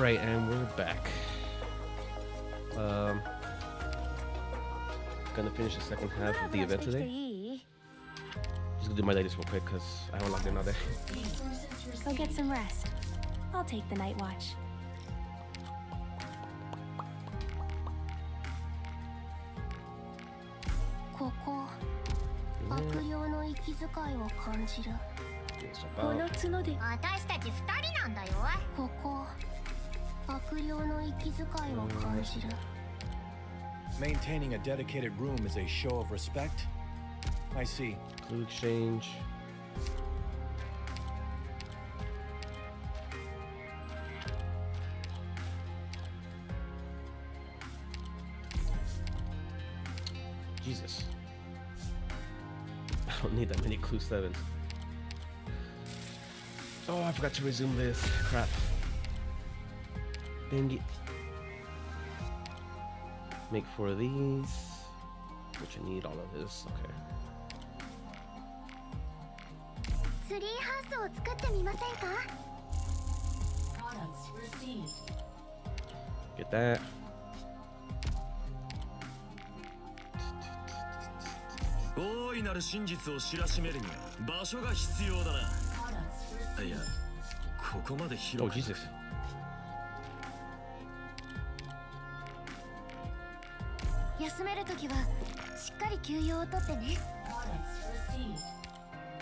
Alright, and we're back. Gonna finish the second half of the event today. Just gonna do my ladies real quick because I haven't logged in all day. Go get some rest. I'll take the night watch. Maintaining a dedicated room is a show of respect. I see. Clue exchange. Jesus. I don't need that many clue 7s. Oh, I forgot to resume this. Crap. Dang it. Make 4 of these. Which I need all of this. Okay. Get that. Oh, Jesus.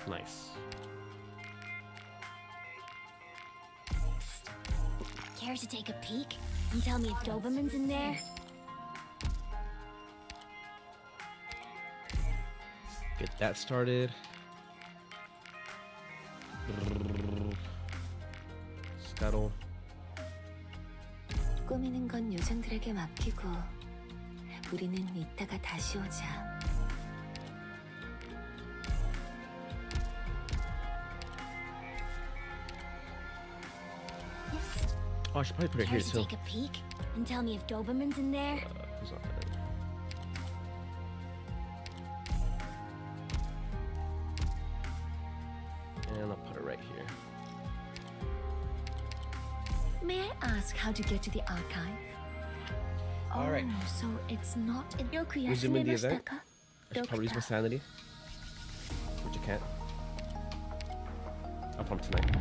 Nice. Care to take a peek and tell me if Doberman's in there? Get that started. Scuttle. 꾸미는 건 요정들에게 맡기고 우리는 이따가 다시 오자. Oh, I should probably put it here too. Take a peek and tell me if Doberman's in there. Who's not that? And I'll put it right here. May I ask how to get to the archive? All right. So it's not in your Resuming the event. I should probably use my sanity, which I can't. I'll from tonight.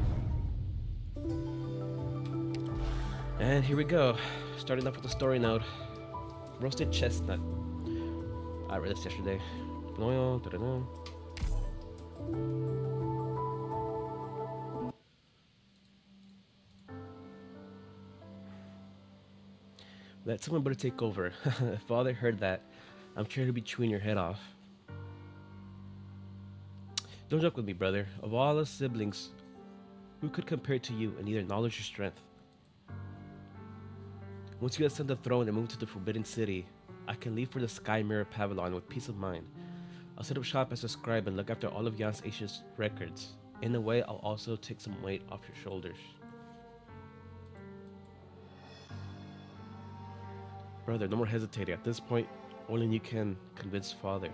And here we go. Starting off with the story node. Roasted chestnut. I read this yesterday. That someone better take over. If father heard that, I'm sure he'll be chewing your head off. Don't joke with me, brother. Of all the siblings, who could compare to you in either knowledge or strength? Once you ascend the throne and move to the Forbidden City, I can leave for the Sky Mirror Pavilion with peace of mind. I'll set up shop as a scribe and look after all of Yan's ancient records. In a way, I'll also take some weight off your shoulders. Brother, no more hesitating. At this point, only you can convince father.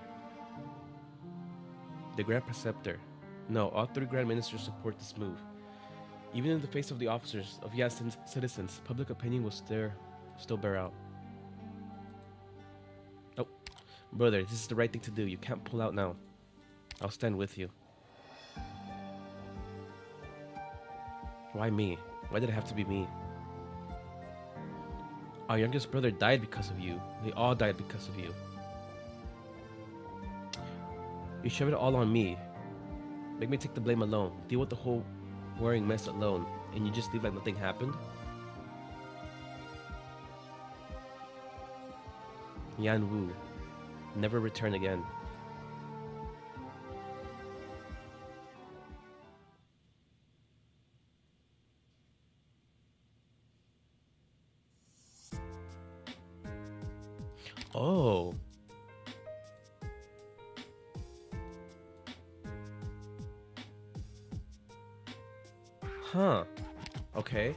The Grand Preceptor. No, all 3 Grand Ministers support this move. Even in the face of the officers of Yan's citizens, public opinion will still bear out. Oh, brother, this is the right thing to do. You can't pull out now. I'll stand with you. Why me? Why did it have to be me? Our youngest brother died because of you. They all died because of you. You shove it all on me. Make me take the blame alone. Deal with the whole worrying mess alone. And you just leave like nothing happened? Yan Wu. Never return again. Oh. Huh. Okay.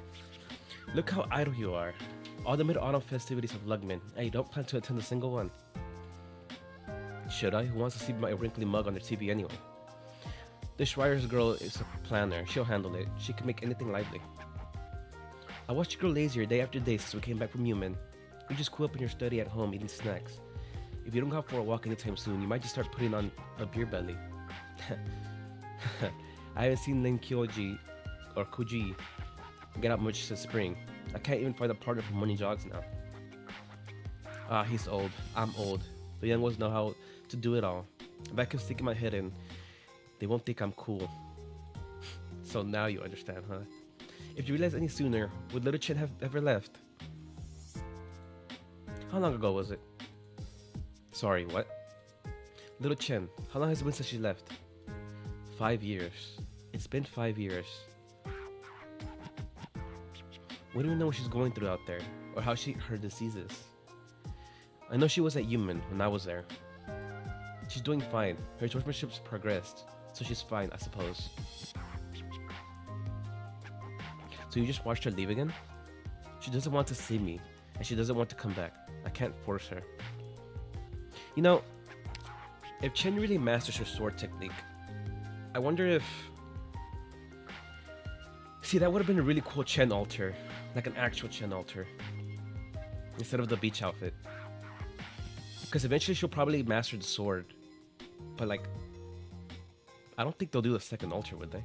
Look how idle you are. All the mid-autumn festivities of Lugman, and you don't plan to attend a single one. Should I? Who wants to see my wrinkly mug on their TV anyway? The Schreier's girl is a planner. She'll handle it. She can make anything lively. I watched you grow lazier day after day since we came back from Human. You just cool up in your study at home eating snacks. If you don't go out for a walk anytime soon, you might just start putting on a beer belly. I haven't seen Len Kyoji or Koji get out much since spring. I can't even find a partner for morning jogs now. Ah, he's old. I'm old. The young ones know how to do it all. If I can stick my head in, they won't think I'm cool. So now you understand, huh? If you realize any sooner, would little Chen have ever left? How long ago was it? Sorry, what? Little Chen, how long has it been since she left? 5 years. It's been 5 years. We don't even know what she's going through out there, or how her disease is. I know she was at Human when I was there. She's doing fine. Her sportsmanship's progressed, so she's fine, I suppose. So you just watched her leave again? She doesn't want to see me, and she doesn't want to come back. I can't force her. You know, if Chen really masters her sword technique, I wonder if... See, that would have been a really cool Chen altar. Like an actual Chen altar. Instead of the beach outfit. Because eventually she'll probably master the sword. But like... I don't think they'll do a second altar, would they?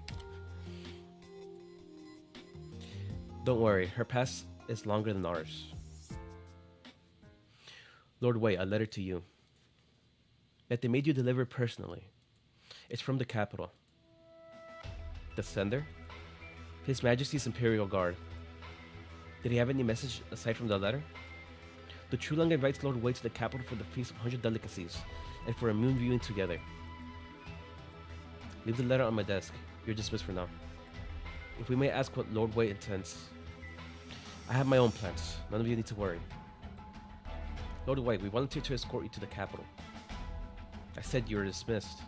Don't worry, her past is longer than ours. Lord Wei, a letter to you. That they made you deliver personally. It's from the capital. The sender? His Majesty's Imperial Guard. Did he have any message aside from the letter? The Trulang invites Lord Wei to the capital for the Feast of 100 Delicacies and for a moon viewing together. Leave the letter on my desk. You're dismissed for now. If we may ask what Lord Wei intends, I have my own plans. None of you need to worry. Lord Wei, we volunteer to escort you to the capital. I said you were dismissed.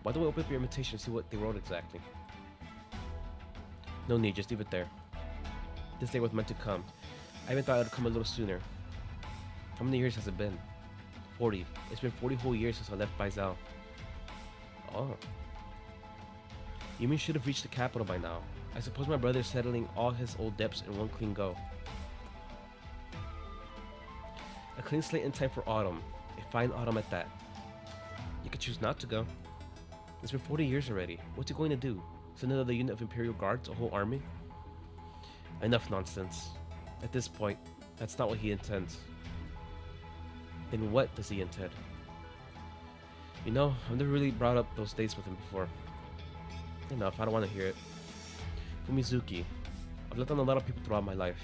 Why don't we open up your invitation and see what they wrote exactly? No need, just leave it there. This day was meant to come. I even thought it would come a little sooner. How many years has it been? 40. It's been 40 whole years since I left Baizhou. Oh. You mean should have reached the capital by now. I suppose my brother is settling all his old debts in one clean go. A clean slate in time for autumn. A fine autumn at that. You could choose not to go. It's been 40 years already. What's he going to do? Send another unit of Imperial Guards? A whole army? Enough nonsense. At this point, that's not what he intends. Then what does he intend? You know, I've never really brought up those dates with him before. Enough, I don't want to hear it. Fumizuki. I've let down a lot of people throughout my life.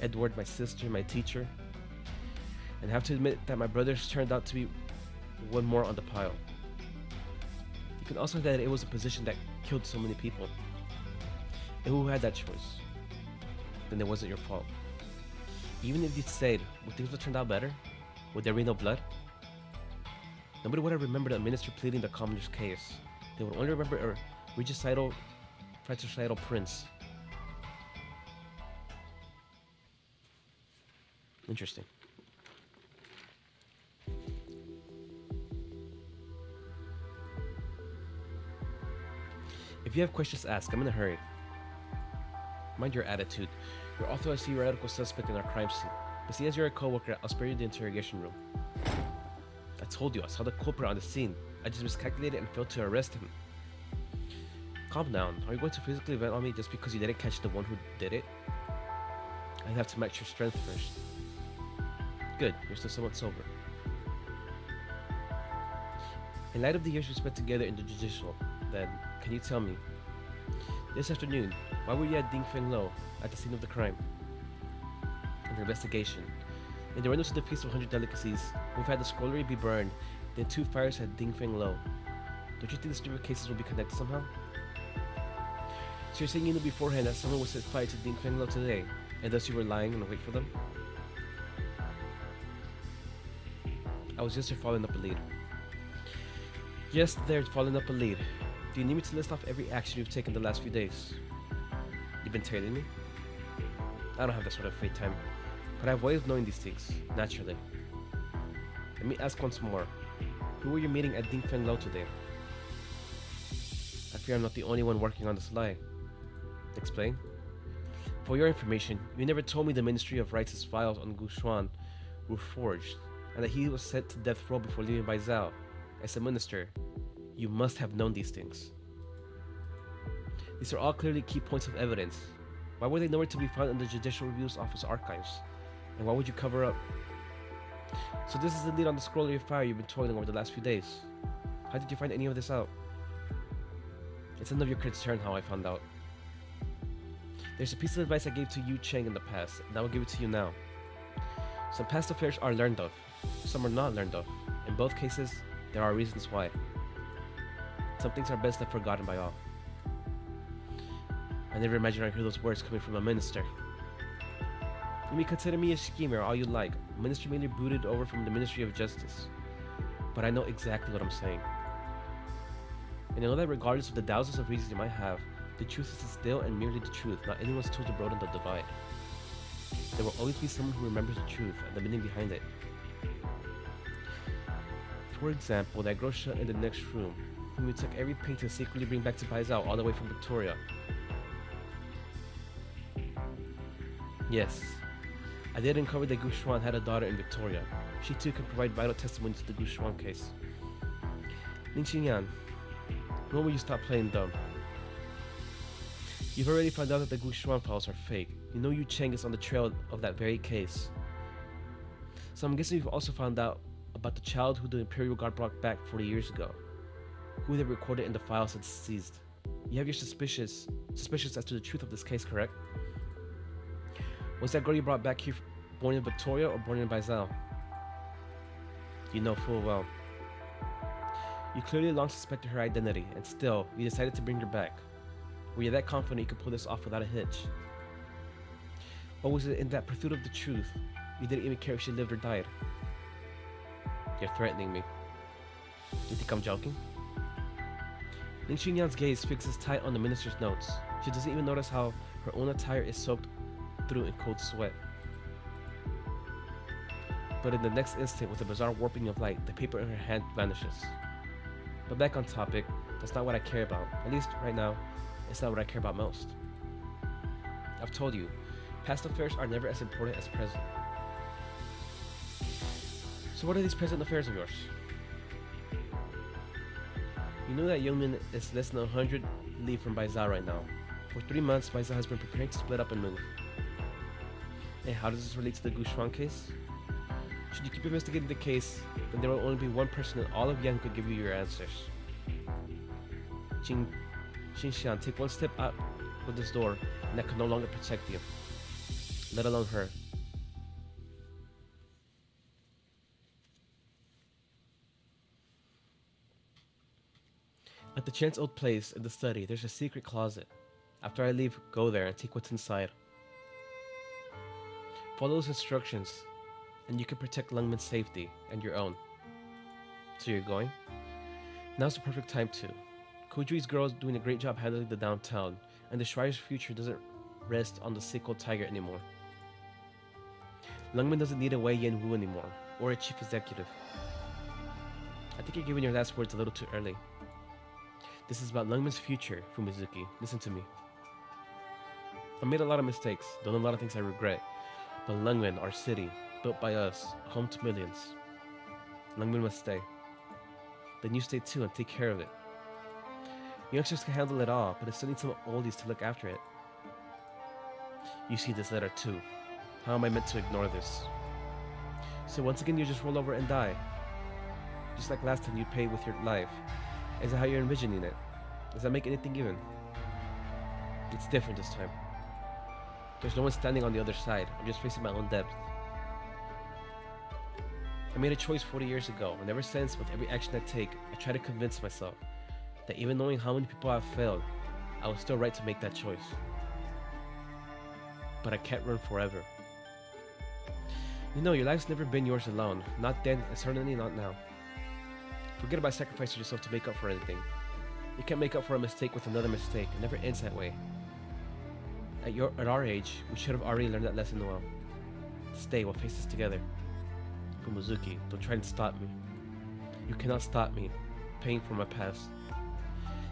Edward, my sister, my teacher. And I have to admit that my brothers turned out to be one more on the pile. You can also say that it was a position that killed so many people. And who had that choice? Then it wasn't your fault. Even if you stayed, would things have turned out better? Would there be no blood? Nobody would have remembered a minister pleading the commoner's case. They would only remember a regicidal, fratricidal prince. Interesting. If you have questions, ask. I'm in a hurry. Mind your attitude. You're authorized to see your radical suspect in our crime scene. But seeing as you're a co-worker, I'll spare you the interrogation room. I told you, I saw the culprit on the scene. I just miscalculated and failed to arrest him. Calm down. Are you going to physically vent on me just because you didn't catch the one who did it? I'd have to match your strength first. Good, you're still somewhat sober. In light of the years we spent together in the judicial, then, can you tell me, this afternoon, why were you at Dingfeng Lo, at the scene of the crime? Under investigation. In the windows of the Feast of 100 Delicacies, we've had the scrollery be burned, then 2 fires at Dingfeng Lo. Don't you think the stupid cases will be connected somehow? So you're saying you knew beforehand that someone would set fire to Dingfeng Lo today, and thus you were lying and wait for them? I was just there following up a lead. Just there following up a lead. Do you need me to list off every action you've taken the last few days? You've been tailing me? I don't have that sort of free time, but I have ways of knowing these things, naturally. Let me ask once more. Who were you meeting at Dingfeng Lo today? I fear I'm not the only one working on this lie. Explain? For your information, you never told me the Ministry of Rights' files on Gu Xuan were forged, and that he was sent to death row before leaving Baizhao. As a minister, you must have known these things. These are all clearly key points of evidence. Why were they nowhere to be found in the Judicial Review's office archives? And why would you cover up? So this is the lead on the scroll of your file you've been toiling over the last few days. How did you find any of this out? It's none of your concern how I found out. There's a piece of advice I gave to Yu Cheng in the past, and I will give it to you now. Some past affairs are learned of, some are not learned of. In both cases, there are reasons why. Some things are best left forgotten by all. I never imagined I'd hear those words coming from a minister. You may consider me a schemer all you like. A minister mainly booted over from the Ministry of Justice. But I know exactly what I'm saying. And I know that regardless of the thousands of reasons you might have, the truth is still and merely the truth, not anyone's tool to broaden the divide. There will always be someone who remembers the truth and the meaning behind it. For example, that girl shut in the next room, whom we took every pain to secretly bring back to Baizhao all the way from Victoria. Yes, I did uncover that Gu Xuan had a daughter in Victoria. She too can provide vital testimony to the Gu Xuan case. Ning Xingyan, when will you stop playing dumb? You've already found out that the Gu Xuan files are fake. You know Yu Cheng is on the trail of that very case. So I'm guessing you've also found out about the child who the Imperial Guard brought back 40 years ago, who they recorded in the files and seized. You have your suspicions as to the truth of this case, correct? Was that girl you brought back here born in Victoria or born in Baizhao? You know full well. You clearly long suspected her identity, and still, you decided to bring her back. Were you that confident you could pull this off without a hitch? Or was it in that pursuit of the truth, you didn't even care if she lived or died? You're threatening me. You think I'm joking? Ning Xingyan's gaze fixes tight on the minister's notes. She doesn't even notice how her own attire is soaked through in cold sweat. But in the next instant, with a bizarre warping of light, the paper in her hand vanishes. But back on topic, that's not what I care about. At least right now, it's not what I care about most. I've told you, past affairs are never as important as present. So what are these present affairs of yours? You know that Yongmin is less than 100 li from Baizhao right now. For 3 months, Baizhao has been preparing to split up and move. And how does this relate to the Gu Xuan case? Should you keep investigating the case, then there will only be one person in all of Yan who could give you your answers. Xinxian, take one step out of this door, and that can no longer protect you, let alone her. At the Chan's old place in the study, there's a secret closet. After I leave, go there and take what's inside. Follow those instructions, and you can protect Lungman's safety and your own. So you're going? Now's the perfect time to. Kojui's girl is doing a great job handling the downtown, and the Schreier's future doesn't rest on the sickle tiger anymore. Lungman doesn't need a Wei Yan Wu anymore, or a chief executive. I think you're giving your last words a little too early. This is about Lungman's future, Fumizuki. Listen to me. I made a lot of mistakes, done a lot of things I regret. But Lungman, our city, built by us, a home to millions. Lungman must stay. Then you stay too and take care of it. Youngsters can handle it all, but it still needs some oldies to look after it. You see this letter too. How am I meant to ignore this? So once again you just roll over and die. Just like last time you paid with your life. Is that how you're envisioning it? Does that make anything even? It's different this time. There's no one standing on the other side. I'm just facing my own depth. I made a choice 40 years ago, and ever since, with every action I take, I try to convince myself that even knowing how many people I've failed, I was still right to make that choice. But I can't run forever. You know, your life's never been yours alone. Not then, and certainly not now. Forget about sacrificing yourself to make up for anything. You can't make up for a mistake with another mistake. It never ends that way. At our age, we should have already learned that lesson well. Stay, we'll face this together. Fumizuki, don't try and stop me. You cannot stop me, paying for my past.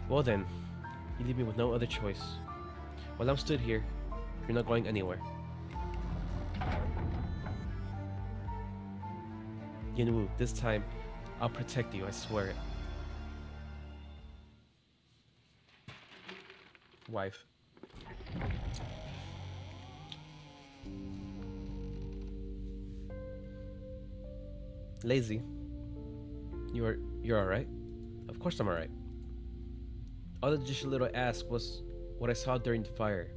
Well then, You leave me with no other choice. While I'm stood here, you're not going anywhere. Yinwu, this time, I'll protect you, I swear it. Wife. Lazy. You're alright? Of course I'm alright. All the just little asked was what I saw during the fire,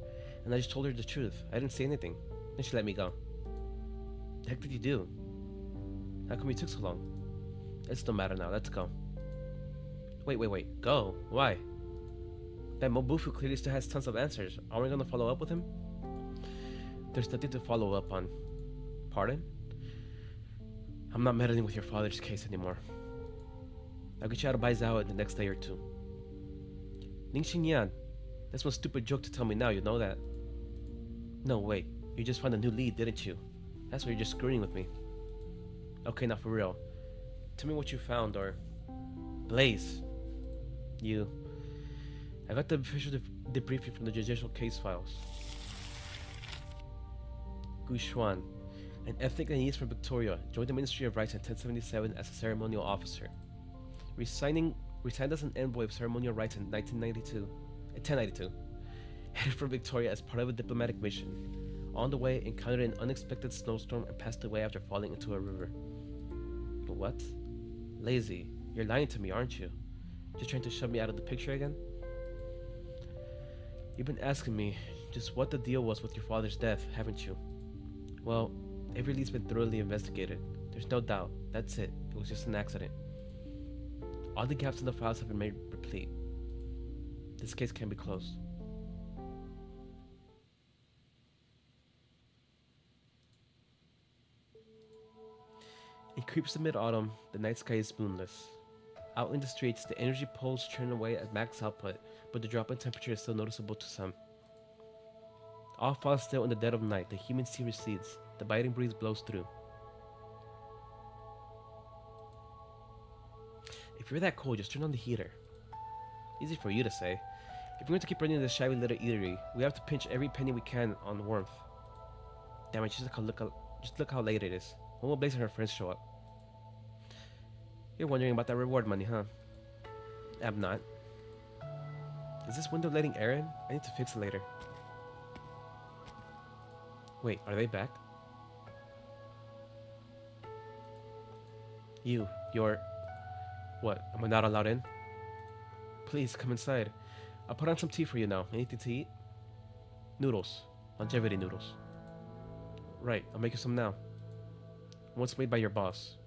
and I just told her the truth. I didn't say anything. Then she let me go. The heck did you do? How come you took so long? It's no matter now, let's go. Wait, go? Why? That Mobufu clearly still has tons of answers. Aren't we gonna follow up with him? There's nothing to follow up on. Pardon? I'm not meddling with your father's case anymore. I'll get you out of Baizao in the next day or two. Ning Xinyan, that's one stupid joke to tell me now, you know that? No, wait, you just found a new lead, didn't you? That's why you're just screwing with me. Okay, now for real. Tell me what you found, or... Blaze. I got the official debriefing from the judicial case files. Gu Xuan, an ethnic Chinese from Victoria, joined the Ministry of Rights in 1077 as a ceremonial officer. Resigned as an envoy of ceremonial rights in 1092, headed for Victoria as part of a diplomatic mission. On the way, encountered an unexpected snowstorm and passed away after falling into a river. What? Lazy, you're lying to me, aren't you? Just trying to shove me out of the picture again? You've been asking me just what the deal was with your father's death, haven't you? Well, every lead's been thoroughly investigated. There's no doubt. That's it. It was just an accident. All the gaps in the files have been made replete. This case can be closed. It creeps to mid-autumn. The night sky is moonless. Out in the streets, the energy poles churn away at max output, but the drop in temperature is still noticeable to some. All falls still in the dead of night. The humid sea recedes. The biting breeze blows through. If you're that cold, just turn on the heater. Easy for you to say. If we're going to keep running this shabby little eatery, we have to pinch every penny we can on warmth. Damn it, just look how late it is. When will Blaze and her friends show up? You're wondering about that reward money, huh? I'm not. Is this window letting air in? I need to fix it later. Wait, are they back? You're... What, am I not allowed in? Please, come inside. I'll put on some tea for you now. Anything to eat? Noodles. Longevity noodles. Right, I'll make you some now. Once made by your boss.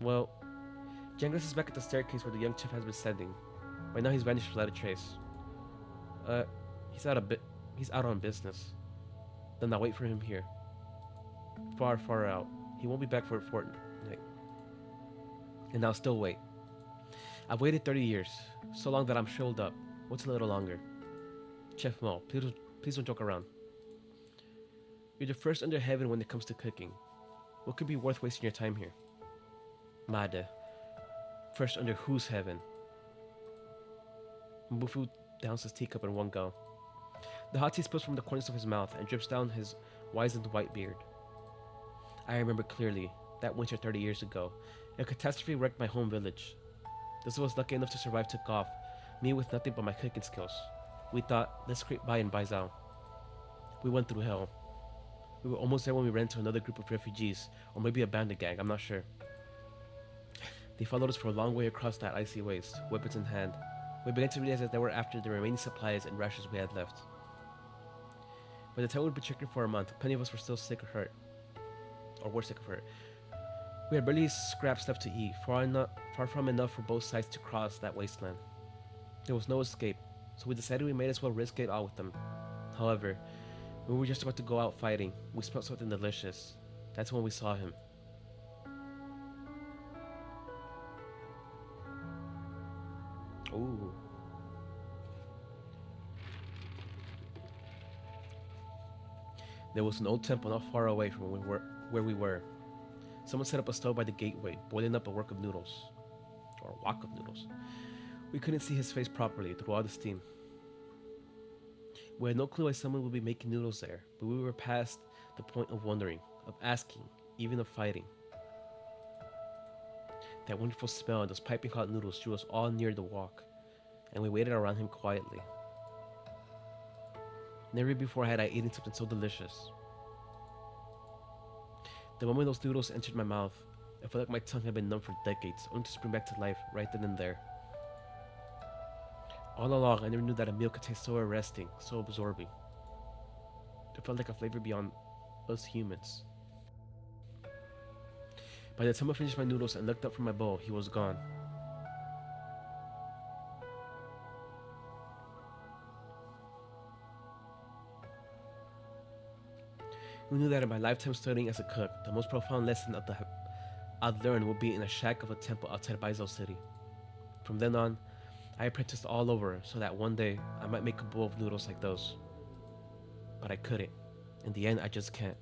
Well, Jengris is back at the staircase where the young chef has been sending. By now he's vanished without a trace. He's out on business. Then I'll wait for him here. Far, far out. He won't be back for a fortnight. And I'll still wait. I've waited 30 years. So long that I'm shriveled up. What's a little longer? Chef Mo, please don't joke around. You're the first under heaven when it comes to cooking. What could be worth wasting your time here? Made. First under whose heaven? Mbufu downs his teacup in one go. The hot tea spills from the corners of his mouth and drips down his wizened white beard. I remember clearly, that winter 30 years ago, a catastrophe wrecked my home village. Those of us lucky enough to survive took off, me with nothing but my cooking skills. We thought, let's scrape by in Baizao. We went through hell. We were almost there when we ran into another group of refugees, or maybe a bandit gang, I'm not sure. They followed us for a long way across that icy waste, weapons in hand. We began to realize that they were after the remaining supplies and rations we had left. By the time we'd been checking for a month, plenty of us were still sick or hurt. Or were sick or hurt. We had barely scraps left to eat, far from enough for both sides to cross that wasteland. There was no escape, so we decided we might as well risk it all with them. However, when we were just about to go out fighting, we smelled something delicious. That's when we saw him. Ooh. There was an old temple not far away from where we were. Someone set up a stove by the gateway, boiling up a wok of noodles. We couldn't see his face properly through all the steam. We had no clue why someone would be making noodles there, but we were past the point of wondering, of asking, even of fighting. That wonderful smell and those piping hot noodles drew us all near the wok, and we waited around him quietly. Never before had I eaten something so delicious. The moment those noodles entered my mouth, I felt like my tongue had been numb for decades, only to spring back to life right then and there. All along, I never knew that a meal could taste so arresting, so absorbing. It felt like a flavor beyond us humans. By the time I finished my noodles and looked up from my bowl, he was gone. Who knew that in my lifetime studying as a cook, the most profound lesson I'd learn would be in a shack of a temple outside Baizo City. From then on, I apprenticed all over so that one day I might make a bowl of noodles like those. But I couldn't. In the end, I just can't.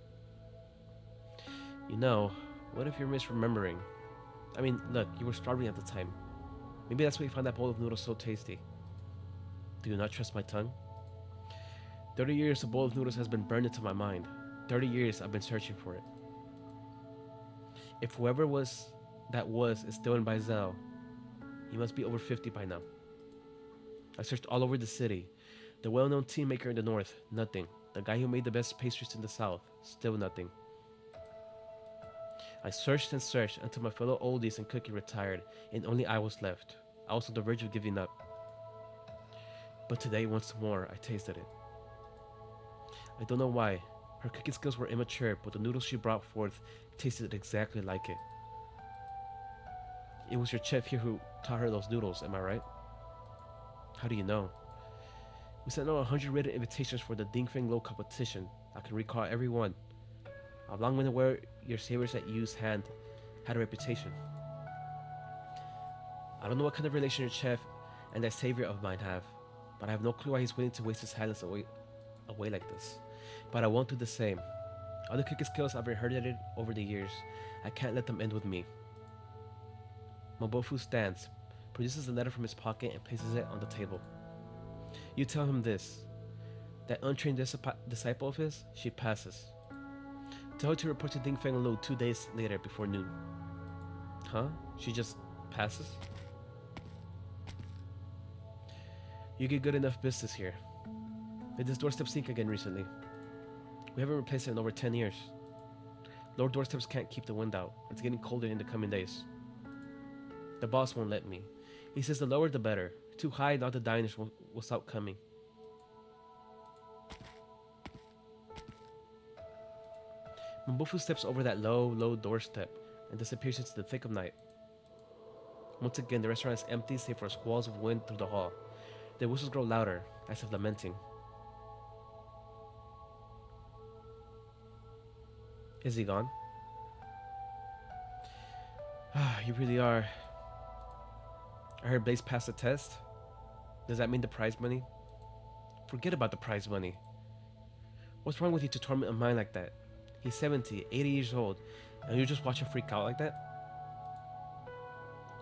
You know, what if you're misremembering? I mean, look, you were starving at the time. Maybe that's why you found that bowl of noodles so tasty. Do you not trust my tongue? 30 years a bowl of noodles has been burned into my mind. 30 years I've been searching for it. If whoever was is still in Baizel, he must be over 50 by now. I searched all over the city. The well-known tea maker in the north, nothing. The guy who made the best pastries in the south, still nothing. I searched and searched until my fellow oldies and cookie retired, and only I was left. I was on the verge of giving up. But today, once more, I tasted it. I don't know why. Her cooking skills were immature, but the noodles she brought forth tasted exactly like it. It was your chef here who taught her those noodles, am I right? How do you know? We sent out 100 written invitations for the Ding Feng Lo competition. I can recall every one. I've long been aware your saviors at Yu's hand had a reputation. I don't know what kind of relation your chef and that savior of mine have, but I have no clue why he's willing to waste his talents away like this. But I won't do the same. All the cooking skills I've inherited over the years, I can't let them end with me. Mobofu stands, produces a letter from his pocket and places it on the table. You tell him this. That untrained disciple of his, she passes. Tell her to report to Ding Feng Lu 2 days later before noon. Huh? She just passes? You get good enough business here. Did this doorstep sink again recently? We haven't replaced it in over 10 years. Lower doorsteps can't keep the wind out. It's getting colder in the coming days. The boss won't let me. He says the lower the better. Too high, now the diners will stop coming. Mbufu steps over that low doorstep and disappears into the thick of night. Once again, the restaurant is empty save for squalls of wind through the hall. The whistles grow louder, as if lamenting. Is he gone? You really are. I heard Blaze passed the test. Does that mean the prize money? Forget about the prize money. What's wrong with you to torment a mind like that? He's 70, 80 years old, and you just watch him freak out like that?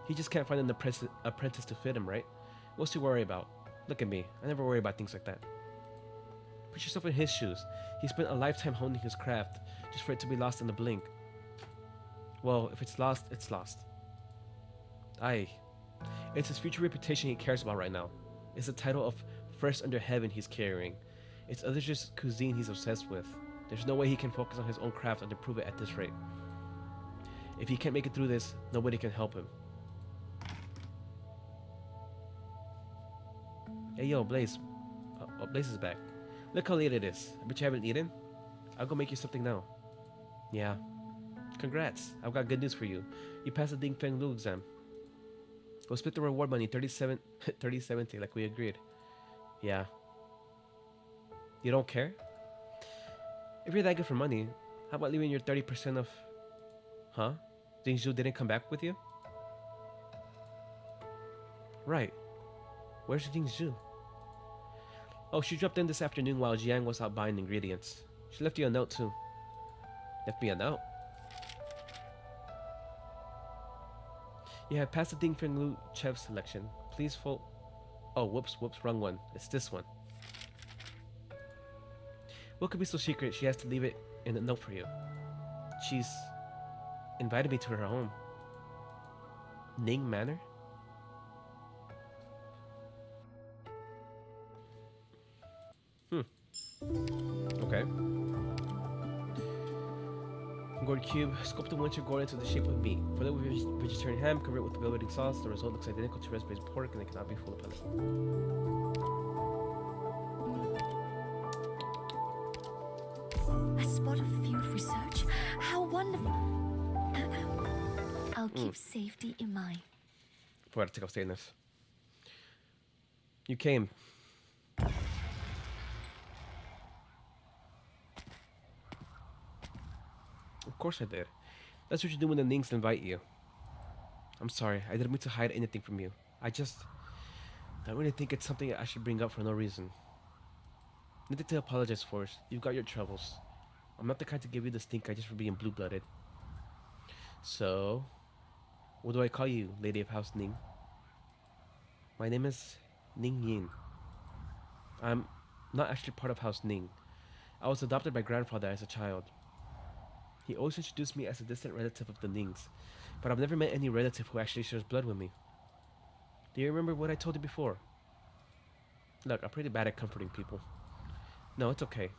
He just can't find an apprentice to fit him, right? What's to worry about? Look at me. I never worry about things like that. Put yourself in his shoes. He spent a lifetime honing his craft, just for it to be lost in a blink. Well, if it's lost, it's lost. Aye. It's his future reputation he cares about right now. It's the title of First Under Heaven he's carrying. It's others' cuisine he's obsessed with. There's no way he can focus on his own craft and improve it at this rate. If he can't make it through this, nobody can help him. Hey yo, Blaze. Blaze is back. Look how late it is. I bet you haven't eaten? I'll go make you something now. Yeah. Congrats. I've got good news for you. You passed the Ding Feng Lu exam. Go split the reward money 30-70 like we agreed. Yeah. You don't care? If you're that good for money, how about leaving your 30% of... Huh? Dingzhu didn't come back with you? Right. Where's Dingzhu? Oh, she dropped in this afternoon while Jiang was out buying ingredients. She left you a note too. Left me a note? You have passed the Ding Feng Lu chef selection. Please fold... Oh, whoops, wrong one. It's this one. What could be so secret she has to leave it in a note for you? She's invited me to her home. Ning Manor? Okay. Gourd cube, sculpt the winter gourd into the shape of meat. For the vegetarian ham, cover it with velveting sauce. The result looks identical to rice-based pork, and it cannot be full of penicillin. A spot of field research? How wonderful! I'll keep safety in mind. Forgot to take off stainless. You came. Of course I did. That's what you do when the Nings invite you. I'm sorry, I didn't mean to hide anything from you. I don't really think it's something I should bring up for no reason. Nothing to apologize for. You've got your troubles. I'm not the kind to give you the stink eye just for being blue-blooded. So, what do I call you, Lady of House Ning? My name is Ning Yin. I'm not actually part of House Ning. I was adopted by grandfather as a child. He always introduced me as a distant relative of the Nings, but I've never met any relative who actually shares blood with me. Do you remember what I told you before? Look, I'm pretty bad at comforting people. No, it's okay.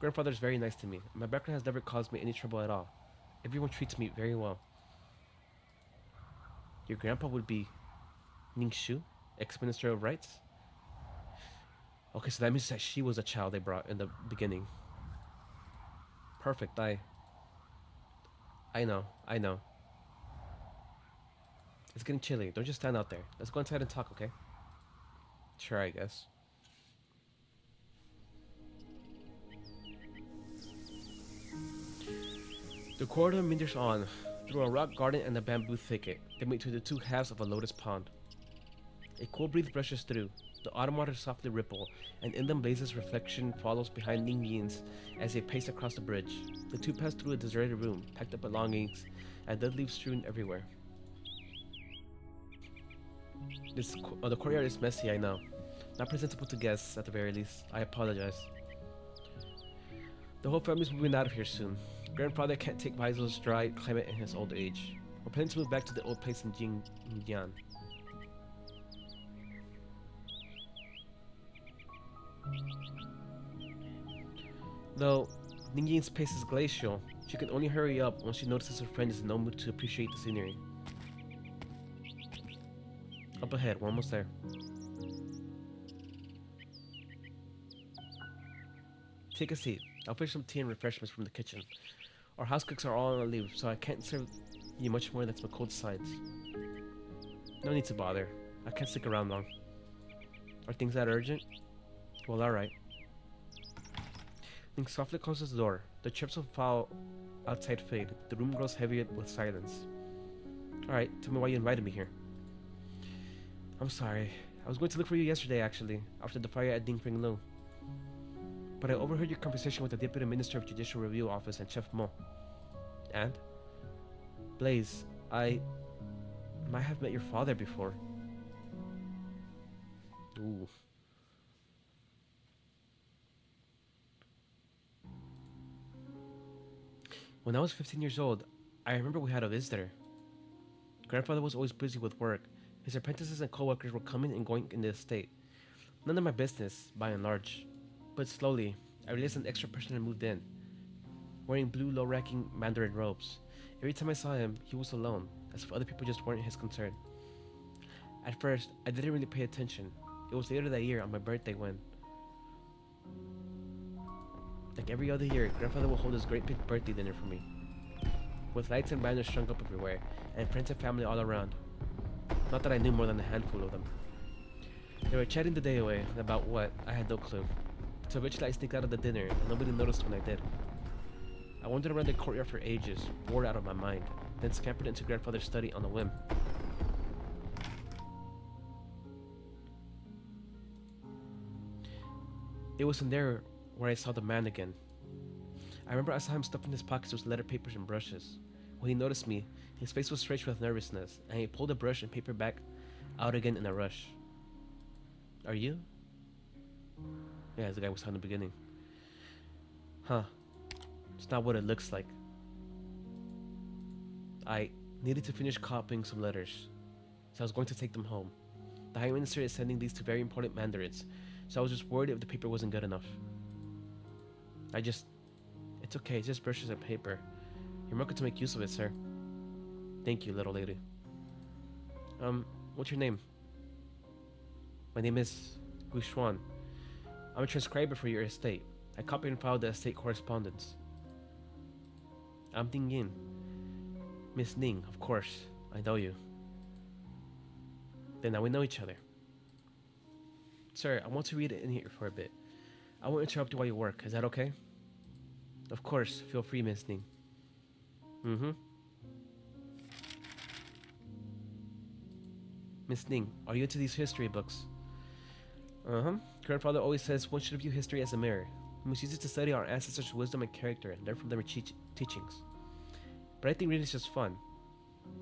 Grandfather's very nice to me. My background has never caused me any trouble at all. Everyone treats me very well. Your grandpa would be Ning Shu, ex-minister of rights? Okay, so that means that she was a child they brought in the beginning. Perfect, I know. It's getting chilly. Don't just stand out there. Let's go inside and talk, okay? Sure, I guess. The corridor meanders on, through a rock garden and a bamboo thicket. They meet to the two halves of a lotus pond. A cool breeze brushes through. The autumn waters softly ripple, and in them Blaze's reflection follows behind Ning Yin's as they pace across the bridge. The two pass through a deserted room, packed up belongings, and dead leaves strewn everywhere. The courtyard is messy, I know. Not presentable to guests, at the very least. I apologize. The whole family's moving out of here soon. Grandfather can't take Vaizo's dry climate in his old age. We're planning to move back to the old place in Jingjian. Though Ningyin's pace is glacial, she can only hurry up when she notices her friend is in no mood to appreciate the scenery. Up ahead, we're almost there. Take a seat. I'll fetch some tea and refreshments from the kitchen. Our house cooks are all on leave, so I can't serve you much more than some cold sides. No need to bother. I can't stick around long. Are things that urgent? Well, alright. Ning softly closes the door. The chirps of fowl outside fade. The room grows heavy with silence. Alright, tell me why you invited me here. I'm sorry. I was going to look for you yesterday, actually, after the fire at Dingping Lu. But I overheard your conversation with the Deputy Minister of Judicial Review Office and Chef Mo. And? Blaze, I might have met your father before. Ooh. When I was 15 years old, I remember we had a visitor. Grandfather was always busy with work. His apprentices and co-workers were coming and going in the estate. None of my business, by and large. But slowly, I realized an extra person had moved in, wearing blue low-racking Mandarin robes. Every time I saw him, he was alone, as if other people just weren't his concern. At first, I didn't really pay attention. It was later that year on my birthday when, like every other year, Grandfather would hold his great big birthday dinner for me, with lights and banners strung up everywhere, and friends and family all around. Not that I knew more than a handful of them. They were chatting the day away, and about what, I had no clue. So eventually I sneaked out of the dinner, and nobody noticed when I did. I wandered around the courtyard for ages, bored out of my mind, then scampered into Grandfather's study on a whim. It was in there where I saw the man again. I remember I saw him stuffing his pockets with letter papers and brushes. When he noticed me, his face was stretched with nervousness, and he pulled the brush and paper back out again in a rush. Are you? Yeah, as the guy was on the beginning. Huh. It's not what it looks like. I needed to finish copying some letters, so I was going to take them home. The High Minister is sending these to very important mandarins, so I was just worried if the paper wasn't good enough. It's okay, it's just brushes and paper. You're welcome to make use of it, sir. Thank you, little lady. What's your name? My name is Guishuan. I'm a transcriber for your estate. I copy and file the estate correspondence. I'm Ding Yin. Miss Ning, of course. I know you. Then now we know each other. Sir, I want to read it in here for a bit. I won't interrupt you while you work. Is that okay? Of course. Feel free, Miss Ning. Miss Ning, are you into these history books? Grandfather always says one should view history as a mirror. We must use it to study our ancestors' wisdom and character and learn from their teachings. But I think reading is just fun.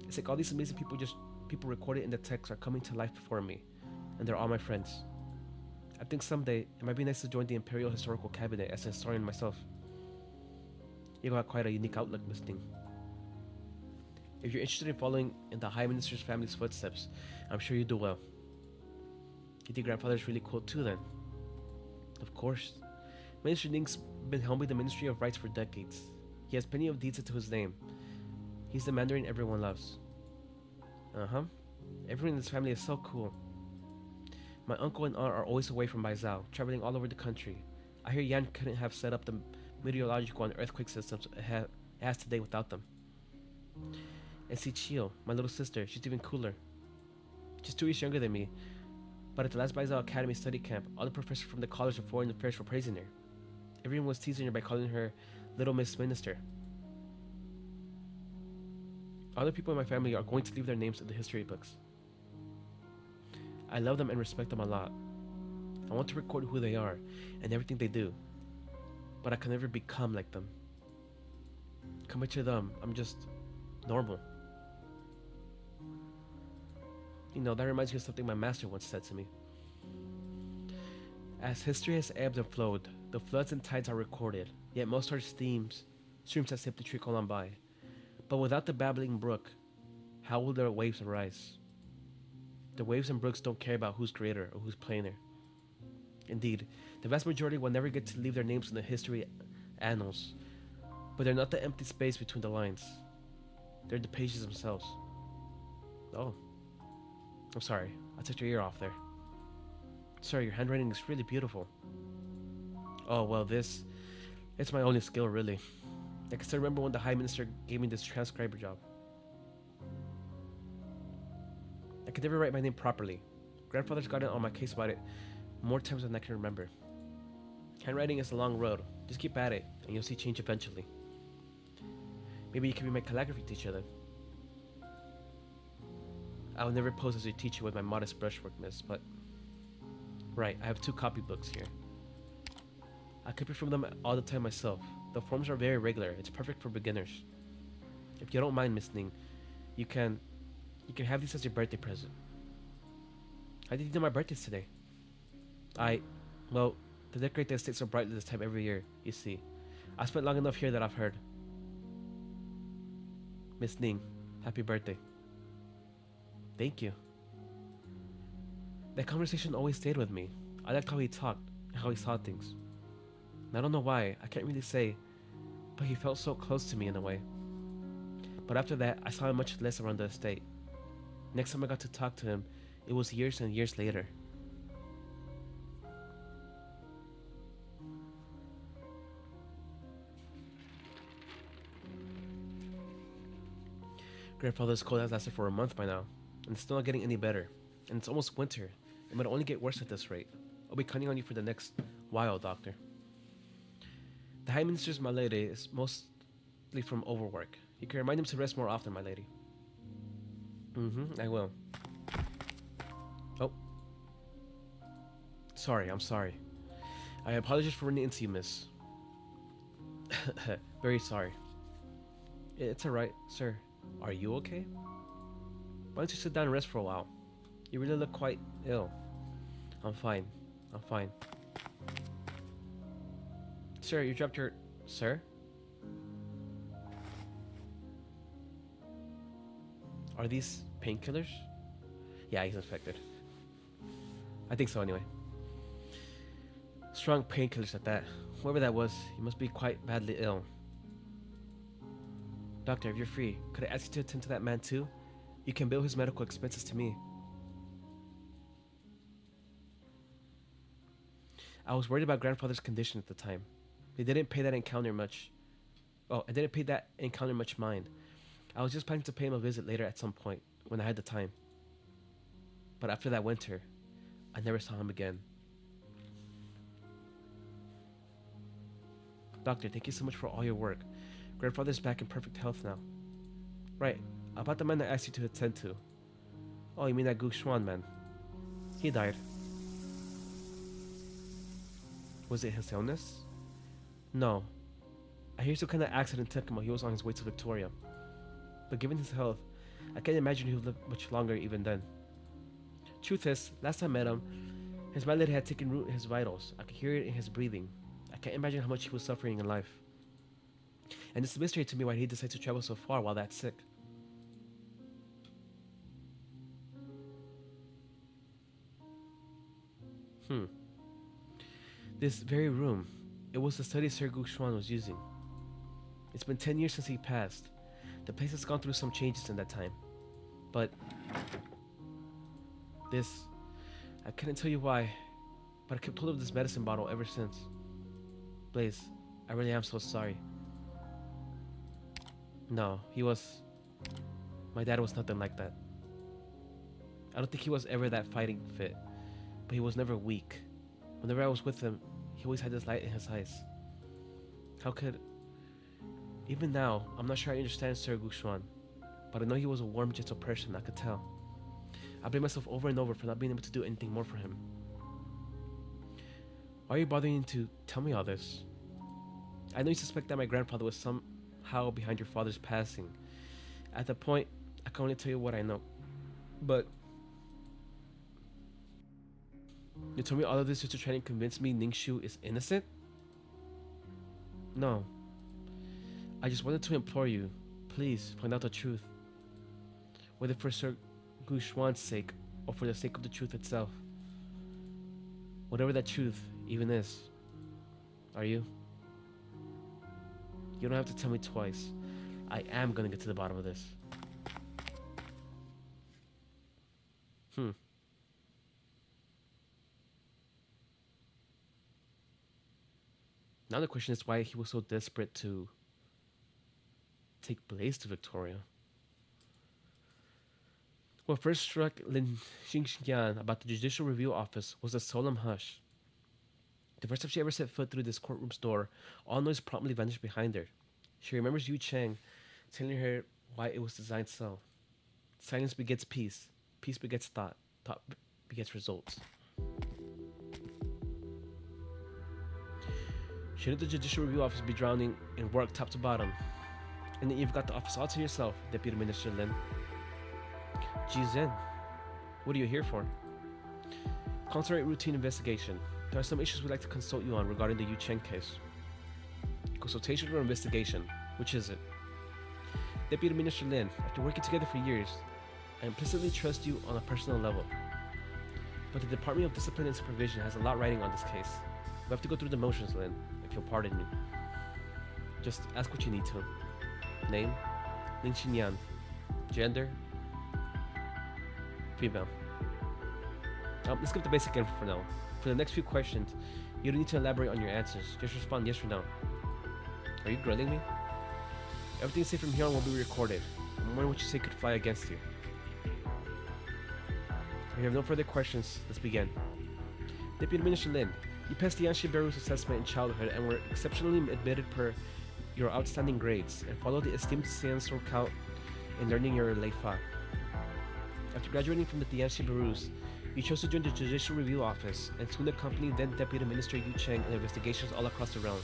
It's like all these amazing people recorded in the text are coming to life before me, and they're all my friends. I think someday it might be nice to join the Imperial Historical Cabinet as a historian myself. You got quite a unique outlook, Miss Ning. If you're interested in following in the High Minister's family's footsteps, I'm sure you do well. You think Grandfather's really cool too, then? Of course. Minister Ning's been helming the Ministry of Rights for decades. He has plenty of deeds to his name. He's the Mandarin everyone loves. Everyone in this family is so cool. My uncle and aunt are always away from Baizhou, traveling all over the country. I hear Yan couldn't have set up the meteorological and earthquake systems it has today without them. And see Chio, my little sister, she's even cooler. She's 2 years younger than me, but at the last Baizhou Academy study camp, all the professors from the College of Foreign Affairs were praising her. Everyone was teasing her by calling her Little Miss Minister. Other people in my family are going to leave their names in the history books. I love them and respect them a lot. I want to record who they are and everything they do, but I can never become like them. Compared to them, I'm just normal. You know, that reminds me of something my master once said to me. As history has ebbed and flowed, the floods and tides are recorded, yet most are streams that simply trickle on by. But without the babbling brook, how will the waves arise? The waves and brooks don't care about who's greater or who's plainer. Indeed, the vast majority will never get to leave their names in the history annals, but they're not the empty space between the lines. They're the pages themselves. Oh. I'm sorry, I took your ear off there. Sir, your handwriting is really beautiful. Oh, well, it's my only skill, really. I can still remember when the High Minister gave me this transcriber job. I could never write my name properly. Grandfather's gotten on my case about it more times than I can remember. Handwriting is a long road. Just keep at it, and you'll see change eventually. Maybe you can be my calligraphy teacher then. I will never pose as your teacher with my modest brushwork, miss, but... Right, I have 2 copybooks here. I copy from them all the time myself. The forms are very regular. It's perfect for beginners. If you don't mind, Miss Ning, you can have these as your birthday present. How did you do my birthdays today? Well, to decorate the estate so brightly this time every year, you see. I spent long enough here that I've heard. Miss Ning, happy birthday. Thank you. That conversation always stayed with me. I liked how he talked and how he saw things. And I don't know why, I can't really say, but he felt so close to me in a way. But after that, I saw him much less around the estate. Next time I got to talk to him, it was years and years later. Grandfather's cold has lasted for a month by now, and it's still not getting any better. And it's almost winter. It might only get worse at this rate. I'll be counting on you for the next while, Doctor. The High Minister's my lady is mostly from overwork. You can remind him to rest more often, my lady. I will. Oh. Sorry, I'm sorry. I apologize for running into you, miss. Very sorry. It's alright, sir. Are you okay? Why don't you sit down and rest for a while? You really look quite ill. I'm fine. Sir, you dropped your Sir? Are these painkillers? Yeah, he's infected. I think so anyway. Strong painkillers at that. Whoever that was, he must be quite badly ill. Doctor, if you're free, could I ask you to attend to that man too? You can bill his medical expenses to me. I was worried about grandfather's condition at the time. They didn't pay that encounter much. Oh, I didn't pay that encounter much mind. I was just planning to pay him a visit later at some point, when I had the time. But after that winter, I never saw him again. Doctor, thank you so much for all your work. Grandfather's back in perfect health now. Right, about the man I asked you to attend to. Oh, you mean that Gu Xuan man? He died. Was it his illness? No. I hear some kind of accident took him while he was on his way to Victoria. But given his health, I can't imagine he would live much longer even then. Truth is, last time I met him, his malady had taken root in his vitals. I could hear it in his breathing. I can't imagine how much he was suffering in life. And it's a mystery to me why he decided to travel so far while that sick. This very room, it was the study Sir Gu Xuan was using. It's been 10 years since he passed. The place has gone through some changes in that time. But this, I couldn't tell you why, but I kept hold of this medicine bottle ever since. Blaze, I really am so sorry. No, my dad was nothing like that. I don't think he was ever that fighting fit, but he was never weak. Whenever I was with him, he always had this light in his eyes. Even now, I'm not sure I understand Sir Gu Xuan, but I know he was a warm, gentle person, I could tell. I blame myself over and over for not being able to do anything more for him. Why are you bothering to tell me all this? I know you suspect that my grandfather was somehow behind your father's passing. At that point, I can only tell you what I know. But you told me all of this just to try and convince me Ningxu is innocent? No. I just wanted to implore you, please find out the truth. Whether for Sir Gu Xuan's sake or for the sake of the truth itself. Whatever that truth even is. Are you? You don't have to tell me twice. I am gonna get to the bottom of this. Now the question is why he was so desperate to take Blaze to Victoria. What first struck Lin Xingxian about the Judicial Review Office was a solemn hush. The first time she ever set foot through this courtroom's door, all noise promptly vanished behind her. She remembers Yu Cheng telling her why it was designed so. Silence begets peace. Peace begets thought. Thought begets results. Shouldn't the Judicial Review Office be drowning in work top to bottom? And then you've got the office all to yourself, Deputy Minister Lin. Ji Zhen, what are you here for? Consulate routine investigation. There are some issues we'd like to consult you on regarding the Yu Cheng case. Consultation or investigation? Which is it? Deputy Minister Lin, after working together for years, I implicitly trust you on a personal level. But the Department of Discipline and Supervision has a lot riding on this case. We have to go through the motions, Lin, if you'll pardon me. Just ask what you need to. Name? Ling Xinyan. Gender? Female. Let's skip the basic info for now. For the next few questions, you don't need to elaborate on your answers. Just respond yes or no. Are you grilling me? Everything said from here on will be recorded. I'm wondering what you say could fly against you. If you have no further questions, let's begin. Deputy Minister Lin, you passed the Yanxi Beru's assessment in childhood and were exceptionally admitted per your outstanding grades and followed the esteemed Science Count in learning your Lei Fa. After graduating from the Tianxi Barus, you chose to join the Judicial Review Office and soon accompanied then Deputy Minister Yu Cheng in investigations all across the realm.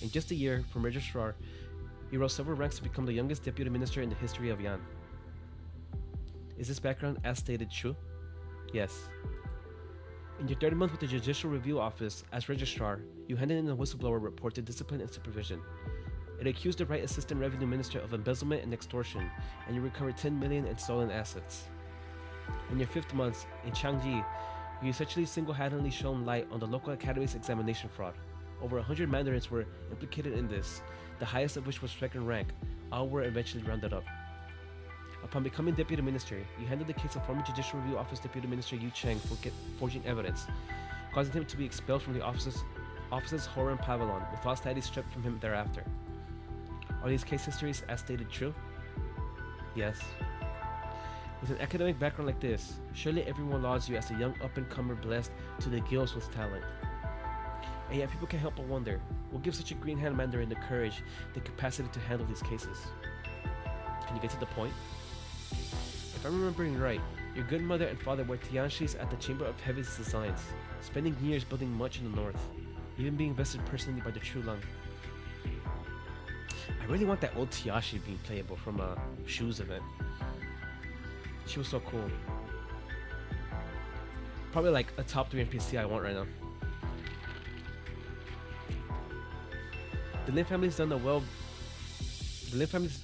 In just a year, from Registrar, you rose several ranks to become the youngest Deputy Minister in the history of Yan. Is this background as stated true? Yes. In your third month with the Judicial Review Office as registrar, you handed in a whistleblower report to discipline and supervision. It accused the Right Assistant Revenue Minister of embezzlement and extortion, and you recovered 10 million in stolen assets. In your fifth month in Changji, you essentially single-handedly shone light on the local academy's examination fraud. Over 100 mandarins were implicated in this, the highest of which was second rank. All were eventually rounded up. Upon becoming deputy minister, you handled the case of former Judicial Review Office Deputy Minister Yu Cheng for forging evidence, causing him to be expelled from the office's Horan Pavilion, with all status stripped from him thereafter. Are these case histories as stated true? Yes. With an academic background like this, surely everyone lauds you as a young up-and-comer blessed to the gills with talent. And yet people can't help but wonder, what gives such a green-hand mandarin the courage, the capacity to handle these cases? Can you get to the point? If I'm remembering right, your good mother and father were Tianshis at the Chamber of Heaven's Designs, spending years building much in the north, even being vested personally by the True Lung. I really want that old Tiashi being playable from a Shoes event. She was so cool. Probably like a top 3 NPC I want right now. The Lin family's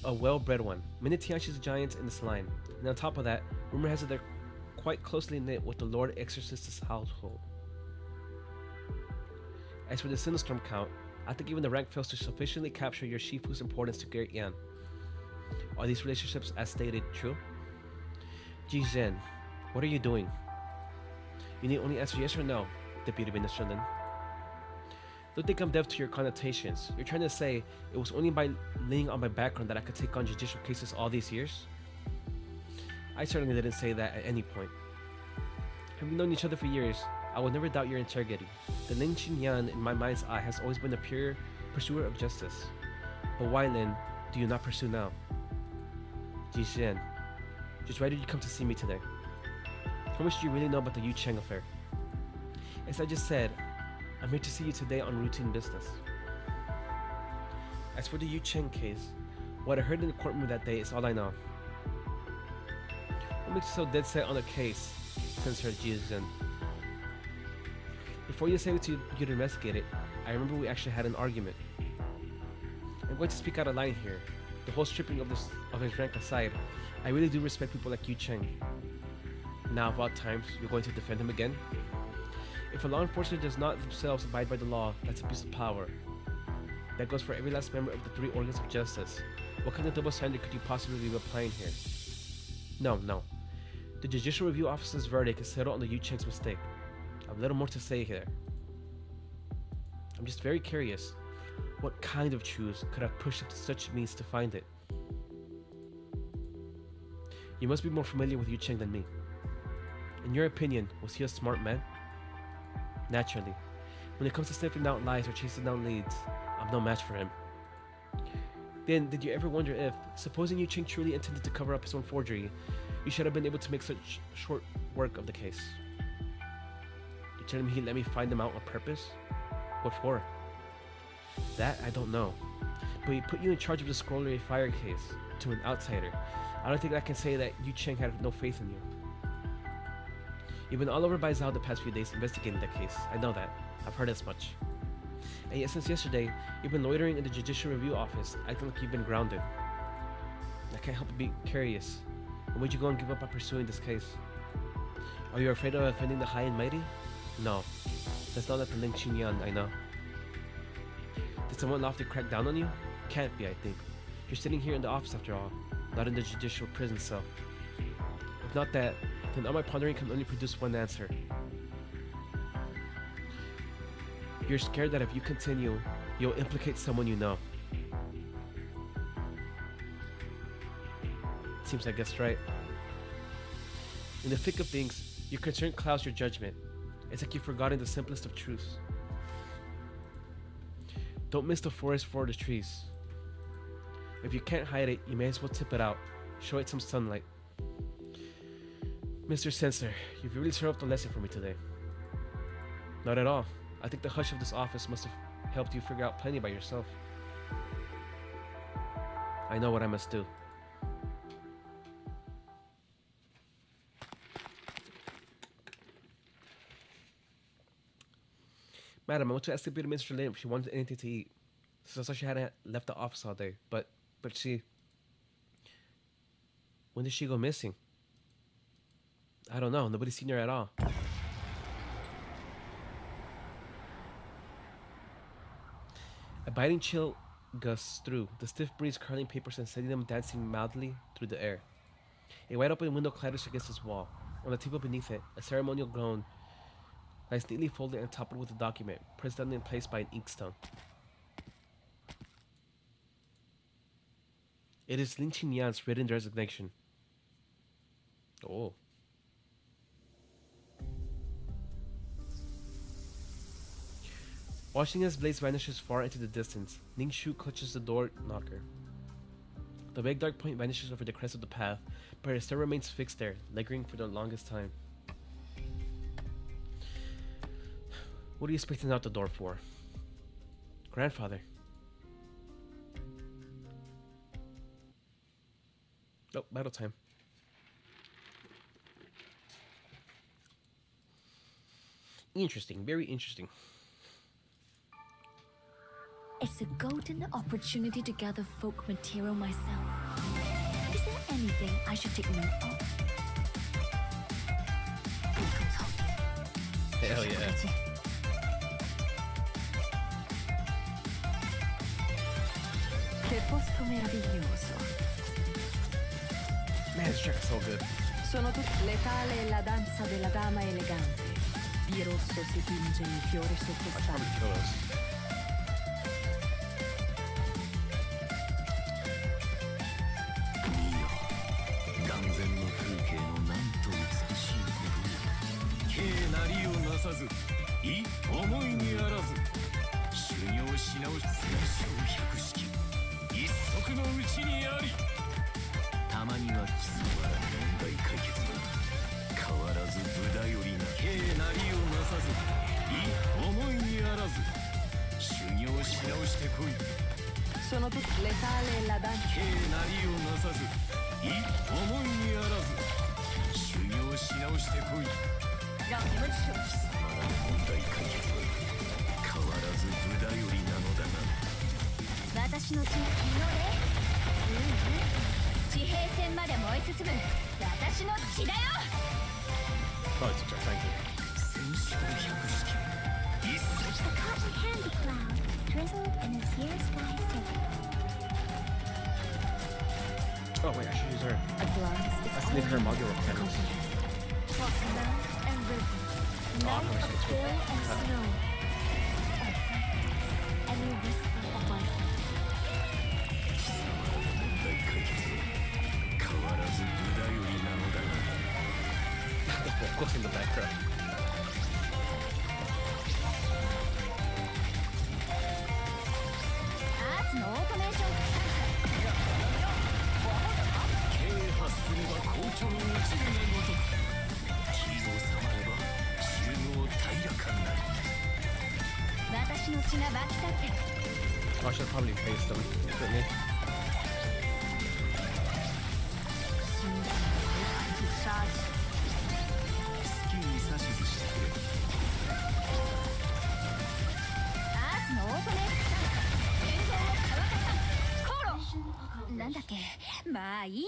a well-bred one. Many Tianshi's giants in this line. And on top of that, rumor has it they're quite closely knit with the Lord Exorcist's household. As for the Sinistrom count, I think even the rank fails to sufficiently capture your Shifu's importance to Garrett Yan. Are these relationships as stated true? Ji Zhen, what are you doing? You need only answer yes or no, Deputy Minister Lin. Don't think I'm deaf to your connotations. You're trying to say it was only by leaning on my background that I could take on judicial cases all these years? I certainly didn't say that at any point. Having known each other for years, I will never doubt your integrity. The Lin Xinyan in my mind's eye has always been a pure pursuer of justice. But why, Lin, do you not pursue now? Ji Zhen, just why did you come to see me today? How much do you really know about the Yu Cheng affair? As I just said, I'm here to see you today on routine business. As for the Yu Cheng case, what I heard in the courtroom that day is all I know. What makes you so dead set on the case? Censored Ji Zhen. Before you say what you'd investigate it, I remember we actually had an argument. I'm going to speak out of line here. The whole stripping of his rank aside, I really do respect people like Yu Cheng. Now of all times, you're going to defend him again? If a law enforcer does not themselves abide by the law, that's abuse of power. That goes for every last member of the 3 organs of justice. What kind of double standard could you possibly be applying here? No. The Judicial Review Office's verdict is settled on the Yu Cheng's mistake. I've little more to say here. I'm just very curious. What kind of truths could have pushed him to such means to find it? You must be more familiar with Yu Cheng than me. In your opinion, was he a smart man? Naturally. When it comes to sniffing out lies or chasing down leads, I'm no match for him. Then, did you ever wonder if, supposing Yu Cheng truly intended to cover up his own forgery, you should have been able to make such short work of the case? You're telling me he let me find them out on purpose? What for? That I don't know. But he put you in charge of the Scrollery Fire case. To an outsider, I don't think I can say that Yu Cheng had no faith in you. You've been all over by Zhao the past few days investigating that case. I know that. I've heard as much. And yet since yesterday, you've been loitering in the Judicial Review Office, acting like you've been grounded. I can't help but be curious. When would you go and give up on pursuing this case? Are you afraid of offending the high and mighty? No. That's not like the Ling Qinyan, I know. Did someone lawfully crack down on you? Can't be, I think. You're sitting here in the office after all, not in the judicial prison cell. If not that, then all my pondering can only produce one answer. You're scared that if you continue, you'll implicate someone you know. Seems I guessed right. In the thick of things, your concern clouds your judgment. It's like you've forgotten the simplest of truths. Don't miss the forest for the trees. If you can't hide it, you may as well tip it out. Show it some sunlight. Mr. Censor, you've really served up the lesson for me today. Not at all. I think the hush of this office must have helped you figure out plenty by yourself. I know what I must do. Madam, I went to ask Deputy Mr. Lim if she wanted anything to eat. So I saw she hadn't left the office all day. But she... When did she go missing? I don't know. Nobody's seen her at all. A biting chill gusts through, the stiff breeze curling papers and sending them dancing mildly through the air. A wide open window clatters against its wall. On the table beneath it, a ceremonial gown lies neatly folded and toppled with a document, pressed down in place by an inkstone. It is Lin Qingyan's written resignation. Oh. Watching as Blaze vanishes far into the distance, Ning Shu clutches the door knocker. The big dark point vanishes over the crest of the path, but it still remains fixed there, lingering for the longest time. What are you expecting out the door for? Grandfather. Oh, battle time. Interesting, very interesting. It's a golden opportunity to gather folk material myself. Is there anything I should take note of? Hell yeah. Che posto meraviglioso. Man, this track is so good. Sono tutte l'etale e la danza della dama elegante. Di rosso si tinge il fiore I should probably sottostante. kill us. 眼前の風景のなんと美しいことよ。敬なりをなさず、い思いにあらず。修行し直し戦勝百式、一足のうちにあり。たまには基礎は問題解決だ。変わらず無駄よりな。敬なりをなさず、い思いにあらず。修行し直してこい。 Sono tutte l'etale e la danza. 敬なりをなさず、い思いにあらず。修行し直してこい。让你们吃。貴様らの問題解決は変わらず無駄よりなのだな。私の血が地平線まで燃え進む私の血だよ。 Oh, it's such a thank you. 戦勝百式、一足。 A cotton candy cloud drizzled in this year's sky city. Oh wait, I should use her. A glance is That's to make her modular mechanics. Crossing mountains and rivers, night how much of it's chill worth. and snow. Any whisper of my heart. 貴様の問題解決は変わらず無駄よりなのだな。 Of course, in the background. アーツのオートメーション。啓発すれば好調落ちるがごとく。気を収まれば中央平らかになる。私の血が沸き立ってる。 Oh, I should probably face them. Shouldn't 死んだのをシャージ。 好きに指図してくれ。アーツのオートメーション。天井を乾かさ。コロ。なんだっけ。まあいいや。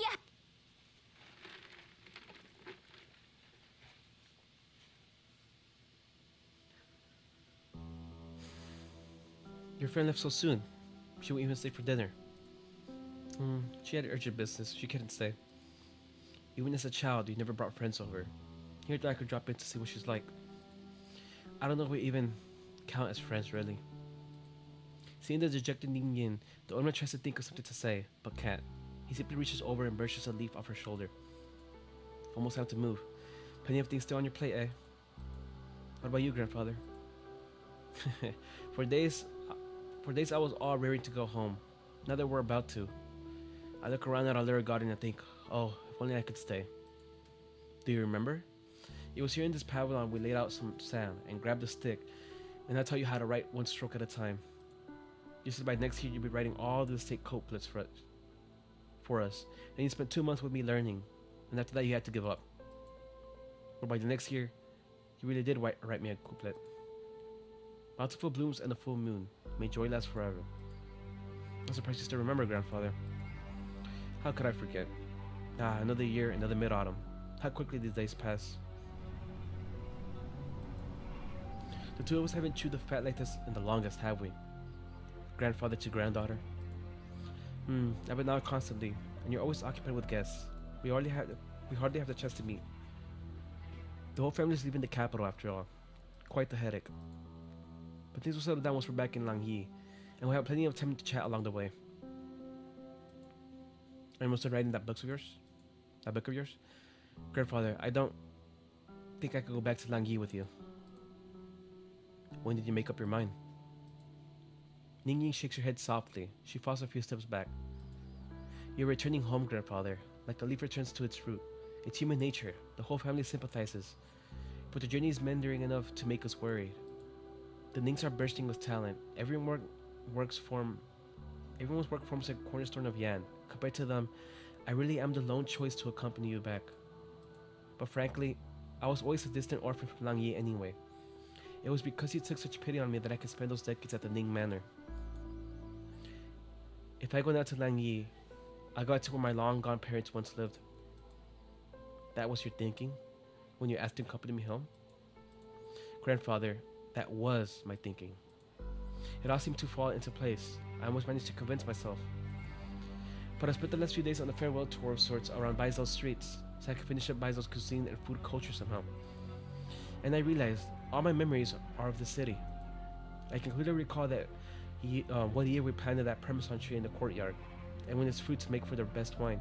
Your friend left so soon. She won't even stay for dinner. She had urgent business. She couldn't stay. Even as a child, you never brought friends over. Here, I could drop in to see what she's like. I don't know if we even count as friends, really. Seeing the dejected Ning Yin, the owner tries to think of something to say, but can't. He simply reaches over and brushes a leaf off her shoulder. Almost time to move. Plenty of things still on your plate, eh? What about you, grandfather? For days I was all ready to go home. Now that we're about to. I look around at our little garden and think, oh, if only I could stay. Do you remember? It was here in this pavilion we laid out some sand and grabbed a stick, and I taught you how to write one stroke at a time. You said by next year you'd be writing all the state couplets for us. And you spent 2 months with me learning, and after that you had to give up. But by the next year, you really did write me a couplet. Bountiful blooms and a full moon. May joy last forever. I'm surprised you still remember, grandfather. How could I forget? Ah, another year, another mid-autumn. How quickly these days pass. The two of us haven't chewed the fat like this in the longest, have we? Grandfather to granddaughter. I've been out constantly, and you're always occupied with guests. We hardly have the chance to meet. The whole family's leaving the capital after all. Quite the headache. But things will settle down once we're back in Langyi, and we'll have plenty of time to chat along the way. Are you almost done writing that book of yours? Grandfather, I don't think I could go back to Langyi with you. When did you make up your mind? Ningying shakes her head softly. She falls a few steps back. You're returning home, grandfather, like a leaf returns to its root. It's human nature. The whole family sympathizes. But the journey is meandering enough to make us worried. The Nings are bursting with talent. Everyone's work forms a cornerstone of Yan. Compared to them, I really am the lone choice to accompany you back. But frankly, I was always a distant orphan from Langyi anyway. It was because you took such pity on me that I could spend those decades at the Ning Manor. If I go now to Langyi, I'll go out to where my long-gone parents once lived. That was your thinking when you asked to accompany me home? Grandfather, that was my thinking. It all seemed to fall into place. I almost managed to convince myself. But I spent the last few days on a farewell tour of sorts around Baizel's streets, so I could finish up Baizel's cuisine and food culture somehow. And I realized all my memories are of the city. I can clearly recall that one year we planted that parmesan tree in the courtyard, and when its fruits make for the best wine.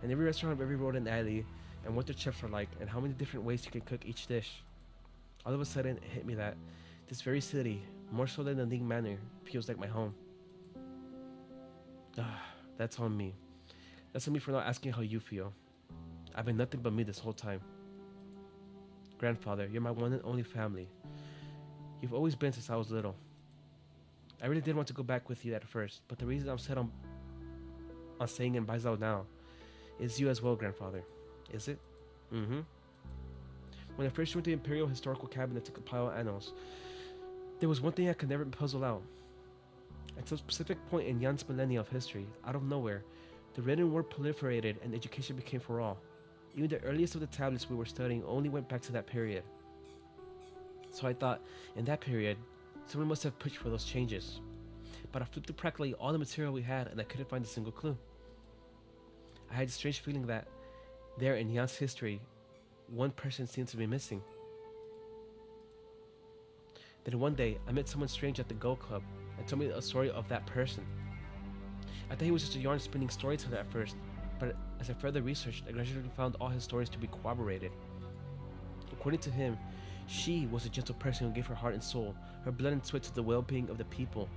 And every restaurant of every road and alley, and what their chefs are like, and how many different ways you can cook each dish. All of a sudden, it hit me that this very city, more so than the Ning Manor, feels like my home. That's on me. That's on me for not asking how you feel. I've been nothing but me this whole time. Grandfather, you're my one and only family. You've always been since I was little. I really did want to go back with you at first, but the reason I'm set on staying in Baizel now is you as well, grandfather. Is it? Mm-hmm. When I first went to the Imperial Historical Cabinet to compile annals, there was one thing I could never puzzle out. At some specific point in Yan's millennia of history, out of nowhere, the written word proliferated and education became for all. Even the earliest of the tablets we were studying only went back to that period. So I thought, in that period, someone must have pushed for those changes. But I flipped through practically all the material we had and I couldn't find a single clue. I had a strange feeling that, there in Yan's history, one person seemed to be missing. Then one day, I met someone strange at the Go Club and told me a story of that person. I thought he was just a yarn-spinning storyteller at first, but as I further researched, I gradually found all his stories to be corroborated. According to him, she was a gentle person who gave her heart and soul, her blood and sweat to the well-being of the people,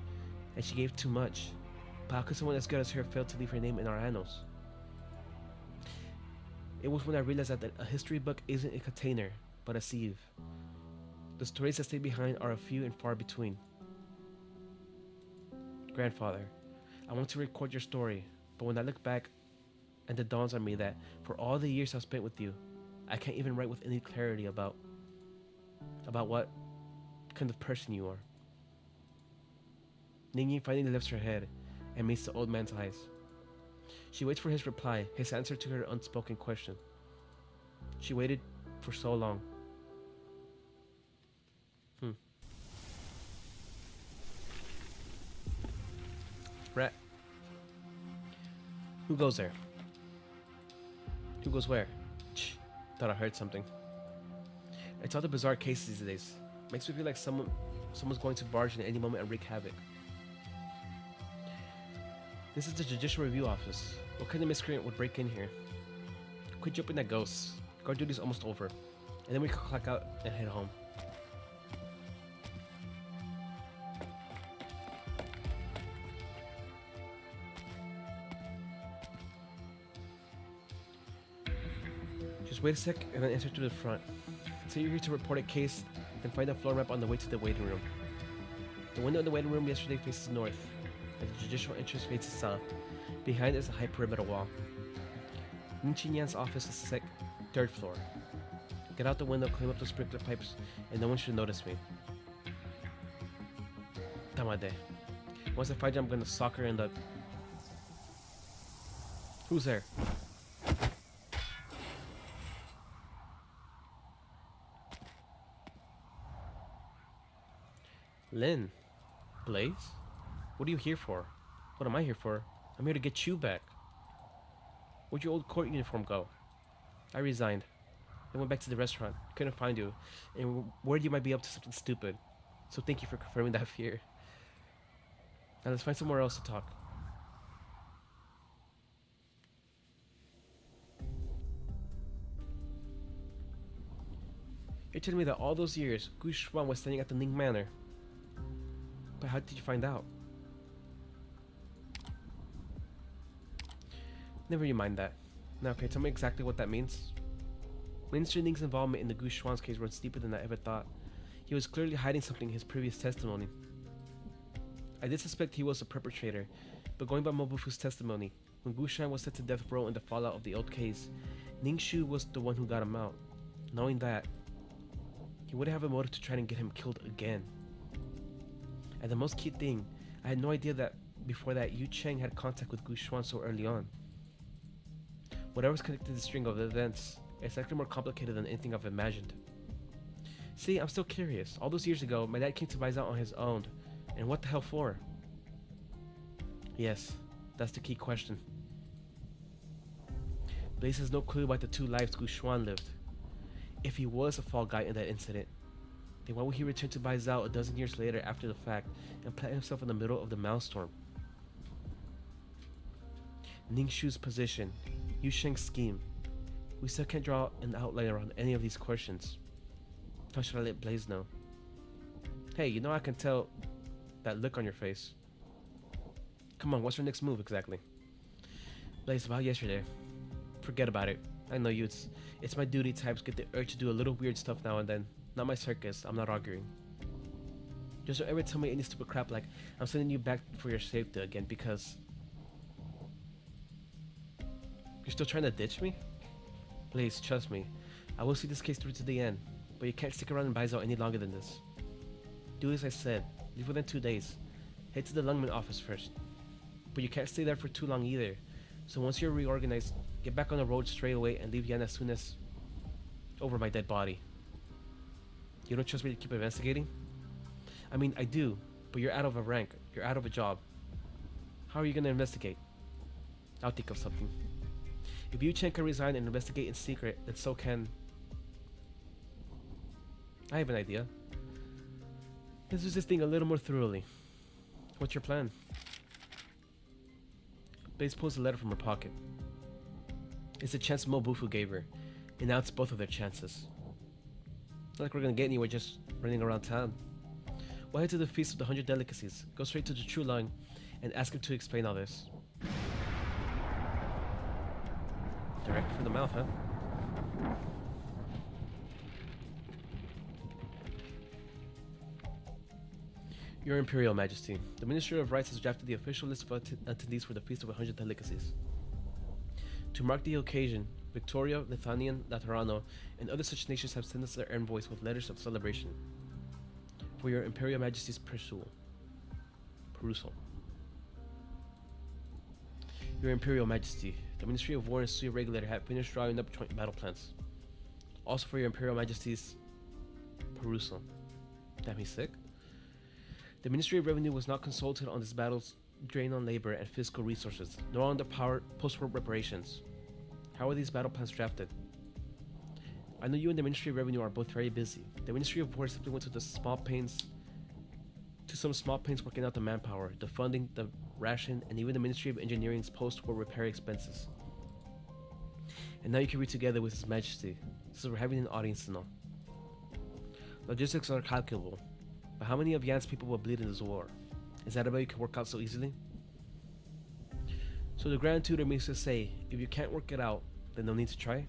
and she gave too much. But how could someone as good as her fail to leave her name in our annals? It was when I realized that a history book isn't a container, but a sieve. The stories that stay behind are a few and far between. Grandfather, I want to record your story, but when I look back, and it dawns on me that for all the years I've spent with you, I can't even write with any clarity about what kind of person you are. Ningyi finally lifts her head and meets the old man's eyes. She waits for his reply, his answer to her unspoken question. She waited for so long. Rat. Who goes there? Who goes where? Shh. Thought I heard something. It's all the bizarre cases these days. Makes me feel like someone's going to barge in at any moment and wreak havoc. This is the Judicial Review Office. What kind of miscreant would break in here? Quit jumping at ghosts. Guard duty's almost over. And then we can clock out and head home. Just wait a sec and then enter to the front. So you're here to report a case, then find a floor map on the way to the waiting room. The window in the waiting room yesterday faces north, and the judicial entrance faces south. Behind is a high perimeter wall. Ning Yan's office is the third floor. Get out the window, climb up the sprinkler pipes, and no one should notice me. Tamade. Once I find you, I'm gonna sock her in the... Who's there? Lynn. Blaze? What are you here for? What am I here for? I'm here to get you back. Where'd your old court uniform go? I resigned. I went back to the restaurant. Couldn't find you. And worried you might be up to something stupid. So thank you for confirming that fear. Now let's find somewhere else to talk. You're telling me that all those years, Gu Xuan was standing at the Ning Manor. But how did you find out? Never you mind that. Now, can you tell me exactly what that means? Minister Ning's involvement in the Gu Xuan's case runs deeper than I ever thought. He was clearly hiding something in his previous testimony. I did suspect he was the perpetrator, but going by Mobufu's testimony, when Gu Xuan was sent to death row in the fallout of the old case, Ning Shu was the one who got him out. Knowing that, he would have a motive to try and get him killed again. And the most key thing, I had no idea that before that Yu Cheng had contact with Gu Xuan so early on. Whatever's connected to the string of events, it's actually more complicated than anything I've imagined. See, I'm still curious. All those years ago, my dad came to Baizao on his own. And what the hell for? Yes, that's the key question. Blaze has no clue about the two lives Gu Xuan lived. If he was a fall guy in that incident, then why would he return to Baizao a dozen years later after the fact and plant himself in the middle of the Maelstrom? Ning Shu's position, Yu Sheng's scheme. We still can't draw an outline around any of these questions. How should I let Blaze know? Hey, you know I can tell that look on your face. Come on, what's your next move exactly? Blaze, about yesterday. Forget about it. I know you, it's my duty types get the urge to do a little weird stuff now and then. Not my circus, I'm not arguing. Just don't ever tell me any stupid crap like I'm sending you back for your safety again because... You're still trying to ditch me? Please, trust me. I will see this case through to the end, but you can't stick around in Baizao any longer than this. Do as I said. Leave within 2 days. Head to the Lungman office first. But you can't stay there for too long either. So once you're reorganized, get back on the road straight away and leave Yan as soon as... over my dead body. You don't trust me to keep investigating? I mean, I do, but you're out of a rank. You're out of a job. How are you gonna investigate? I'll think of something. If Yu Chen can resign and investigate in secret, then so can... I have an idea. Let's do this thing a little more thoroughly. What's your plan? Blaze pulls a letter from her pocket. It's a chance Mobufu gave her, and now it's both of their chances. Not like we're gonna get anywhere just running around town. We'll head to the Feast of the 100 Delicacies, go straight to the True Lung, and ask him to explain all this. Direct from the mouth, huh? Your Imperial Majesty, the Ministry of Rights has drafted the official list of attendees for the Feast of 100 Delicacies. To mark the occasion, Victoria, Lithuanian, Laterano, and other such nations have sent us their envoys with letters of celebration. For your Imperial Majesty's perusal. Your Imperial Majesty, the Ministry of War and Sea Regulator have finished drawing up joint battle plans. Also for your Imperial Majesty's perusal. Damn, he's sick. The Ministry of Revenue was not consulted on this battle's drain on labor and fiscal resources, nor on the post-war reparations. How are these battle plans drafted? I know you and the Ministry of Revenue are both very busy. The Ministry of War simply went to some small pains working out the manpower, the funding, the ration, and even the Ministry of Engineering's post-war repair expenses. And now you can read together with His Majesty, since we're having an audience and all. Logistics are calculable, but how many of Yan's people will bleed in this war? Is that about you can work out so easily? So the Grand Tutor means to say, if you can't work it out, then no need to try?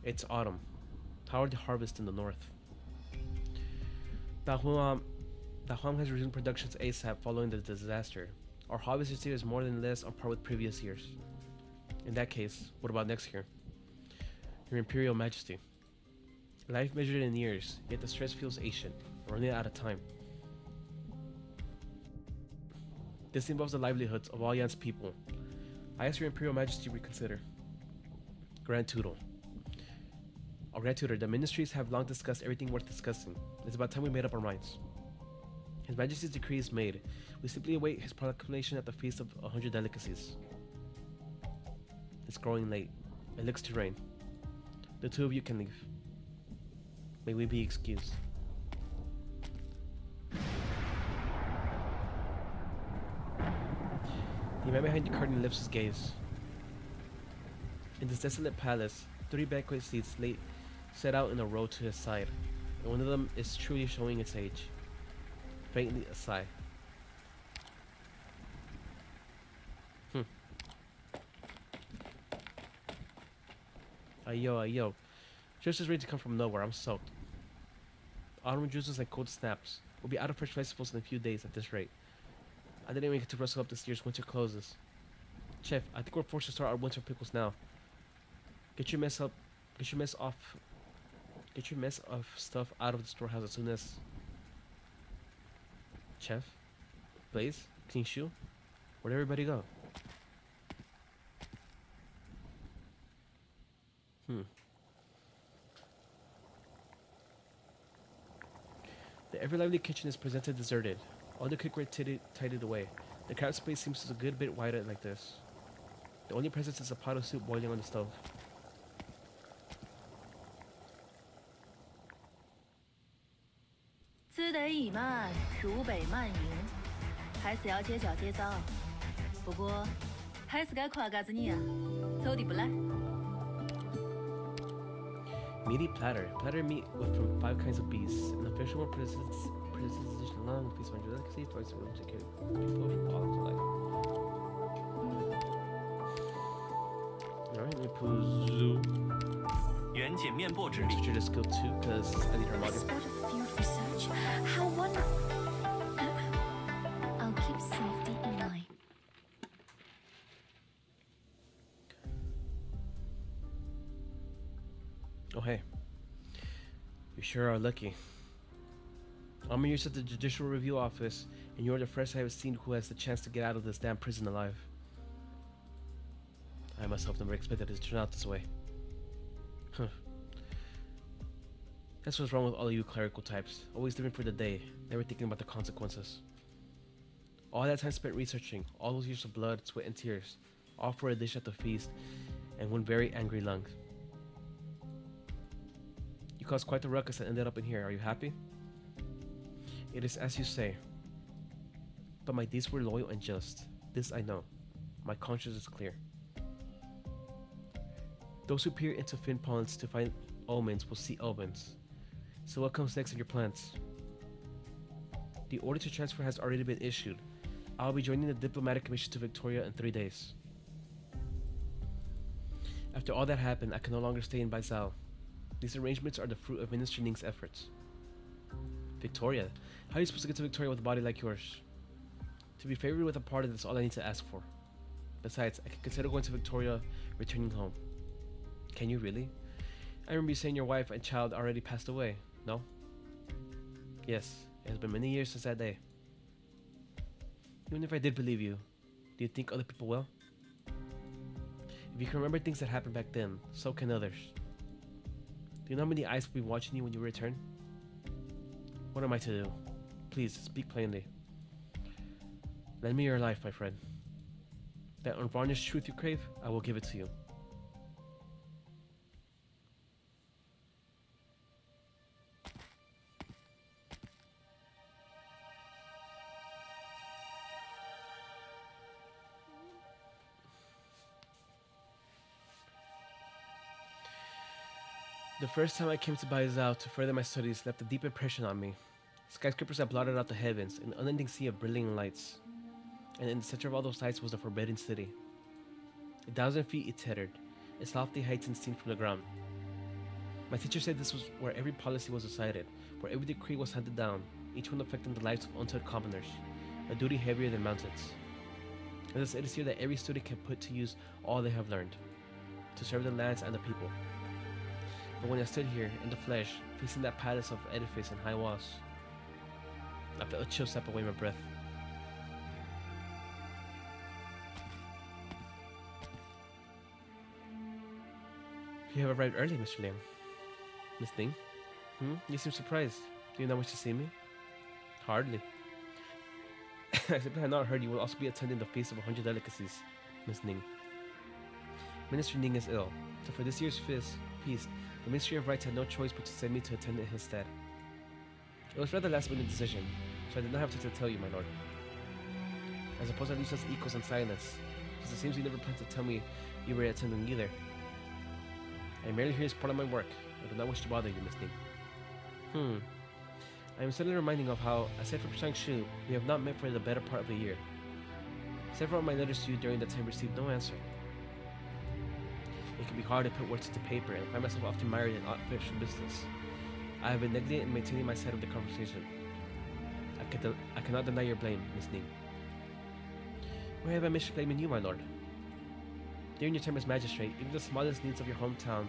It's autumn. How are the harvests in the north? Dahuam has resumed productions ASAP following the disaster. Our harvest this year is more than less on par with previous years. In that case, what about next year? Your Imperial Majesty. Life measured in years, yet the stress feels ancient. We're running out of time. This involves the livelihoods of all Yan's people. I ask your Imperial Majesty to reconsider. Grand Tutor. Our Grand Tutor, the ministries have long discussed everything worth discussing. It's about time we made up our minds. His Majesty's decree is made. We simply await his proclamation at the Feast of 100 Delicacies. It's growing late. It looks to rain. The two of you can leave. May we be excused. The man behind the curtain lifts his gaze. In this desolate palace, 3 banquet seats set out in a row to his side, and one of them is truly showing its age. Faintly a sigh. Ayo. Just as ready to come from nowhere, I'm soaked. Autumn juices and cold snaps. We'll be out of fresh vegetables in a few days at this rate. I didn't even get to rustle up this year's winter clothes. Chef, I think we're forced to start our winter pickles now. Get your mess of stuff out of the storehouse as soon as. Chef? Blaze? Clean shoe? Where'd everybody go? The ever-lively kitchen is presented deserted. All the cookware tidied away. The crowd space seems a good bit wider like this. The only presence is a pot of soup boiling on the stove. 吃得已慢，如北慢饮，还是要戒骄戒躁。不过，还是该夸嘎子你啊，走的不赖。 Meaty platter. Platter meat with from 5 kinds of beasts. An official one presents long piece of delicacy, twice the room security. People from all of life. Alright, let me put zoo. 原碱面薄之 Switch to skill 2 because I need her A login. spot of field research. How wonderful. I'll keep safety in mind. Oh hey. You sure are lucky. I'm used at the Judicial Review Office, and you're the first I have seen who has the chance to get out of this damn prison alive. I myself never expected it to turn out this way. Huh. That's what's wrong with all of you clerical types. Always living for the day, never thinking about the consequences. All that time spent researching, all those years of blood, sweat, and tears, all for a dish at the feast, and one very angry lung. You caused quite the ruckus and ended up in here. Are you happy? It is as you say. But my deeds were loyal and just. This I know. My conscience is clear. Those who peer into fin ponds to find omens will see omens. So what comes next in your plans? The order to transfer has already been issued. I'll be joining the diplomatic mission to Victoria in 3 days. After all that happened, I can no longer stay in Baizal. These arrangements are the fruit of Minister Ning's efforts. Victoria? How are you supposed to get to Victoria with a body like yours? To be favored with a party, that's all I need to ask for. Besides, I can consider going to Victoria, returning home. Can you really? I remember you saying your wife and child already passed away, no? Yes, it has been many years since that day. Even if I did believe you, do you think other people will? If you can remember things that happened back then, so can others. Do you know how many eyes will be watching you when you return? What am I to do? Please, speak plainly. Lend me your life, my friend. That unvarnished truth you crave, I will give it to you. The first time I came to Baizal to further my studies left a deep impression on me. Skyscrapers that blotted out the heavens, an unending sea of brilliant lights. And in the center of all those lights was the Forbidden City. 1,000 feet it tethered, its lofty heights seen from the ground. My teacher said this was where every policy was decided, where every decree was handed down, each one affecting the lives of untold commoners, a duty heavier than mountains. And thus it is here that every student can put to use all they have learned, to serve the lands and the people. But when I stood here, in the flesh, facing that palace of edifice and high walls, I felt a chill step away my breath. You have arrived early, Mr. Liang. Miss Ning? You seem surprised. Do you not wish to see me? Hardly. I simply had not heard you will also be attending the Feast of 100 Delicacies, Miss Ning. Minister Ning is ill, so for this year's feast, the Ministry of Rights had no choice but to send me to attend in his stead. It was rather last-minute decision, so I did not have to tell you, my lord. I suppose I leave us equals in silence, since it seems you never planned to tell me you were attending either. I am merely here as part of my work. I do not wish to bother you, Miss Ning. I am suddenly reminding of how, aside from Shangshu, we have not met for the better part of a year. Several of my letters to you during that time received no answer. It can be hard to put words into paper, and find myself often mired in official business. I have been negligent in maintaining my side of the conversation. I cannot deny your blame, Miss Ning. Where have I missed blaming you, my lord? During your time as magistrate, even the smallest needs of your hometown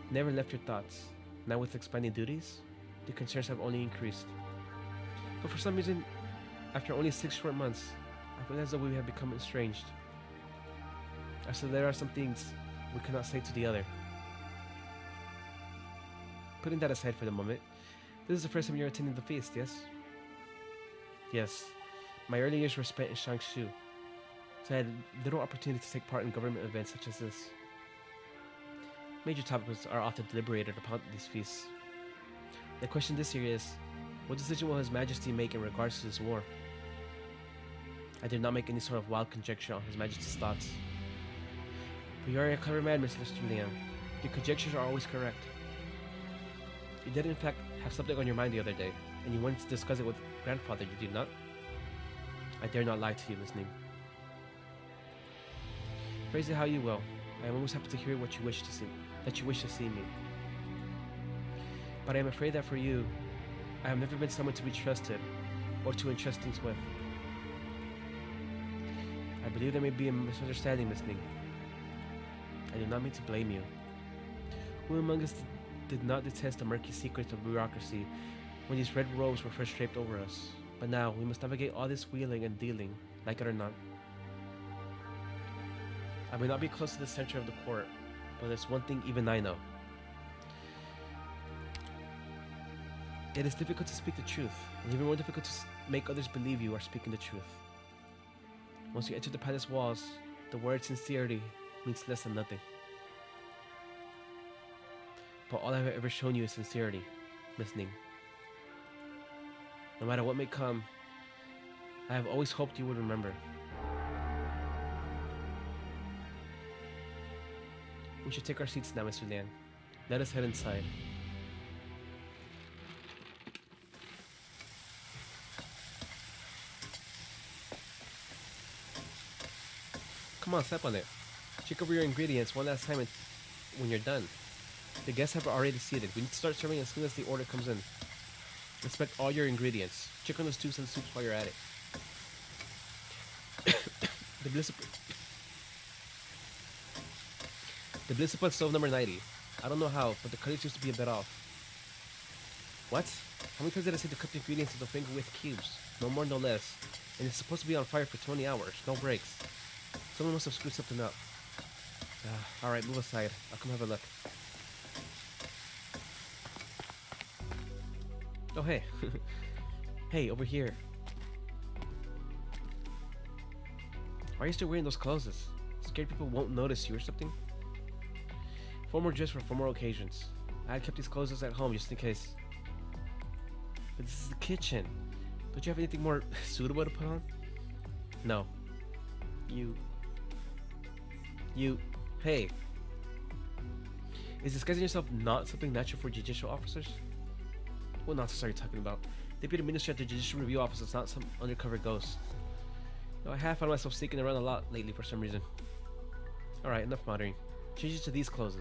never left your thoughts. Now with expanding duties, the concerns have only increased. But for some reason, after only 6 short months, I feel as though we have become estranged. As though there are some things we cannot say to the other. Putting that aside for the moment, this is the first time you're attending the feast, yes? Yes. My early years were spent in Shangshu, so I had little opportunity to take part in government events such as this. Major topics are often deliberated upon at these feasts. The question this year is, what decision will His Majesty make in regards to this war? I did not make any sort of wild conjecture on His Majesty's thoughts. But you are a clever man, Mr. Liang. Your conjectures are always correct. You did in fact have something on your mind the other day, and you wanted to discuss it with grandfather, did you not? I dare not lie to you, Miss Ning. Phrase it how you will. I am always happy to hear what you wish to see, that you wish to see me. But I am afraid that for you, I have never been someone to be trusted, or to entrust things with. I believe there may be a misunderstanding, Miss Ning. I do not mean to blame you. Who among us did not detest the murky secrets of bureaucracy when these red robes were first draped over us? But now, we must navigate all this wheeling and dealing, like it or not. I may not be close to the center of the court, but there's one thing even I know. It is difficult to speak the truth, and even more difficult to make others believe you are speaking the truth. Once you enter the palace walls, the word sincerity means less than nothing. But all I have ever shown you is sincerity, Miss Ning. No matter what may come, I have always hoped you would remember. We should take our seats now, Mr. Liang. Let us head inside. Come on, step on it. Check over your ingredients one last time when you're done. The guests have already seated. We need to start serving as soon as the order comes in. Inspect all your ingredients. Check on the stews and soups while you're at it. The bliss upon stove number 90. I don't know how, but the color seems to be a bit off. What? How many times did I say to cook the ingredients into finger width cubes? No more, no less. And it's supposed to be on fire for 20 hours. No breaks. Someone must have screwed something up. Alright, move aside. I'll come have a look. Oh, hey. Hey, over here. Why are you still wearing those clothes? Scared people won't notice you or something? Formal dress for formal occasions. I had kept these clothes at home just in case. But this is the kitchen. Don't you have anything more suitable to put on? No. Hey. Is disguising yourself not something natural for judicial officers? What nonsense are you talking about? Deputy Minister at the Judicial Review Office is not some undercover ghost. No, I have found myself sneaking around a lot lately for some reason. Alright, enough muttering. Change it to these clothes.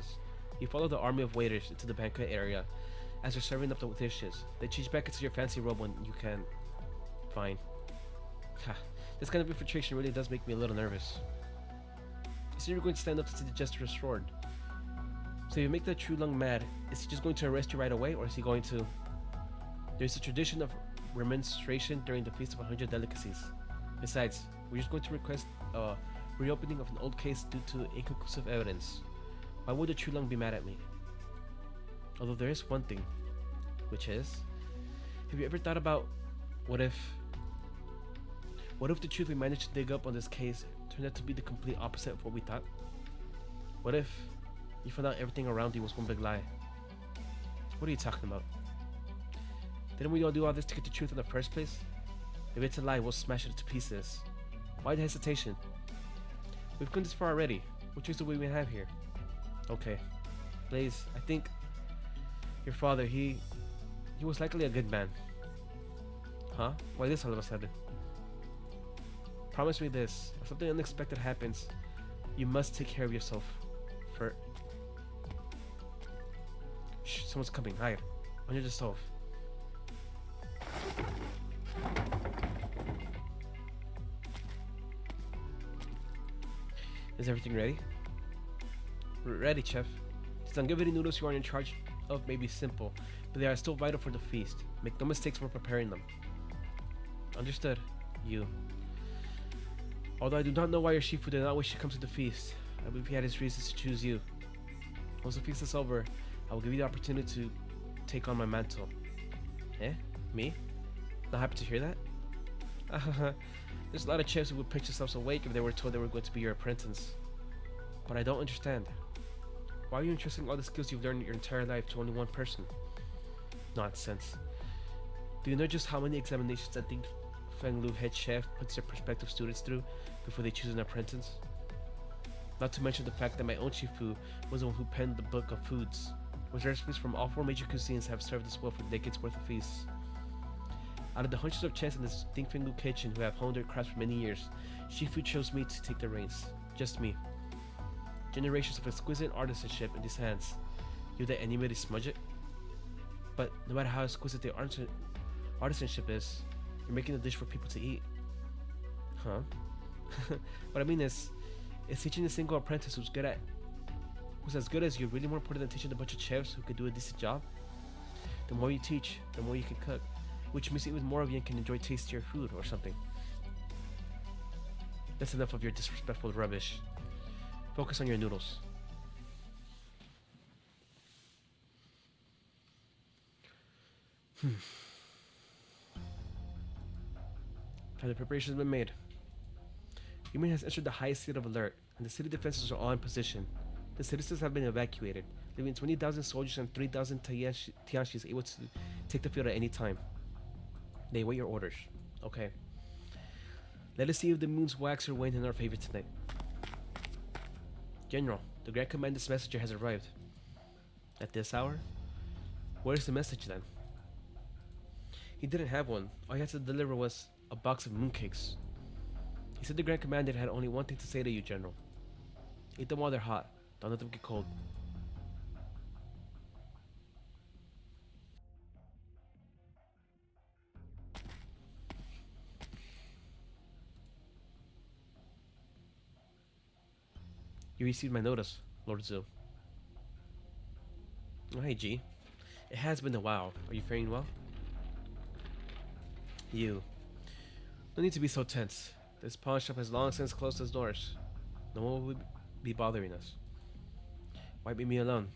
You follow the army of waiters into the banquet area as they're serving up the dishes. They change back into your fancy robe when you can. Fine. Ha, this kind of infiltration really does make me a little nervous. You said you were going to stand up to see the jester restored. So if you make the Chulung mad, is he just going to arrest you right away, or is he going to... There's a tradition of remonstration during the Feast of 100 Delicacies. Besides, we're just going to request a reopening of an old case due to inconclusive evidence. Why would the Chulung be mad at me? Although there is one thing, which is, have you ever thought about what if the truth we managed to dig up on this case turned out to be the complete opposite of what we thought? What if you found out everything around you was one big lie? What are you talking about? Didn't we all do all this to get the truth in the first place? If it's a lie, we'll smash it to pieces. Why the hesitation? We've come this far already. What choice do we even have here? Okay, Blaze, I think your father, he was likely a good man. Huh? Why this all of a sudden? Promise me this. If something unexpected happens, you must take care of yourself. Shh, someone's coming. Hide. Under the stove. Is everything ready? Ready, chef. These Angivity noodles you are in charge of may be simple, but they are still vital for the feast. Make no mistakes when preparing them. Understood. You. Although I do not know why your Shifu did not wish to come to the feast, I believe he had his reasons to choose you. Once the feast is over, I will give you the opportunity to take on my mantle. Eh? Me? Not happy to hear that? There's a lot of chefs who would pitch themselves awake if they were told they were going to be your apprentice. But I don't understand. Why are you entrusting all the skills you've learned your entire life to only one person? Nonsense. Do you know just how many examinations I think Feng Lu head chef puts their prospective students through before they choose an apprentice? Not to mention the fact that my own Shifu was the one who penned the book of foods, which recipes from all 4 major cuisines have served this well for decades worth of feasts. Out of the hundreds of chefs in this Feng Lu kitchen who have honed their crafts for many years, Shifu chose me to take the reins. Just me. Generations of exquisite artisanship in these hands. You let anybody smudge it? But no matter how exquisite the artisanship is, you're making a dish for people to eat. Huh? What I mean is teaching a single apprentice who's as good as you really more important than teaching a bunch of chefs who could do a decent job? The more you teach, the more you can cook, which means even more of you can enjoy tastier food or something. That's enough of your disrespectful rubbish. Focus on your noodles. Have the preparations been made? Yumin has entered the highest state of alert, and the city defenses are all in position. The citizens have been evacuated, leaving 20,000 soldiers and 3,000 Tianshis able to take the field at any time. They await your orders. Okay. Let us see if the moon's wax or wane in our favor tonight. General, the Grand Commander's messenger has arrived. At this hour? Where's the message then? He didn't have one. All he had to deliver was a box of mooncakes. He said the Grand Commander had only one thing to say to you, General. Eat them while they're hot. Don't let them get cold. You received my notice, Lord Zhu. Oh, hey, G. It has been a while. Are you faring well? You. No need to be so tense. This pawn shop has long since closed its doors. No one will be bothering us. Why leave me alone?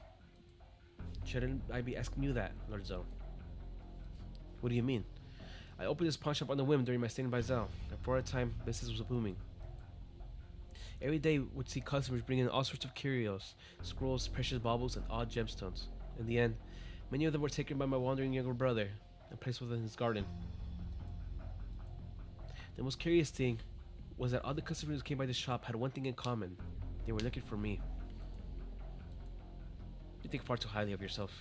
Shouldn't I be asking you that, Lord Zhou? What do you mean? I opened this pawn shop on a whim during my stay in Baizhou, and for a time, business was booming. Every day would see customers bring in all sorts of curios, scrolls, precious baubles, and odd gemstones. In the end, many of them were taken by my wandering younger brother and placed within his garden. The most curious thing was that all the customers who came by the shop had one thing in common. They were looking for me. You think far too highly of yourself.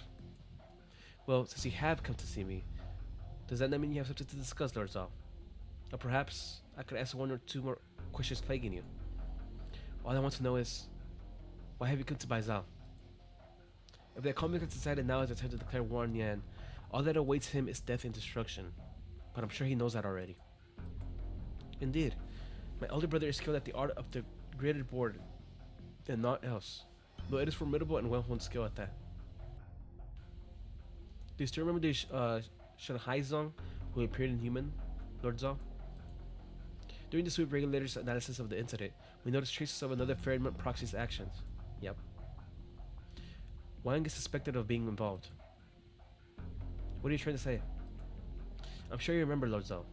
Well, since you have come to see me, does that not mean you have something to discuss, Lord Zhao? Or perhaps I could ask 1 or 2 more questions plaguing you. All I want to know is, why have you come to Baizhou? If the Comic has decided now is the time to declare war on Yan, all that awaits him is death and destruction. But I'm sure he knows that already. Indeed, my elder brother is skilled at the art of the graded board and naught else. though it is formidable and well-honed skill at that. Do you still remember the Shanghai Zong who appeared in Human, Lord Zong? During the sweep regulator's analysis of the incident, we noticed traces of another Fairmont proxy's actions. Yep. Wang is suspected of being involved. What are you trying to say? I'm sure you remember, Lord Zhao,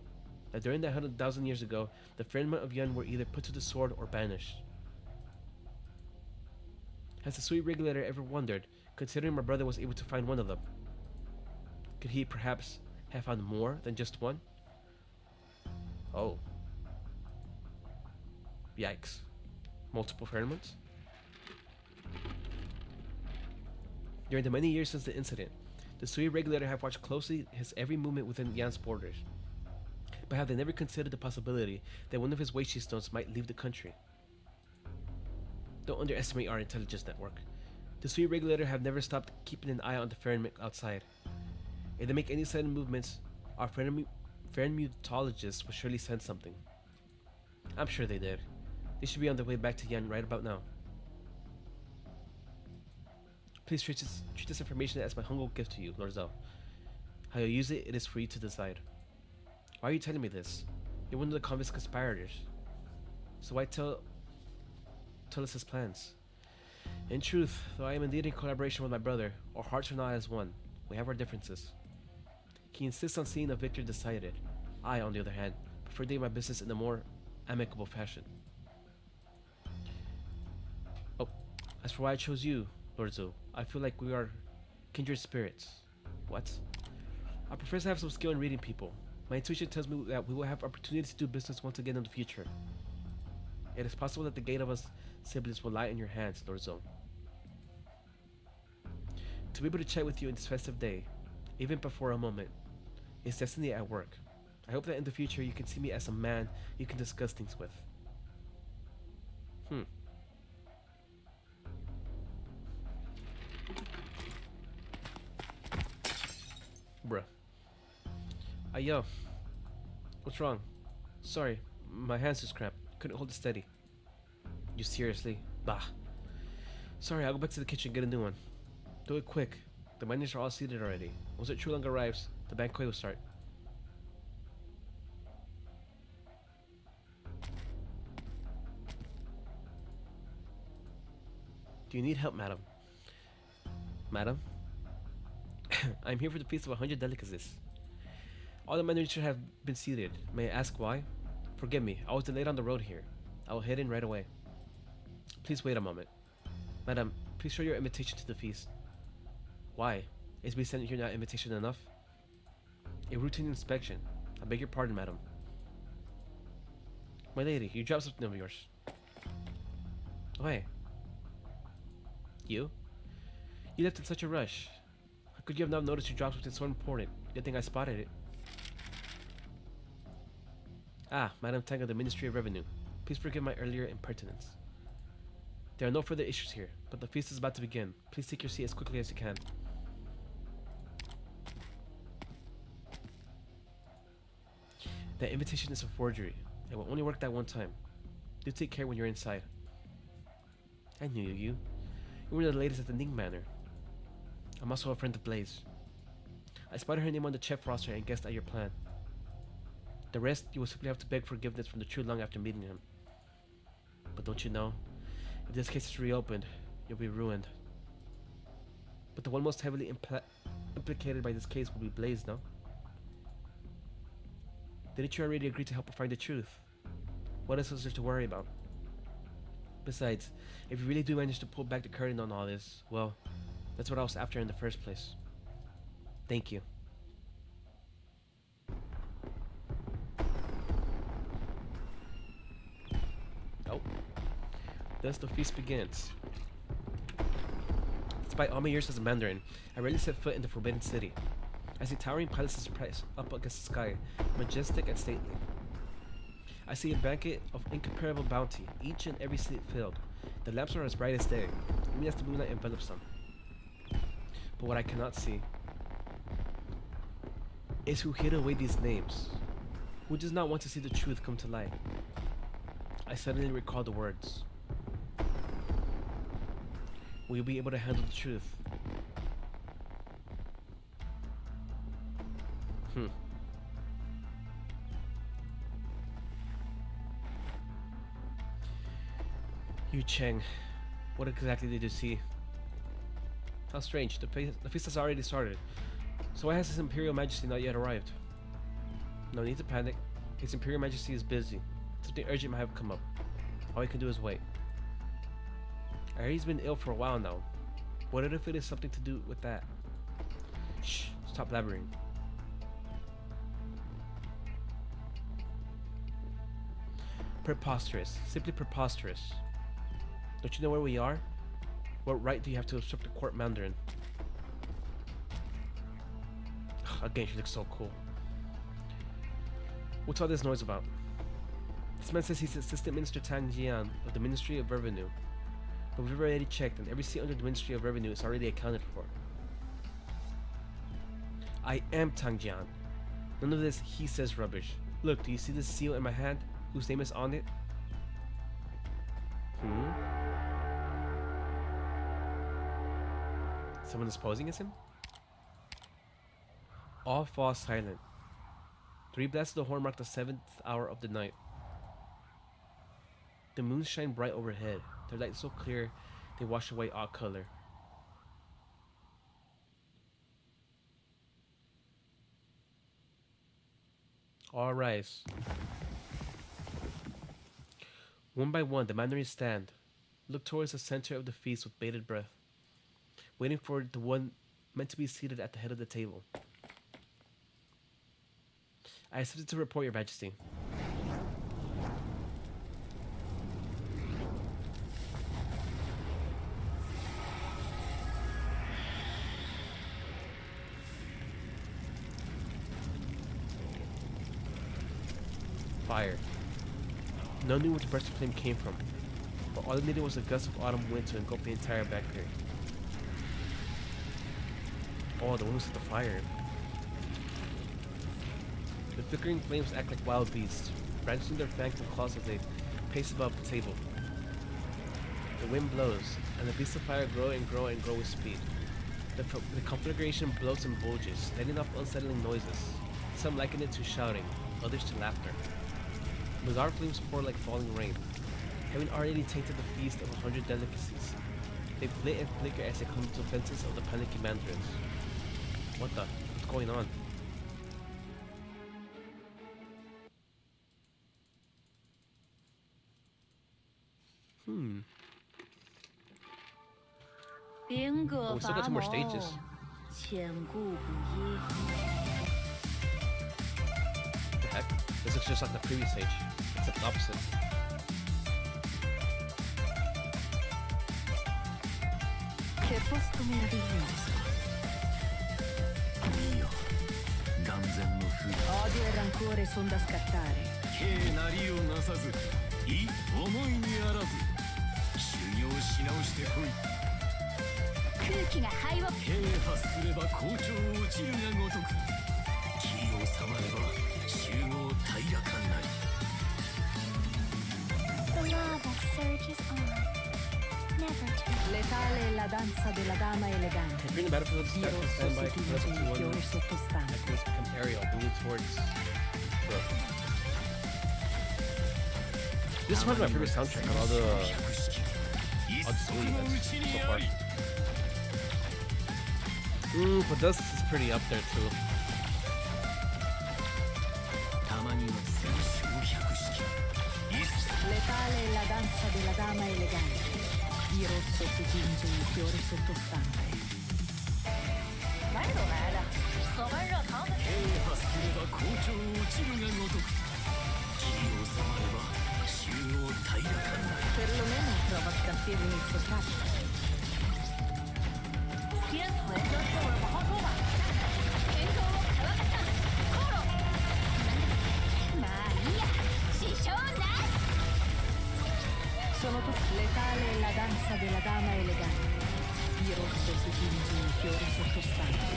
that during that 100,000 years ago, the Fairmont of Yuan were either put to the sword or banished. Has the sweep regulator ever wondered, considering my brother was able to find one of them? Could he perhaps have found more than just one? Oh. Yikes. Multiple Fairmonts? During the many years since the incident, the Sui regulator have watched closely his every movement within Yan's borders. But have they never considered the possibility that one of his Weishi stones might leave the country? Don't underestimate our intelligence network. The Sui regulator have never stopped keeping an eye on the Fairmont outside. If they make any sudden movements, our Fairmutologists will surely sense something. I'm sure they did. They should be on their way back to Yan right about now. Please treat this information as my humble gift to you, Lord Zhao. How you use it, it is for you to decide. Why are you telling me this? You're one of the convict's conspirators. So why tell us his plans? In truth, though I am indeed in collaboration with my brother, our hearts are not as one. We have our differences. He insists on seeing a victor decided. I, on the other hand, prefer doing my business in a more amicable fashion. Oh, as for why I chose you, Lord Zhou, I feel like we are kindred spirits. What? I profess to have some skill in reading people. My intuition tells me that we will have opportunities to do business once again in the future. It is possible that the gate of us siblings will lie in your hands, Lord Zhou. To be able to chat with you in this festive day, even before a moment, is destiny at work. I hope that in the future you can see me as a man you can discuss things with. Bruh. Yo. What's wrong? Sorry, my hands just cramped. Couldn't hold it steady. You seriously? Bah. Sorry, I'll go back to the kitchen and get a new one. Do it quick. The miners are all seated already. Once it Chulang arrives, the banquet will start. Do you need help, madam? Madam? I'm here for the feast of 100 delicacies. All the miners should have been seated. May I ask why? Forgive me, I was delayed on the road here. I will head in right away. Please wait a moment. Madam, please show your invitation to the feast. Why? Is we sent here not invitation enough? A routine inspection. I beg your pardon, madam. My lady, you dropped something of yours. Why? You? You left in such a rush. How could you have not noticed you dropped something so important? Good thing I spotted it. Ah, Madam Tang of the Ministry of Revenue. Please forgive my earlier impertinence. There are no further issues here, but the feast is about to begin. Please take your seat as quickly as you can. That invitation is a forgery. It will only work that one time. Do take care when you're inside. I knew you. You were the latest at the Ning Manor. I'm also a friend of Blaze. I spotted her name on the chef roster and guessed at your plan. The rest, you will simply have to beg forgiveness from the True Lung after meeting him. But don't you know, if this case is reopened, you'll be ruined. But the one most heavily implicated by this case will be Blaze, no? Didn't you already agree to help her find the truth? What else is there to worry about? Besides, if you really do manage to pull back the curtain on all this, well, that's what I was after in the first place. Thank you. Oh. Thus the feast begins. Despite all my years as a Mandarin, I rarely set foot in the Forbidden City. I see towering palaces pressed up against the sky, majestic and stately. I see a banquet of incomparable bounty, each and every seat filled. The lamps are as bright as day, even as the moonlight envelops them. But what I cannot see is who hid away these names. Who does not want to see the truth come to light? I suddenly recall the words. Will you be able to handle the truth? Yu Cheng, what exactly did you see? How strange, the feast has already started. So why has His Imperial Majesty not yet arrived? No need to panic. His Imperial Majesty is busy. Something urgent might have come up. All he can do is wait. I heard he's been ill for a while now. What if it is something to do with that? Shh, stop blabbering. Preposterous. Simply preposterous. Don't you know where we are? What right do you have to usurp the court mandarin? Again, she looks so cool. What's all this noise about? This man says he's Assistant Minister Tang Jian of the Ministry of Revenue. But we've already checked and every seat under the Ministry of Revenue is already accounted for. I am Tang Jian. None of this he says rubbish. Look, do you see this seal in my hand? Whose name is on it? Someone is posing as him? All fall silent. 3 blasts of the horn mark the 7th hour of the night. The moons shine bright overhead. Their light so clear they wash away all color. All rise. One by one, the mandarins stand. Look towards the center of the feast with bated breath, waiting for the one meant to be seated at the head of the table. I accepted to report, Your Majesty. Fire. No one knew where the burst of flame came from, but all it needed was a gust of autumn wind to engulf the entire bakery. Oh, the one who set the fire. The flickering flames act like wild beasts, branching their fangs and claws as they pace above the table. The wind blows, and the beasts of fire grow and grow and grow with speed. The conflagration blows and bulges, letting off unsettling noises. Some liken it to shouting, others to laughter. Bizarre flames pour like falling rain, having already tainted the feast of 100 delicacies. They flit and flicker as they come to the fences of the panicky mandarins. What the? What's going on? Oh, we still got 2 more stages. The heck? This looks just like the previous stage, except the opposite. Che posto meraviglioso. Odio e rancore son da scattare. 空気が灰を啓発すれば校長落ちるがごとく気を収まれば集合平らかなり The lava surges on, never to Letale è la danza della dama elegante. If you're in the battlefield, stand by, press up to one. Fiori sottostante. Activates become aerial, moving towards Brooke. This is one of my favorite soundtracks of all the units so far. But this is pretty up there too. たまには戦勝百式 Letale è la danza della dama elegante. Di rosso si tinge il fiore sottostante. 啓発すれば校長落ちるがごとく気を収まれば集合平らかなり Perlomeno prova a scattare il suo traccio. 天才将是我的好手吧。天空を乾かしたコロ。まあいいや、支障なし。 Sono tutti letale è la danza della dama elegante. Di rosso si tinge il fiore sottostante.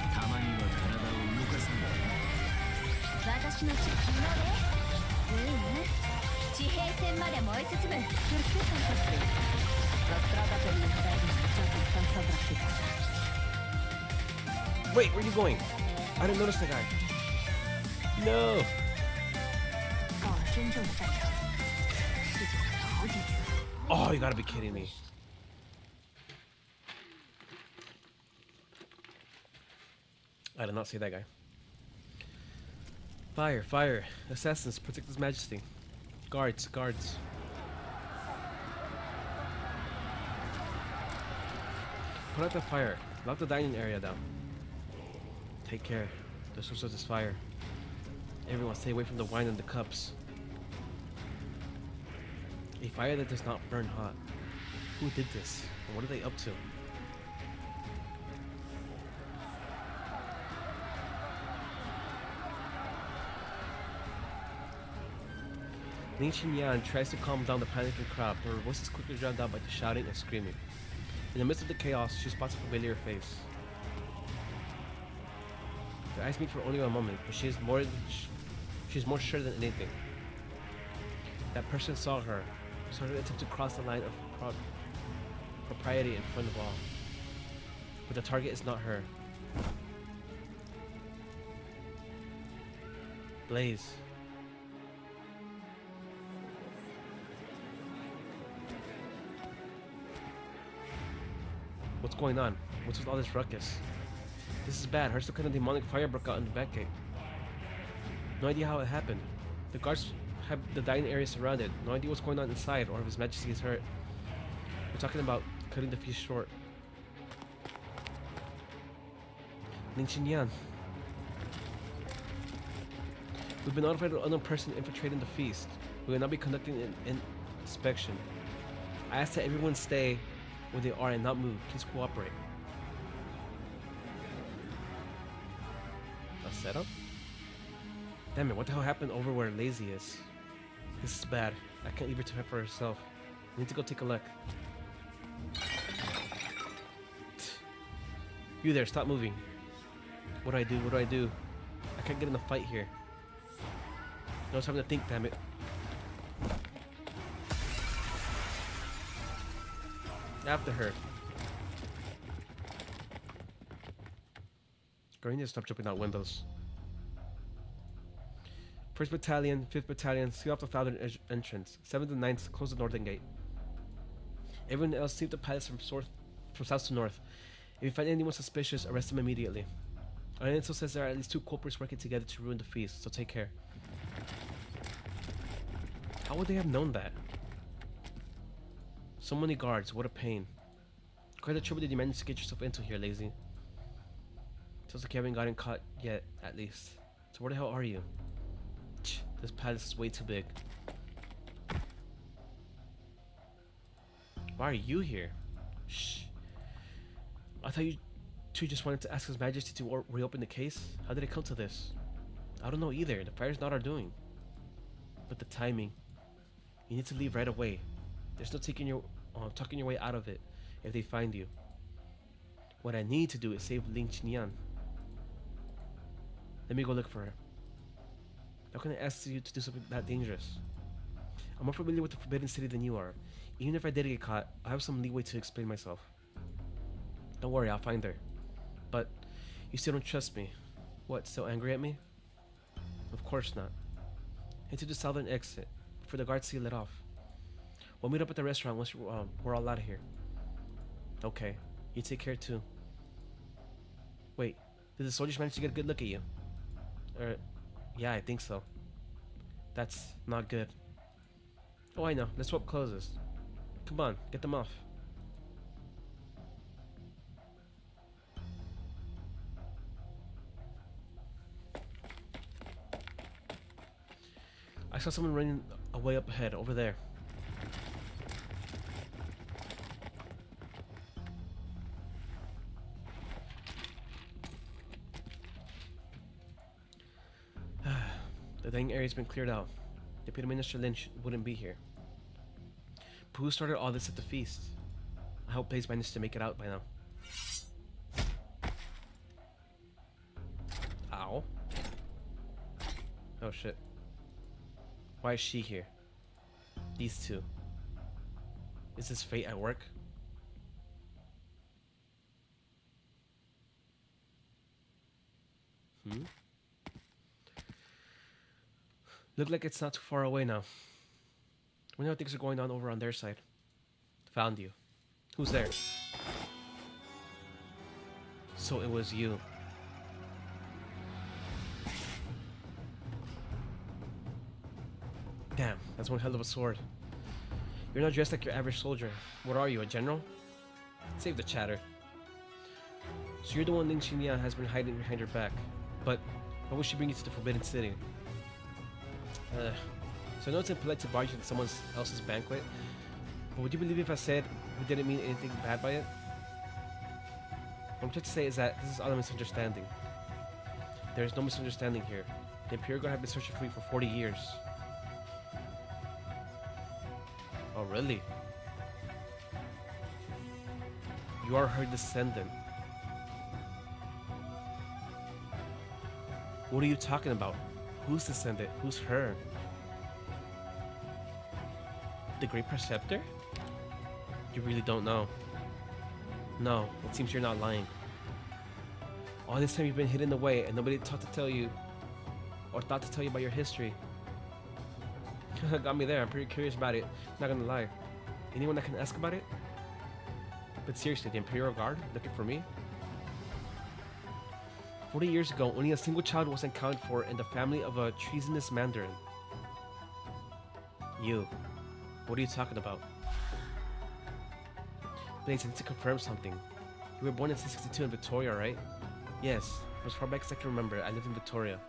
たまには体を動かさない私の地球のね。地平線面まで燃え進む。La strada per l'inferno è già abbastanza trafficata. Wait, where are you going? I didn't notice the guy. No. 到了真正的战场，事情可好几次。 Oh, you gotta be kidding me. I did not see that guy. Fire, fire. Assassins, protect His Majesty. Guards, guards. Put out the fire. Lock the dining area down. Take care. The source of this fire. Everyone stay away from the wine and the cups. A fire that does not burn hot. Who did this? And what are they up to? Lin Xinyan tries to calm down the panicking crowd, but her voice is quickly drowned out by the shouting and screaming. In the midst of the chaos, she spots a familiar face. Their eyes meet for only a moment, but she's more sure than anything. That person saw her, saw her attempt to cross the line of propriety in front of all. But the target is not her. Blaze. What's going on? What's with all this ruckus? This is bad. Heard some kind of demonic fire broke out in the back gate. No idea how it happened. The guards have the dining area surrounded. No idea what's going on inside or if His Majesty is hurt. We're talking about cutting the feast short. Lin Xinyan. We've been notified of an unknown person infiltrating the feast. We will now be conducting an inspection. I ask that everyone stay where they are and not move. Please cooperate. A setup? Damn it, what the hell happened over where Lazy is? This is bad. I can't leave her to her for herself. I need to go take a look. You there, stop moving. What do I do? What do I do? I can't get in a fight here. No time to think, damn it. After her. Girl, you need to stop jumping out windows. 1st Battalion, 5th Battalion, seal off the southern entrance. 7th and 9th, close the northern gate. Everyone else, sweep the palace from south to north. If you find anyone suspicious, arrest them immediately. Our intel says there are at least 2 culprits working together to ruin the feast, so take care. How would they have known that? So many guards, what a pain. Quite the trouble did you manage to get yourself into here, Lazy? Sounds like you haven't gotten caught yet, at least. So where the hell are you? This palace is way too big. Why are you here? Shh. I thought you two just wanted to ask His Majesty to reopen the case. How did it come to this? I don't know either. The fire's not our doing. But the timing. You need to leave right away. There's no talking your way out of it if they find you. What I need to do is save Lin Xinyan. Let me go look for her. How can I ask you to do something that dangerous? I'm more familiar with the Forbidden City than you are. Even if I did get caught, I have some leeway to explain myself. Don't worry, I'll find her. But you still don't trust me. What, still angry at me? Of course not. Head to the southern exit before the guards seal it off. We'll meet up at the restaurant once we're all out of here. Okay, you take care too. Wait, did the soldiers manage to get a good look at you? Yeah, I think so. That's not good. Oh, I know. Let's swap clothes. Come on, get them off. I saw someone running away up ahead, over there. The dining area's been cleared out. Deputy Minister Lynch wouldn't be here. But who started all this at the feast? I hope Blaze managed to make it out by now. Ow. Oh shit. Why is she here? These two. Is this fate at work? Look like it's not too far away now. Wonder how things are going on over on their side. Found you. Who's there? So it was you. Damn, that's one hell of a sword. You're not dressed like your average soldier. What are you, a general? Save the chatter. So you're the one Ling Xinyan has been hiding behind her back. But why would she bring you to the Forbidden City? So I know it's impolite to barge into someone else's banquet, but would you believe if I said we didn't mean anything bad by it? What I'm trying to say is that this is all a misunderstanding. There is no misunderstanding here. The Imperial Guard have been searching for you for 40 years. Oh, really? You are her descendant. What are you talking about? Who's descendant? Who's her? The Great Preceptor? You really don't know. No, it seems you're not lying. All this time you've been hidden away and nobody thought to tell you or thought to tell you about your history. Got me there. I'm pretty curious about it. Not gonna lie. Anyone that can ask about it? But seriously, the Imperial Guard looking for me? 40 years ago, only a single child was accounted for in the family of a treasonous Mandarin. You. What are you talking about? Blaze, I need to confirm something. You were born in 1962 in Victoria, right? Yes. For as far back as I can remember, I lived in Victoria.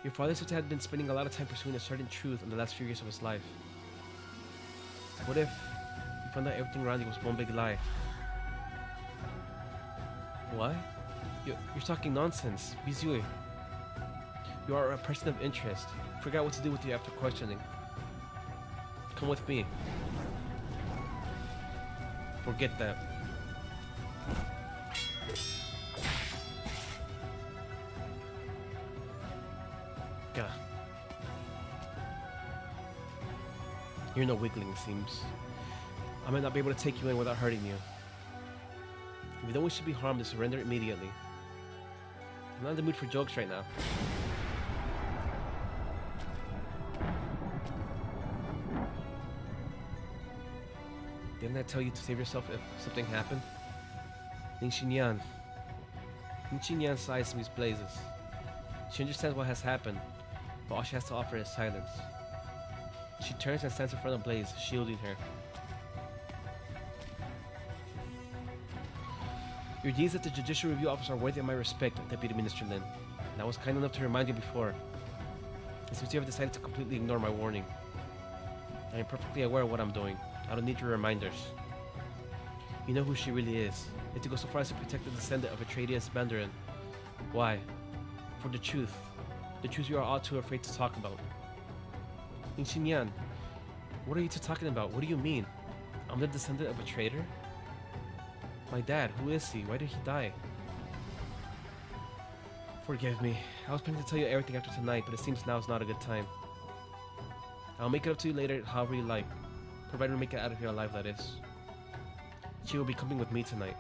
Your father said he had been spending a lot of time pursuing a certain truth in the last few years of his life. What if you found out everything around you was one big lie? What? You're talking nonsense. Bizui. You are a person of interest. Forgot what to do with you after questioning. Come with me. Forget that. God. You're no weakling, it seems. I might not be able to take you in without hurting you. If you don't wish to be harmed, surrender immediately. I'm not in the mood for jokes right now. Didn't I tell you to save yourself if something happened? Ling Xinyan. Ling Xinyan sighs and blazes. She understands what has happened, but all she has to offer is silence. She turns and stands in front of Blaze, shielding her. Your deeds at the Judicial Review Office are worthy of my respect, Deputy Minister Lin. And I was kind enough to remind you before. And since you have decided to completely ignore my warning, I am perfectly aware of what I'm doing. I don't need your reminders. You know who she really is. And to go so far as to protect the descendant of a traitorous Mandarin. Why? For the truth. The truth you are all too afraid to talk about. Ling Xinyan, what are you two talking about? What do you mean? I'm the descendant of a traitor? My dad, who is he? Why did he die? Forgive me. I was planning to tell you everything after tonight, but it seems now is not a good time. I'll make it up to you later however you like. Provided we make it out of here alive, that is. She will be coming with me tonight.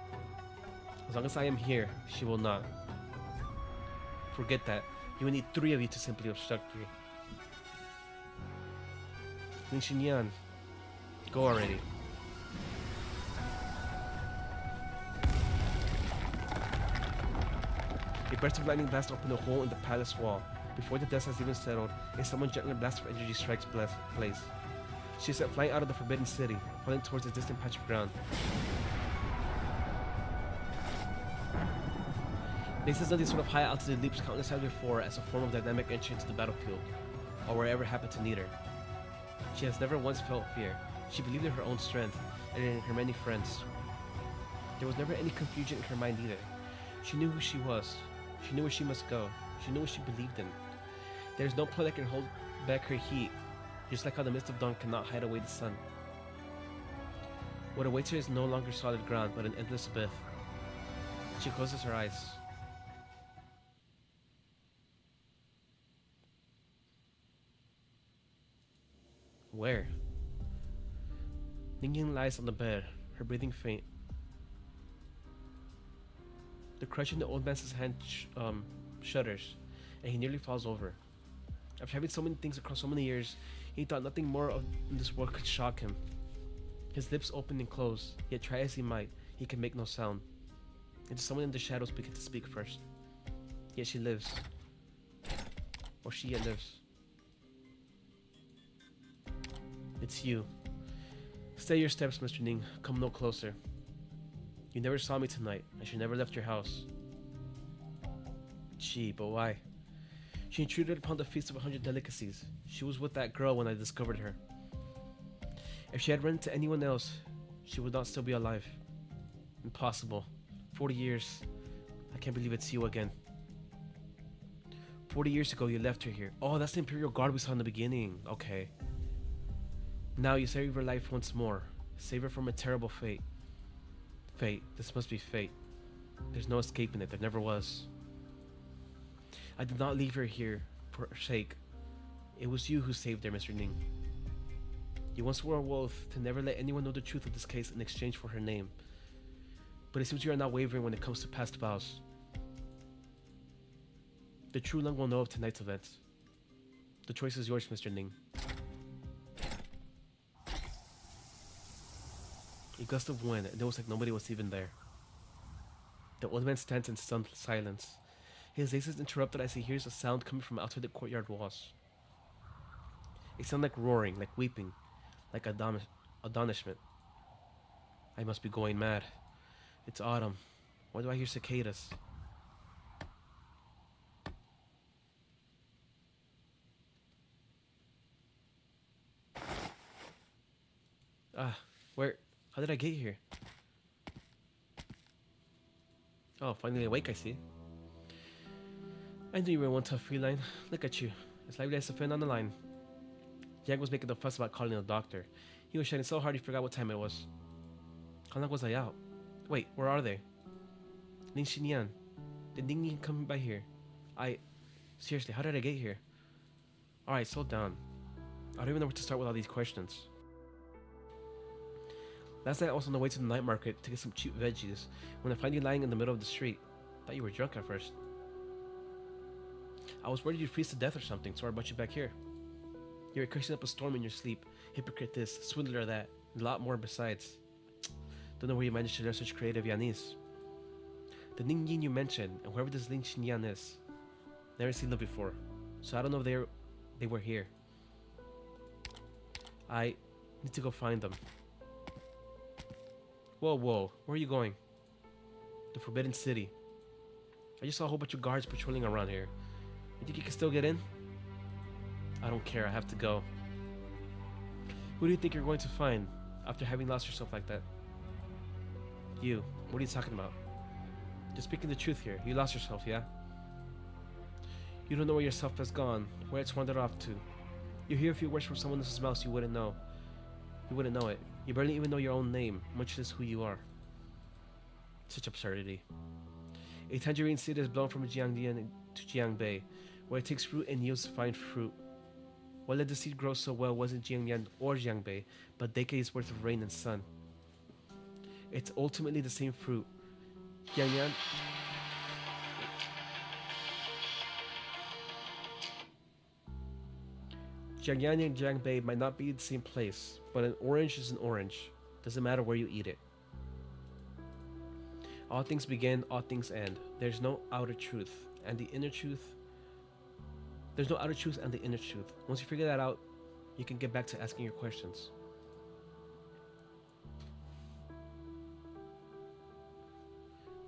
As long as I am here, she will not. Forget that. You will need 3 of you to simply obstruct me. Ling Xinyan, go already. A burst of lightning blasts open a hole in the palace wall. Before the dust has even settled, a someone gentler blast of energy strikes Blaze. She is set flying out of the Forbidden City, falling towards a distant patch of ground. Blaze has done these sort of high altitude leaps countless times before as a form of dynamic entry into the battlefield, or wherever happened to need her. She has never once felt fear. She believed in her own strength, and in her many friends. There was never any confusion in her mind either. She knew who she was. She knew where she must go. She knew what she believed in. There is no point that can hold back her heat, just like how the mist of dawn cannot hide away the sun. What awaits her is no longer solid ground, but an endless abyss. She closes her eyes. Where? Ningying lies on the bed, her breathing faint. The crutch in the old man's hand shudders, and he nearly falls over. After having so many things across so many years, he thought nothing more of in this world could shock him. His lips opened and closed, yet try as he might, he could make no sound. And someone in the shadows began to speak first. Yet she lives. Or she yet lives. It's you. Stay your steps, Mr. Ning. Come no closer. You never saw me tonight, and she never left your house. Gee, but why? She intruded upon the feast of 100 delicacies. She was with that girl when I discovered her. If she had run into anyone else, she would not still be alive. Impossible. 40 years. I can't believe it's you again. 40 years ago, you left her here. Oh, that's the Imperial Guard we saw in the beginning. Okay. Now you save her life once more. Save her from a terrible fate. Fate. This must be fate. There's no escaping it. There never was. I did not leave her here for her sake. It was you who saved her, Mr. Ning. You once swore an oath to never let anyone know the truth of this case in exchange for her name. But it seems you are not wavering when it comes to past vows. The true Lung will know of tonight's events. The choice is yours, Mr. Ning. A gust of wind, and it was like nobody was even there. The old man stands in stunned silence. His gaze is interrupted as he hears a sound coming from outside the courtyard walls. It sounds like roaring, like weeping, like astonishment. I must be going mad. It's autumn. Why do I hear cicadas? Where? How did I get here? Oh, finally awake, I see. I knew you were one tough feline. Look at you. As lively as a fin on the line. Yang was making a fuss about calling a doctor. He was shining so hard he forgot what time it was. How long was I out? Wait, where are they? Ning Xinyan. Did Ning Ning come by here? Seriously, how did I get here? Alright, slow down. I don't even know where to start with all these questions. Last night I was on the way to the night market to get some cheap veggies when I find you lying in the middle of the street. Thought you were drunk at first. I was worried you'd freeze to death or something, so I brought you back here. You were cursing up a storm in your sleep. Hypocrite this, swindler that, and a lot more besides. Don't know where you managed to learn such creative Yanese. The Ning Yin you mentioned, and whoever this Ling Xinyan is, never seen them before, so I don't know if they were here. I need to go find them. Whoa, where are you going? The Forbidden City. I just saw a whole bunch of guards patrolling around here. You think you can still get in? I don't care, I have to go. Who do you think you're going to find after having lost yourself like that? You. What are you talking about? Just speaking the truth here. You lost yourself, yeah? You don't know where yourself has gone, where it's wandered off to. You hear a few words from someone else's mouth you wouldn't know. You wouldn't know it. You barely even know your own name, much less who you are. Such absurdity. A tangerine seed is blown from Jiangdian to Jiangbei, where it takes root and yields fine fruit. What let the seed grow so well wasn't Jiangyan or Jiangbei, but decades worth of rain and sun. It's ultimately the same fruit. Jiangyan. Jiangyan and Jiangbei might not be the same place, but an orange is an orange. Doesn't matter where you eat it. All things begin, all things end. There's no outer truth, and the inner truth. There's no outer truth and the inner truth. Once you figure that out, you can get back to asking your questions.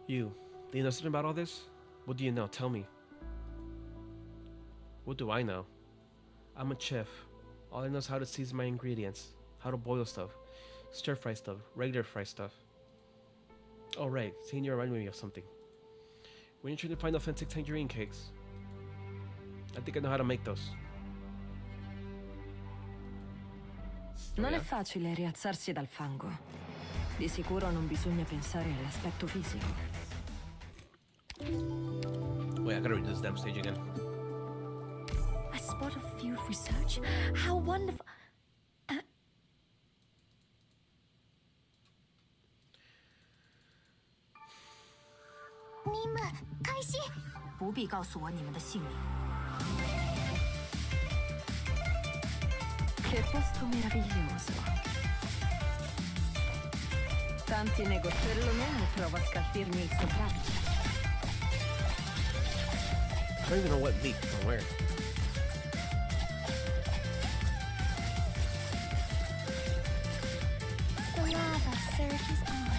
You, do you know something about all this? What do you know? Tell me. What do I know? I'm a chef. All I know is how to season my ingredients, how to boil stuff, stir fry stuff, regular fry stuff. Oh right, seeing you remind me of something. When you're trying to find authentic tangerine cakes, I think I know how to make those. Non è facile rialzarsi dal fango. Di sicuro non bisogna pensare all'aspetto fisico. Wait, I gotta read this damn stage again. A spot of field research? How wonderful. 任務開始。不必告诉我你们的姓名。 Che posto meraviglioso. Tanti perlomeno provo a scalfirmi il soprabito. I don't even know what leaked from where. The lava surges on.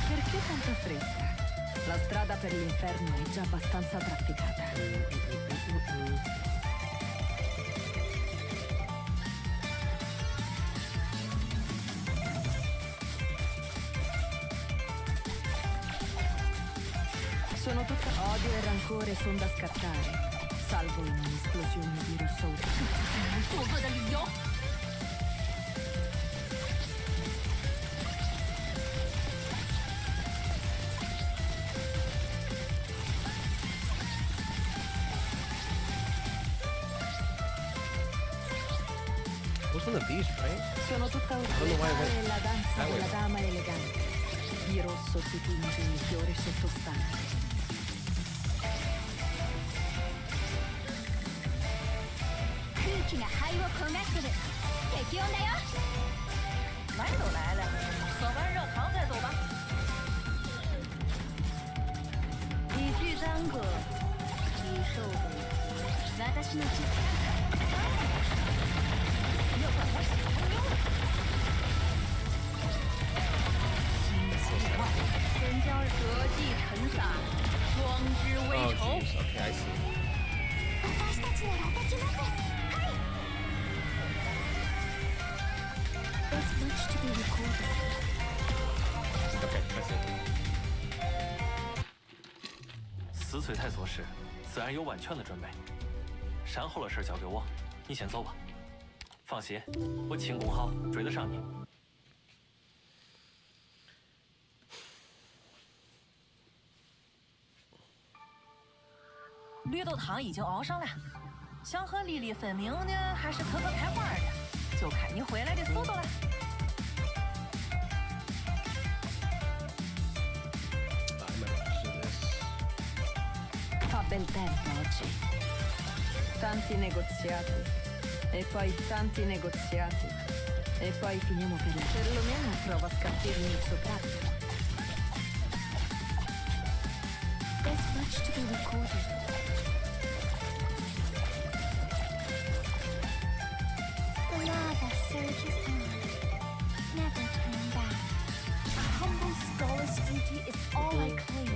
Perché tanta fretta? La strada per l'inferno è già abbastanza trafficata. Sono tutta odio e rancore son da scattare, salvo in un'esplosione di rosso 作恶的理由。 What's on the beach, right? Sono tutta know why I went urtare la danza that way. della dama elegante. Di rosso si tinge il fiore sottostante. 空気が灰を焦がしてる。適温だよ。来都来了，喝完热汤再走吧。一具干戈，一兽悲。私の実别管我喜欢妞了。心气外，人将舍己尘撒，双之 Oh, 为仇。 jeez. Okay, I see. 私たちならできます。はい。There's much to be recorded. Okay, that's it. 死璀璨所示，自然有婉劝的准备。善后的事交给我，你先走吧。放心，我轻功好，追得上你。绿豆汤已经熬上了，想和丽丽分明呢，还是磕磕开花的，就看你回来的速度了。 I remember I should do this. Fa bel tempo oggi. Tanti negoziati. E poi tanti negoziati. E poi finiamo per la... Perlomeno provo a scalfirmi il soprabito. There's much to be recorded. The lava surges on, never turn back. A humble scholar's duty is all I claim.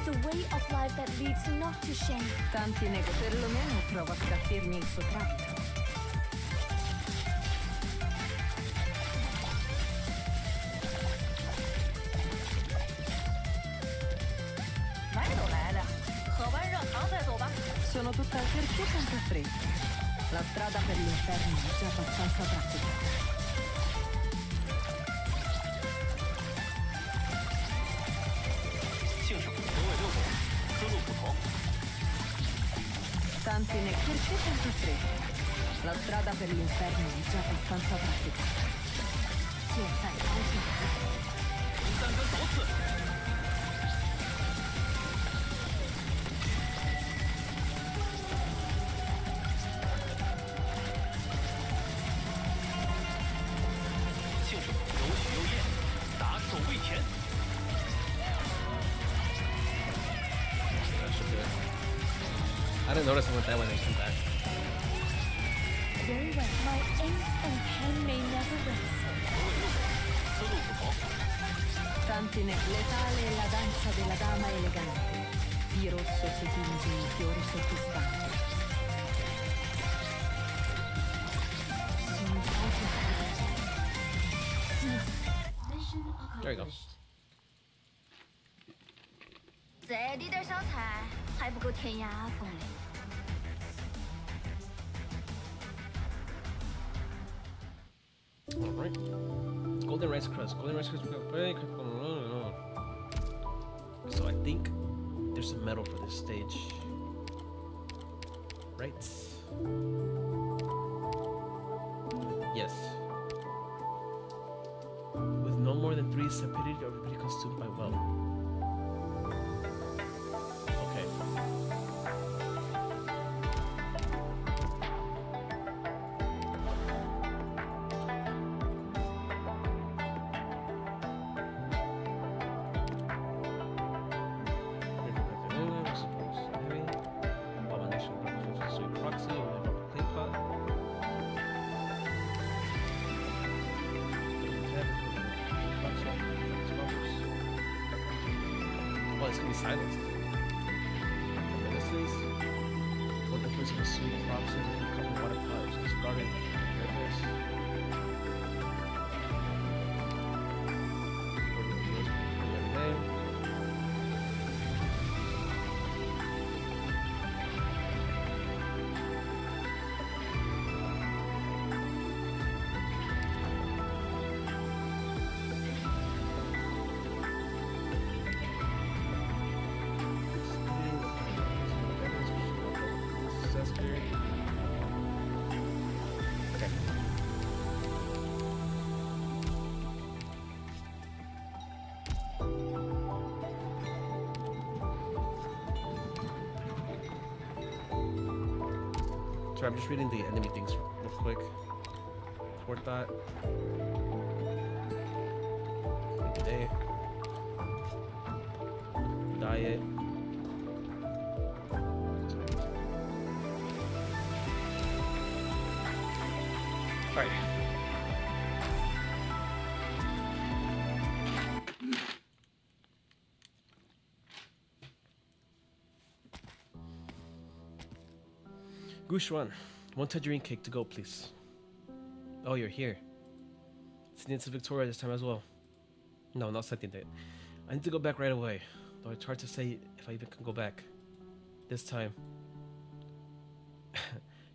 The way of life that leads not to shame. Tanti perlomeno provo a scalfirmi il soprabito. Sono tutta perché tanta fretta? La strada per l'inferno è già abbastanza trafficata. Tanti perché tanta fretta? La strada per l'inferno è già abbastanza trafficata. 现在高兴三分头刺。 That should do it. I didn't notice I went that way and then came back. Very well. My ink and pen may never rest. 思路不同。 Tanti letale è la danza della dama elegante. Di rosso si tinge il fiore sottostante. There you go. 再滴点小菜，还不够填牙缝嘞。 Alright. Golden rice crust. Golden rice crust. So I think there's a medal for this stage. Right? Yes. With no more than 3 stupidity or everybody consumed by well. it's gonna be silence. Menaces. What difference of a suit, props, and a couple water pipes, discarded rivers. Sorry, I'm just reading the enemy things real quick. Forethought. Day. Diet. Alright. Gushwan, one tangerine cake to go, please. Oh, you're here. It's needs Victoria this time as well. No, not second date. I need to go back right away. Though it's hard to say if I even can go back. This time.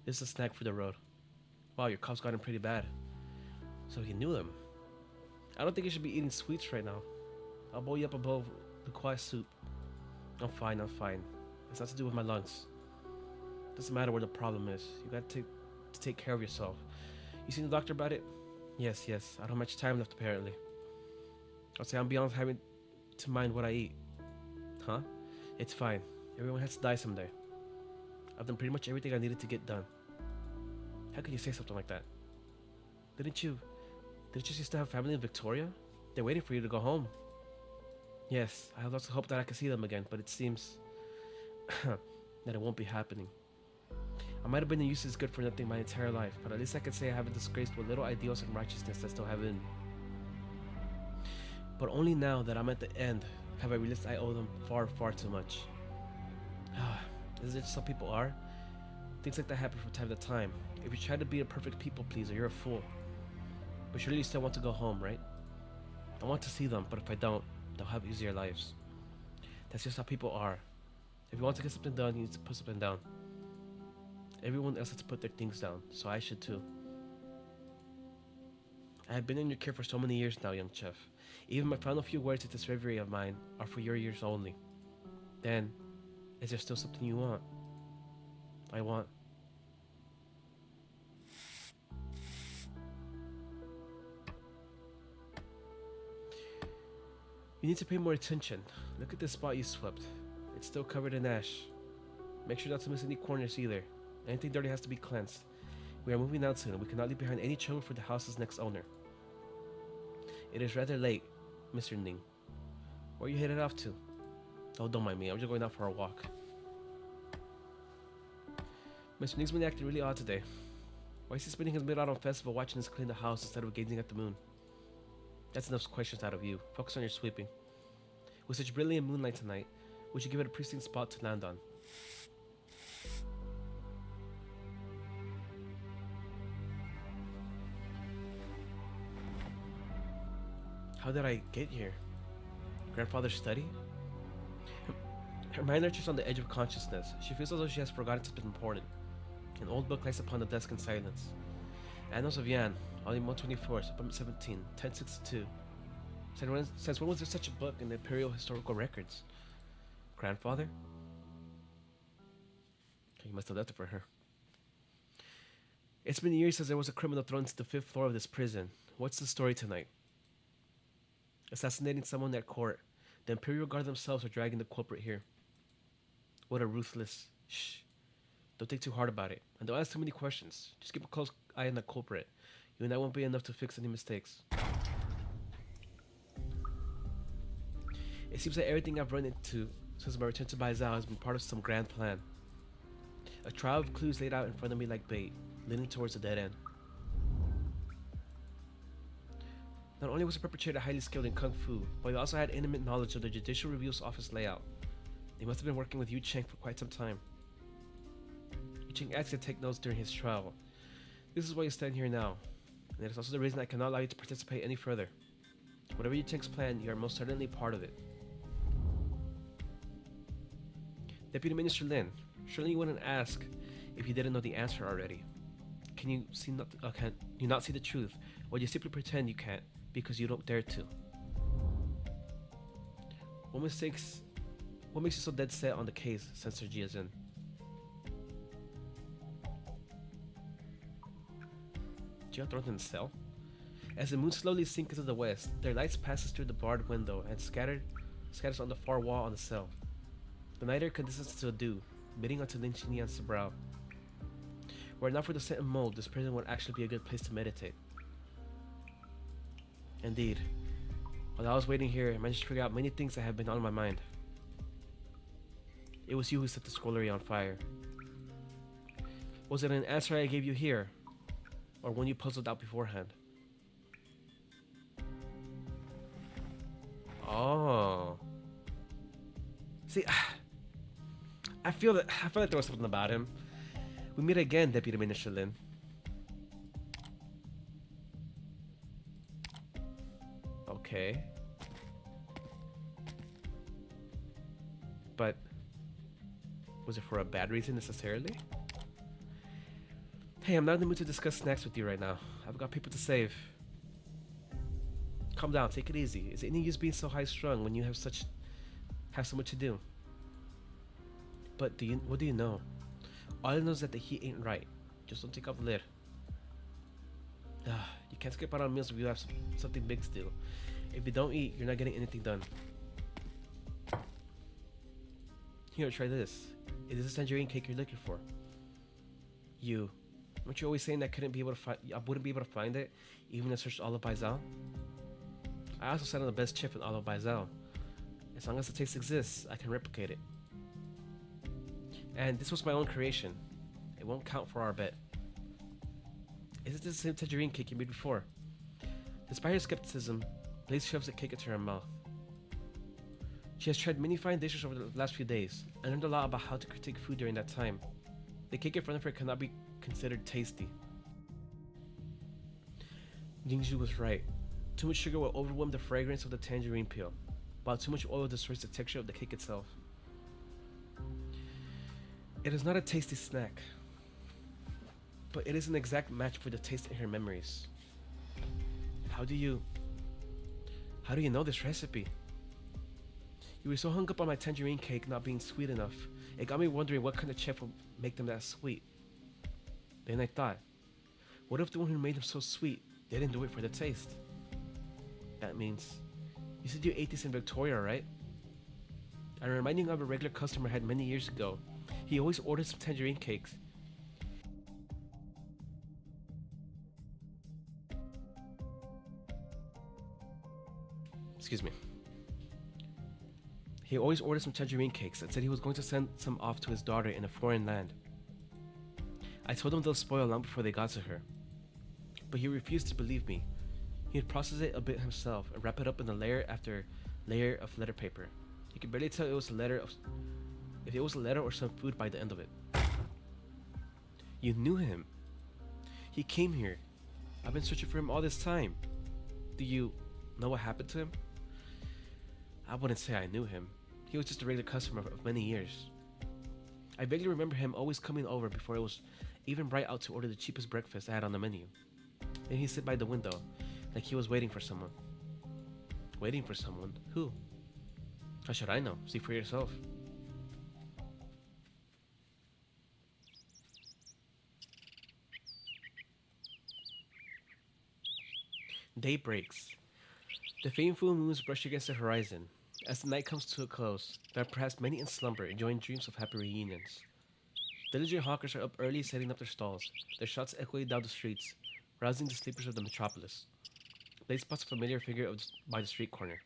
This is a snack for the road. Wow, your cops got him pretty bad. So he knew them. I don't think you should be eating sweets right now. I'll boil you up above the quiet soup. I'm fine, I'm fine. It's not to do with my lungs. Doesn't matter where the problem is. You got to take care of yourself. You seen the doctor about it? Yes. I don't have much time left apparently. I'll say I'm beyond having to mind what I eat. Huh? It's fine. Everyone has to die someday. I've done pretty much everything I needed to get done. How could you say something like that? Didn't you used to have family in Victoria? They're waiting for you to go home. Yes, I have lots of hope that I can see them again, but it seems that it won't be happening. I might have been a useless good for nothing my entire life, but at least I can say I haven't disgraced what little ideals and righteousness I still have in me. But only now that I'm at the end have I realized I owe them far too much. Is it just how people are? Things like that happen from time to time. If you try to be a perfect people pleaser, you're a fool. But surely you still want to go home, right? I want to see them, but if I don't, they'll have easier lives. That's just how people are. If you want to get something done, you need to put something down. Everyone else has to put their things down, so I should too. I have been in your care for so many years now, young chef. Even my final few words at this reverie of mine are for your ears only. Then, is there still something you want? I want. You need to pay more attention. Look at this spot you swept. It's still covered in ash. Make sure not to miss any corners either. Anything dirty has to be cleansed. We are moving out soon and we cannot leave behind any trouble for the house's next owner. It is rather late, Mr. Ning. Where are you headed off to? Oh, don't mind me. I'm just going out for a walk. Mr. Ning's been acting really odd today. Why is he spending his mid-autumn festival watching us clean the house instead of gazing at the moon? That's enough questions out of you. Focus on your sweeping. With such brilliant moonlight tonight, would you give it a pristine spot to land on? How did I get here? Grandfather's study? Her mind lurches on the edge of consciousness. She feels as though she has forgotten something important. An old book lies upon the desk in silence. Annals of Yan, Volume 124, Supplement 17, 1062. Since when was there such a book in the Imperial Historical Records? Grandfather? Okay, you must have left it for her. It's been years since there was a criminal thrown to the 5th floor of this prison. What's the story tonight? Assassinating someone at court. The Imperial Guard themselves are dragging the culprit here. What a ruthless... Shh. Don't think too hard about it. And don't ask too many questions. Just keep a close eye on the culprit. You and I won't be enough to fix any mistakes. It seems that everything I've run into since my return to Baizhou has been part of some grand plan. A trial of clues laid out in front of me like bait, leading towards a dead end. Not only was the perpetrator highly skilled in kung fu, but he also had intimate knowledge of the Judicial Review's office layout. He must have been working with Yu Cheng for quite some time. Yu Cheng asked to take notes during his trial. This is why you stand here now, and it is also the reason I cannot allow you to participate any further. Whatever Yu Cheng's plan, you are most certainly part of it. Deputy Minister Lin, surely you wouldn't ask if you didn't know the answer already. Can you not see the truth, or do you simply pretend you can't because you don't dare to? What makes you so dead set on the case, Sensor Jiazhen? Did you throw in the cell? As the moon slowly sinks into the west, their lights passes through the barred window and scatters on the far wall on the cell. The night air condenses to a dew, bidding onto Lin Xinyan's brow. Were it not for the scent and mold, this prison would actually be a good place to meditate. Indeed. While I was waiting here, I managed to figure out many things that have been on my mind. It was you who set the scrollery on fire. Was it an answer I gave you here, or one you puzzled out beforehand? Oh. See, I feel like there was something about him. We meet again, Deputy Minister Lin. Okay. But was it for a bad reason necessarily? Hey, I'm not in the mood to discuss snacks with you right now. I've got people to save. Calm down, take it easy. Is it any use being so high-strung when you have so much to do? But what do you know? All I know is that the heat ain't right. Just don't take off the lid. You can't skip out on meals if you have something big to do. If you don't eat, you're not getting anything done. Here, try this. It is a tangerine cake you're looking for. Weren't you always saying that I wouldn't be able to find it, even if I searched all of Baizhou? I also sat on the best chip in all of Baizhou. As long as the taste exists, I can replicate it. And this was my own creation. It won't count for our bet. Isn't this the same tangerine cake you made before? Despite her skepticism, Blaze shoves the cake into her mouth. She has tried many fine dishes over the last few days, and learned a lot about how to critique food during that time. The cake in front of her cannot be considered tasty. Jingzhu was right. Too much sugar will overwhelm the fragrance of the tangerine peel, while too much oil destroys the texture of the cake itself. It is not a tasty snack, but it is an exact match for the taste in her memories. How do you know this recipe? You were so hung up on my tangerine cake not being sweet enough, it got me wondering what kind of chef would make them that sweet. Then I thought, what if the one who made them so sweet didn't do it for the taste? That means, you said you ate this in Victoria, right? I'm reminding of a regular customer I had many years ago. He always ordered some tangerine cakes. Excuse me. He always ordered some tangerine cakes and said he was going to send some off to his daughter in a foreign land. I told him they'll spoil long before they got to her. But he refused to believe me. He would process it a bit himself and wrap it up in a layer after layer of letter paper. You could barely tell if it was a letter or some food by the end of it. You knew him. He came here. I've been searching for him all this time. Do you know what happened to him? I wouldn't say I knew him. He was just a regular customer of many years. I vaguely remember him always coming over before it was even bright out to order the cheapest breakfast I had on the menu. Then he'd sit by the window, like he was waiting for someone. Waiting for someone? Who? How should I know? See for yourself. Day breaks. The faint full moons brush against the horizon. As the night comes to a close, there are perhaps many in slumber enjoying dreams of happy reunions. Villager hawkers are up early setting up their stalls, their shots echoing down the streets, rousing the sleepers of the metropolis. Blaze spots a familiar figure by the street corner.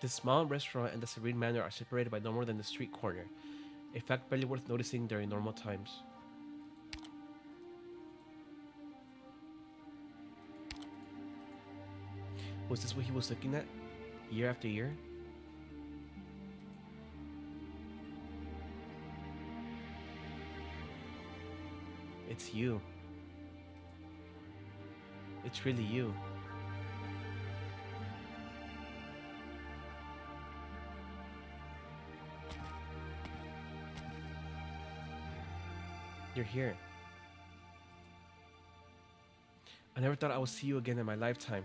This small restaurant and the serene manor are separated by no more than the street corner, a fact barely worth noticing during normal times. Was this what he was looking at, year after year? It's you. It's really you. You're here. I never thought I would see you again in my lifetime.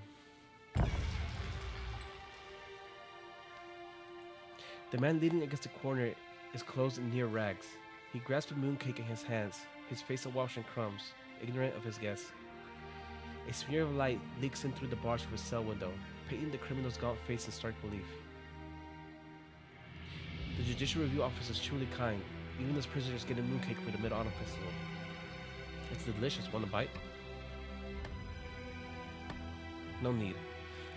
The man leaning against the corner is clothed in near rags. He grasps a mooncake in his hands, his face awash in crumbs, ignorant of his guest. A smear of light leaks in through the bars of his cell window, painting the criminal's gaunt face in stark relief. The Judicial Review Office is truly kind. Even as prisoners get a mooncake for the Mid-Autumn Festival. It's delicious. Want a bite? No need.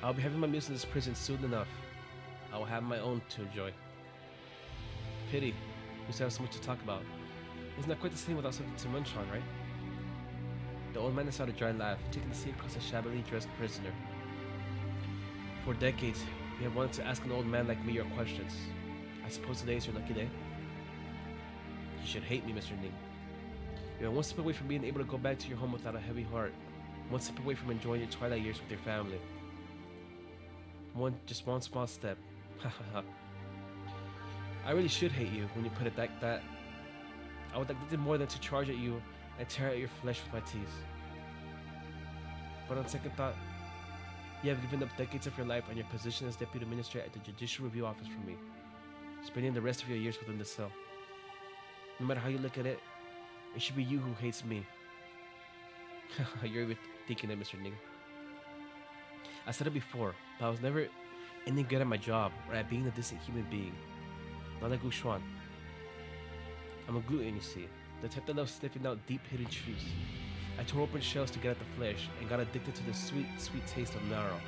I'll be having my meals in this prison soon enough. I will have my own to enjoy. Pity. We still have so much to talk about. It's not quite the same without something to munch on, right? The old man lets out a dry laugh, taking the seat across a shabbily dressed prisoner. For decades, we have wanted to ask an old man like me your questions. I suppose today is your lucky day? You should hate me, Mr. Ning. You're one step away from being able to go back to your home without a heavy heart. One step away from enjoying your twilight years with your family. Just one small step. I really should hate you when you put it like that. I would like nothing more than to charge at you and tear out your flesh with my teeth. But on second thought, you have given up decades of your life and your position as Deputy Minister at the Judicial Review Office for me, spending the rest of your years within the cell. No matter how you look at it, it should be you who hates me. You're thinking it, Mr. Ning. I said it before, but I was never any good at my job or at being a decent human being. Not like Gu Xuan. I'm a glutton, you see, the type that loves sniffing out deep hidden truths. I tore open shells to get at the flesh and got addicted to the sweet, sweet taste of marrow.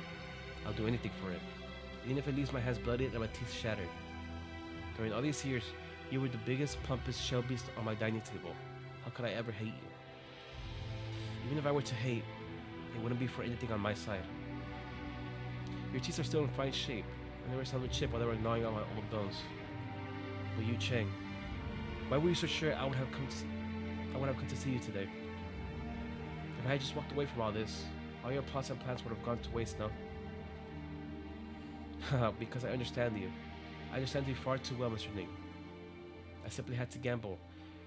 I'll do anything for it, even if it leaves my hands bloodied and my teeth shattered. During all these years, you were the biggest, plumpest shell beast on my dining table. How could I ever hate you? Even if I were to hate, it wouldn't be for anything on my side. Your teeth are still in fine shape, and they were seldom chipped while they were gnawing on my old bones. But you, Cheng, why were you so sure I would have come to see you today? If I had just walked away from all this, all your plots and plans would have gone to waste now. Because I understand you. I understand you far too well, Mr. Ning. I simply had to gamble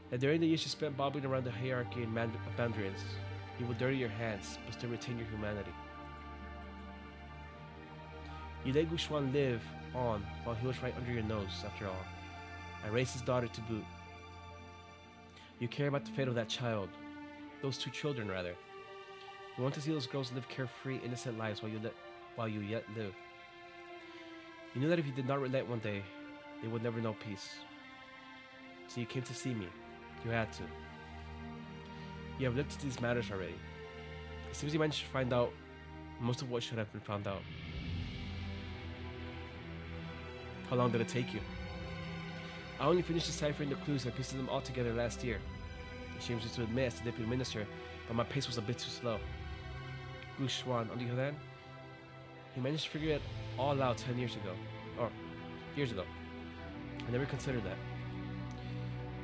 that during the years you spent bobbing around the hierarchy and boundaries, you would dirty your hands but still retain your humanity. You let Gu Xuan live on while he was right under your nose, after all, and raised his daughter to boot. You care about the fate of that child, those two children rather. You want to see those girls live carefree, innocent lives while you yet live. You knew that if you did not relent one day, they would never know peace. So you came to see me. You had to. You have looked at these matters already. It seems you managed to find out most of what should have been found out. How long did it take you? I only finished deciphering the clues and piecing them all together last year. It shames me to admit as the Deputy Minister, but my pace was a bit too slow. Gu Xuan, on the other hand, he managed to figure it all out 10 years ago. Or, years ago. I never considered that.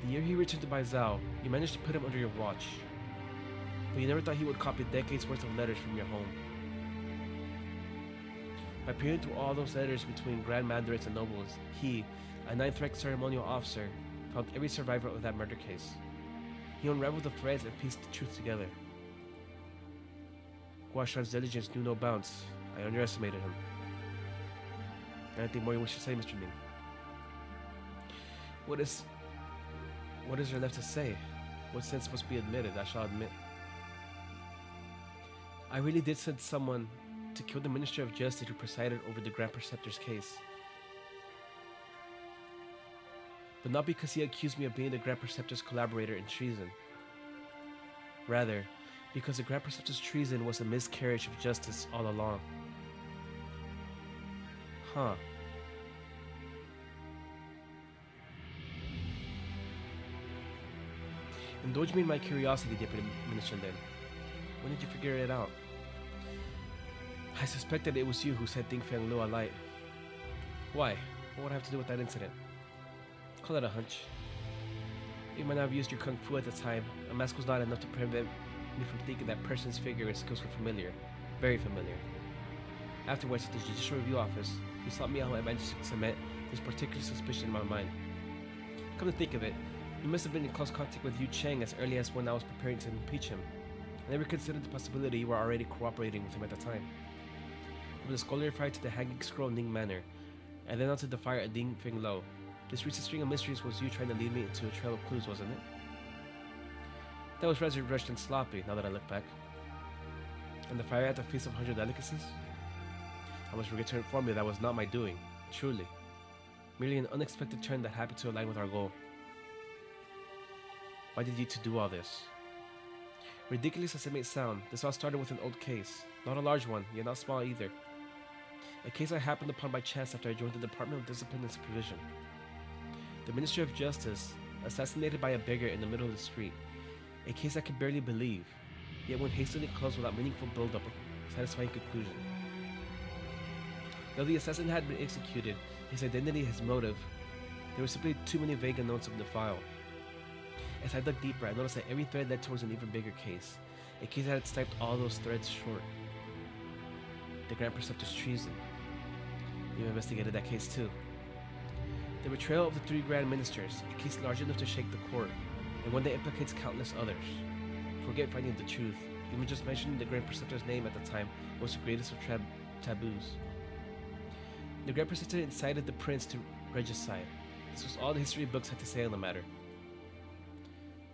The year he returned to Baizhou, you managed to put him under your watch. But you never thought he would copy decades worth of letters from your home. By peering through all those letters between Grand Mandarins and nobles, he, a ninth-rank ceremonial officer, found every survivor of that murder case. He unraveled the threads and pieced the truth together. Guashan's diligence knew no bounds. I underestimated him. Anything more you wish to say, Mr. Ning? What is there left to say? What sense must be admitted, I shall admit. I really did send someone to kill the Minister of Justice who presided over the Grand Preceptor's case. But not because he accused me of being the Grand Preceptor's collaborator in treason. Rather, because the Grand Preceptor's treason was a miscarriage of justice all along. Huh. Indulge me in my curiosity, Deputy Minister Lin. When did you figure it out? I suspected it was you who set Ding Feng Lu alight. Why? What would I have to do with that incident? Call it a hunch. You might not have used your kung fu at the time. A mask was not enough to prevent me from thinking that person's figure and skills were familiar. Very familiar. Afterwards, at the Judicial Review Office, he sought me out how I managed to cement this particular suspicion in my mind. Come to think of it, you must have been in close contact with Yu Cheng as early as when I was preparing to impeach him. I never considered the possibility you were already cooperating with him at the time. From the scholarly fire to the hanging scroll Ning Manor, and then onto the fire at Ding Feng Lo. This recent string of mysteries was you trying to lead me into a trail of clues, wasn't it? That was rather rushed and sloppy, now that I look back. And the fire at the Feast of 100 Delicacies? I must regret to inform you that was not my doing, truly. Merely an unexpected turn that happened to align with our goal. Why did you two do all this? Ridiculous as it may sound, this all started with an old case. Not a large one, yet not small either. A case I happened upon by chance after I joined the Department of Discipline and Supervision. The Minister of Justice, assassinated by a beggar in the middle of the street. A case I could barely believe, yet went hastily closed without meaningful build-up or satisfying conclusion. Though the assassin had been executed, his identity, his motive, there were simply too many vague unknowns of the file. As I dug deeper, I noticed that every thread led towards an even bigger case, a case that had sniped all those threads short. The Grand Preceptor's treason. You investigated that case too. The betrayal of the 3 Grand Ministers, a case large enough to shake the court, and one that implicates countless others. Forget finding the truth, even just mentioning the Grand Preceptor's name at the time was the greatest of taboos. The Grand Preceptor incited the prince to regicide. This was all the history books had to say on the matter.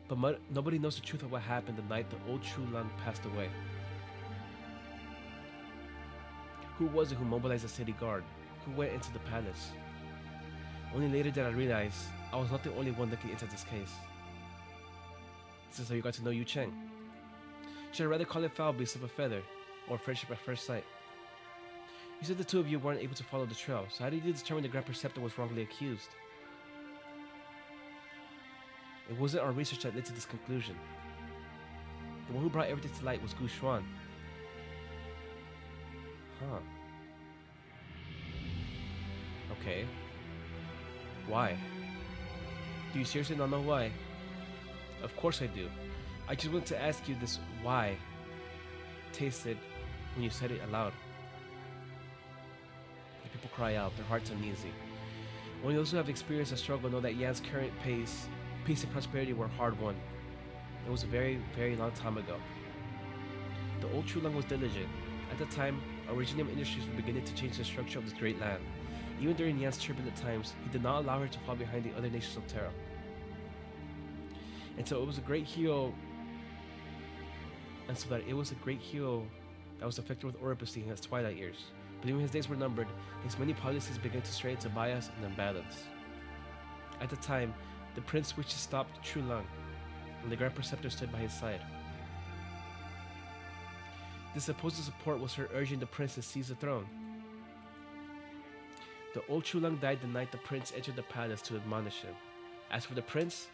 But nobody knows the truth of what happened the night the old Chu Lang passed away. Who was it who mobilized the city guard? Who went into the palace? Only later did I realize I was not the only one looking into this case. This is how you got to know Yu Cheng. Should I rather call it foul beasts of a feather, or friendship at first sight? You said the two of you weren't able to follow the trail, so how did you determine the Grand Preceptor was wrongly accused? It wasn't our research that led to this conclusion. The one who brought everything to light was Gu Xuan. Huh. Okay. Why? Do you seriously not know why? Of course I do. I just want to ask you this why tasted when you said it aloud. The people cry out, their hearts uneasy. Only those who have experienced a struggle know that Yan's current peace and prosperity were hard won. It was a very, very long time ago. The old Chu Lang was diligent. At the time, Originium Industries were beginning to change the structure of this great land. Even during Yan's turbulent times, he did not allow her to fall behind the other nations of Terra. And so it was a great hero that was affected with Oropus in his twilight years. Believing his days were numbered, his many policies began to stray into bias and imbalance. At the time, the prince wished to stop Chu Lang, and the Grand Preceptor stood by his side. This supposed support was her urging the prince to seize the throne. The old Chu Lang died the night the prince entered the palace to admonish him. As for the prince,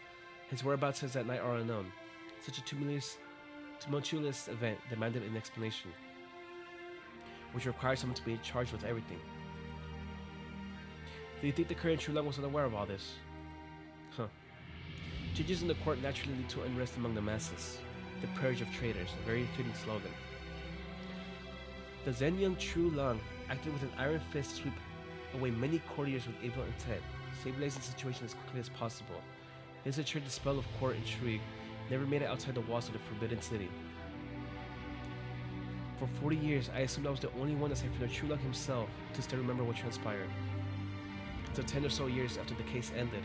his whereabouts since that night are unknown. Such a tumultuous event demanded an explanation, which required someone to be charged with everything. Do you think the current Chu Lang was unaware of all this? Huh. Changes in the court naturally lead to unrest among the masses. The purge of traitors, a very fitting slogan. The then young Chu Lang acted with an iron fist to sweep away many courtiers with evil intent, stabilizing the situation as quickly as possible. This ensured the spell of court intrigue never made it outside the walls of the Forbidden City. For 40 years, I assumed I was the only one aside from the Chu Lang himself to still remember what transpired. Until 10 or so years after the case ended,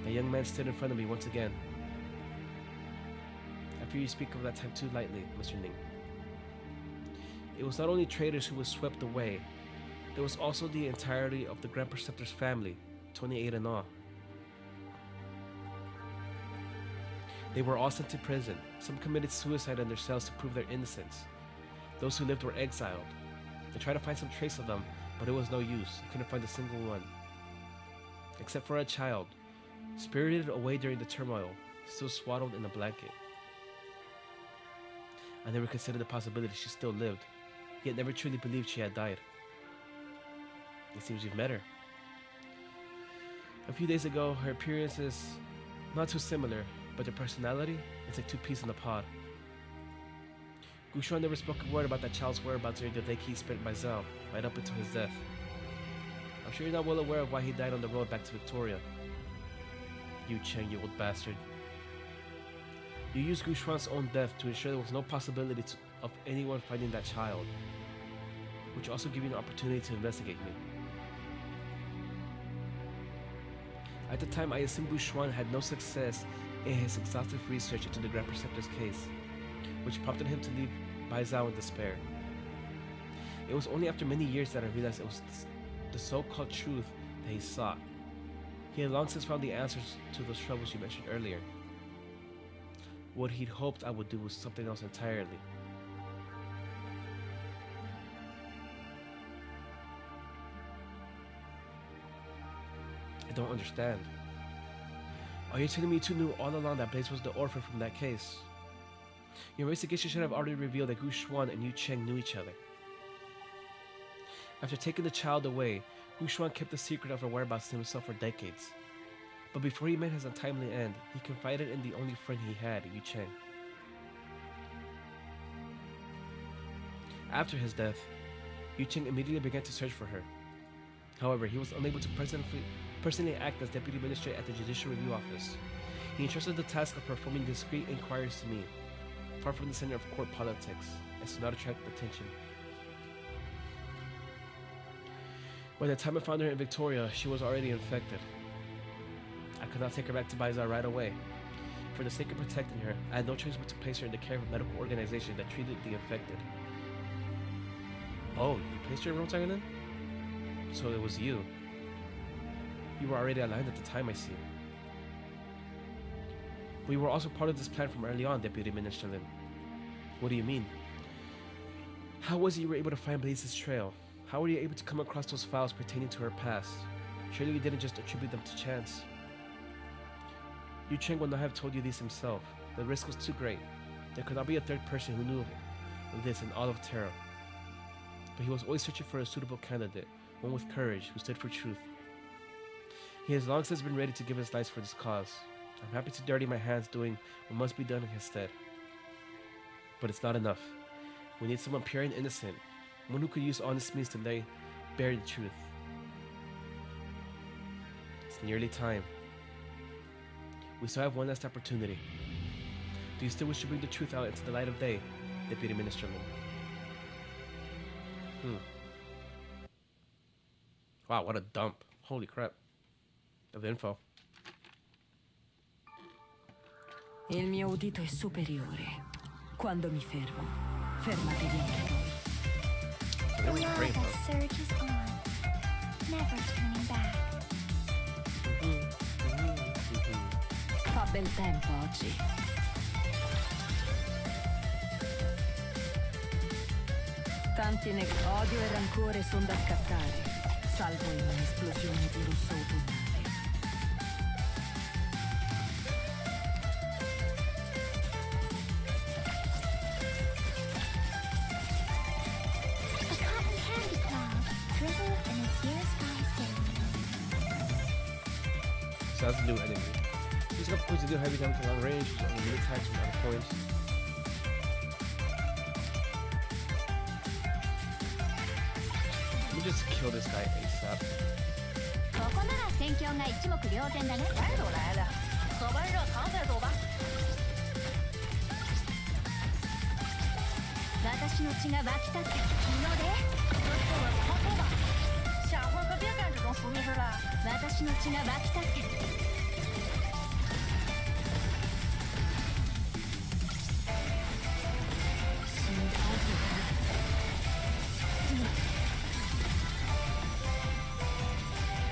the young man stood in front of me once again. I fear you speak of that time too lightly, Mr. Ning. It was not only traitors who were swept away, there was also the entirety of the Grand Preceptor's family, 28 in all. They were all sent to prison. Some committed suicide in their cells to prove their innocence. Those who lived were exiled. They tried to find some trace of them, but it was no use. They couldn't find a single one. Except for a child, spirited away during the turmoil, still swaddled in a blanket. I never considered the possibility she still lived, yet never truly believed she had died. It seems you've met her. A few days ago, her appearance is not too similar, but her personality is like two peas in a pod. Gushwan never spoke a word about that child's whereabouts during the day he spent by Zhao, right up until his death. I'm sure you're not well aware of why he died on the road back to Victoria. You Cheng, you old bastard. You used Gushwan's own death to ensure there was no possibility of anyone finding that child, which also gave you an opportunity to investigate me. At the time, I assumed Gushwan had no success in his exhaustive research into the Grand Preceptor's case, which prompted him to leave Bai Zhao in despair. It was only after many years that I realized it was the so-called truth that he sought. He had long since found the answers to those troubles you mentioned earlier. What he'd hoped I would do was something else entirely. I don't understand. Are you telling me you two knew all along that Blaze was the orphan from that case? Your investigation should have already revealed that Gu Xuan and Yu Cheng knew each other. After taking the child away, Gu Xuan kept the secret of her whereabouts to himself for decades. But before he met his untimely end, he confided in the only friend he had, Yu Cheng. After his death, Yu Cheng immediately began to search for her. However, he was unable to personally act as deputy magistrate at the Judicial Review Office. He entrusted the task of performing discreet inquiries to me, far from the center of court politics, as to not attract attention. By the time I found her in Victoria, she was already infected. I could not take her back to Baizar right away. For the sake of protecting her, I had no choice but to place her in the care of a medical organization that treated the infected. Oh, you placed her in Rotang then? So it was you. You were already aligned at the time, I see. We were also part of this plan from early on, Deputy Minister Lin. What do you mean? How was it you were able to find Blaze's trail? How were you able to come across those files pertaining to her past? Surely you didn't just attribute them to chance. Yu Cheng would not have told you these himself. The risk was too great. There could not be a third person who knew of this in all of Terra. But he was always searching for a suitable candidate, one with courage, who stood for truth. He has long since been ready to give his life for this cause. I'm happy to dirty my hands doing what must be done in his stead. But it's not enough. We need someone pure and innocent, one who could use honest means to lay bare the truth. It's nearly time. We still have one last opportunity. Do you still wish to bring the truth out into the light of day, Deputy Minister Lin? Wow, what a dump. Holy crap. Of info. Il mio udito è superiore. Quando mi fermo, fermatevi anche voi. The lava surges on, never turning back. Fa bel tempo oggi. Tanti odio e rancore son da scattare, salvo in un'esplosione di rosso autunnale. A cotton candy cloud drizzled in a clear sky sailing. So that's a new enemy. Use a couple points to deal heavy damage to long range, use only mid attacks from other points. Let me just kill this guy ASAP. ここなら戦況が一目瞭然だね。来都来了，喝完热汤再走吧。私の血が湧き立って日の出。这会儿不好说吧？下回可别干这种鼠屁事了。私の血が湧き立って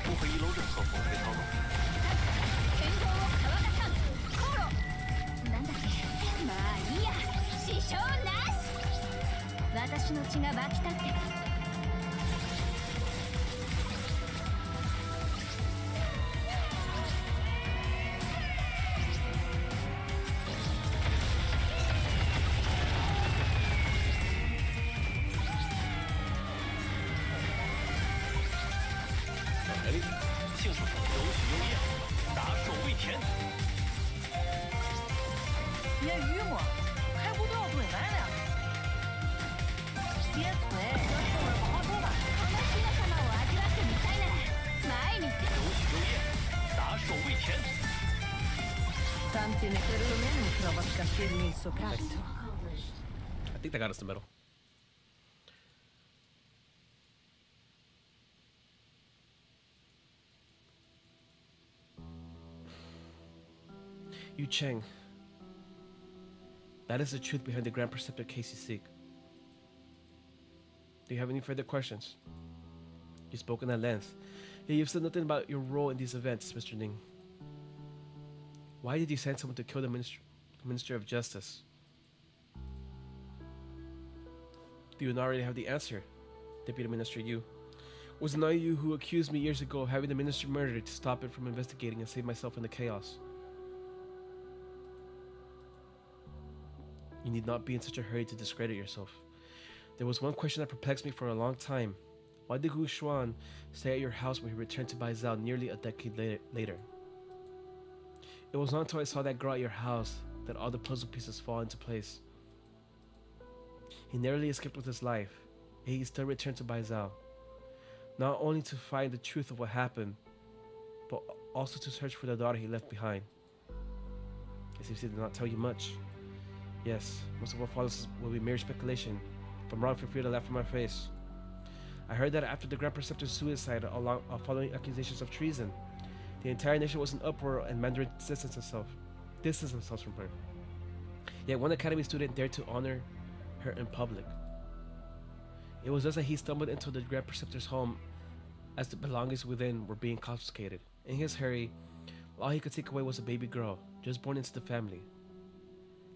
不会遗漏任何风吹草动。天候を乾かさん航路なんだっけ。まあいいや、支障なし。私の血が湧き立って别郁闷，还不都要炖完了？别催，这事儿不好说吧？有许有业，撒手为田。 Tanti ne perlomeno prova a scattirmi il sopraccio. I think they got us the middle. Yu Cheng. That is the truth behind the Grand Preceptor case you seek. Do you have any further questions? You've spoken at length, yet you've said nothing about your role in these events, Mr. Ning. Why did you send someone to kill the Minister of Justice? Do you not already have the answer, Deputy Minister Yu? Was it not you who accused me years ago of having the minister murdered to stop it from investigating and save myself in the chaos? You need not be in such a hurry to discredit yourself. There was one question that perplexed me for a long time. Why did Gu Xuan stay at your house when he returned to Baizhou nearly a decade later? It was not until I saw that girl at your house that all the puzzle pieces fall into place. He narrowly escaped with his life, yet he still returned to Baizhou, not only to find the truth of what happened, but also to search for the daughter he left behind. It seems he did not tell you much. Yes, most of what follows will be mere speculation. If I'm wrong, feel free to laugh in my face. I heard that after the Grand Preceptor's suicide, following accusations of treason, the entire nation was in uproar and Mandarin distanced themselves from her. Yet one academy student dared to honor her in public. It was thus that he stumbled into the Grand Preceptor's home as the belongings within were being confiscated. In his hurry, all he could take away was a baby girl, just born into the family.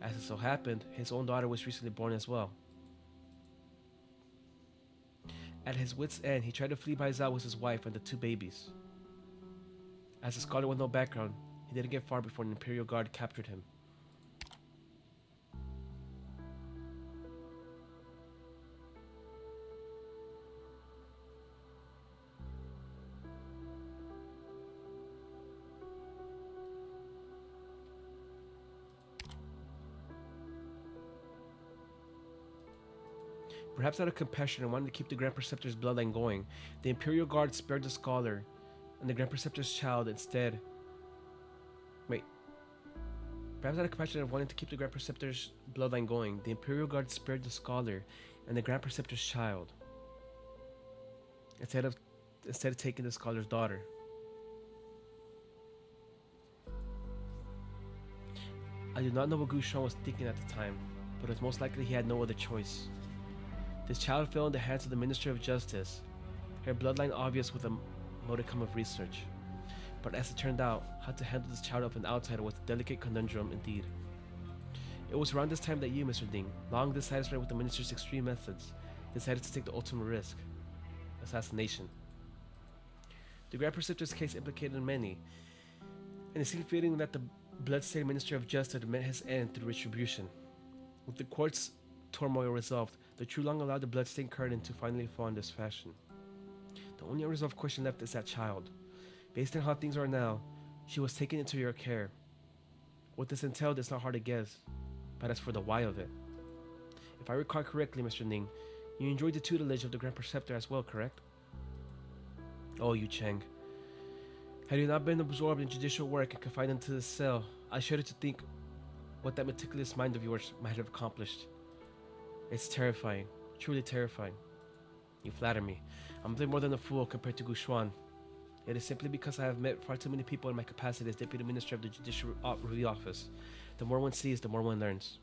As it so happened, his own daughter was recently born as well. At his wit's end, he tried to flee Baizhou with his wife and the two babies. As a scholar with no background, he didn't get far before an Imperial Guard captured him. Perhaps out of compassion and wanting to keep the Grand Preceptor's bloodline going, the Imperial Guard spared the scholar and the Grand Preceptor's child instead. Perhaps out of compassion and wanting to keep the Grand Preceptor's bloodline going, the Imperial Guard spared the scholar and the Grand Preceptor's child instead of taking the scholar's daughter. I do not know what Gu Shuan was thinking at the time, but it's most likely he had no other choice. This child fell in the hands of the Minister of Justice, her bloodline obvious with a modicum of research. But as it turned out, how to handle this child of an outsider was a delicate conundrum indeed. It was around this time that you, Mr. Ding, long dissatisfied with the Minister's extreme methods, decided to take the ultimate risk: assassination. The Grand Preceptor's case implicated many, and it seemed fitting that the bloodstained Minister of Justice met his end through retribution. With the court's turmoil resolved, the Chulong allowed the bloodstained curtain to finally fall in this fashion. The only unresolved question left is that child. Based on how things are now, she was taken into your care. What this entailed is not hard to guess, but as for the why of it. If I recall correctly, Mr. Ning, you enjoyed the tutelage of the Grand Preceptor as well, correct? Oh, Yu Cheng. Had you not been absorbed in judicial work and confined into the cell, I shudder to think what that meticulous mind of yours might have accomplished. It's terrifying, truly terrifying. You flatter me. I'm nothing more than a fool compared to Gu Xuan. It is simply because I have met far too many people in my capacity as Deputy Minister of the Judicial Review Office. The more one sees, the more one learns.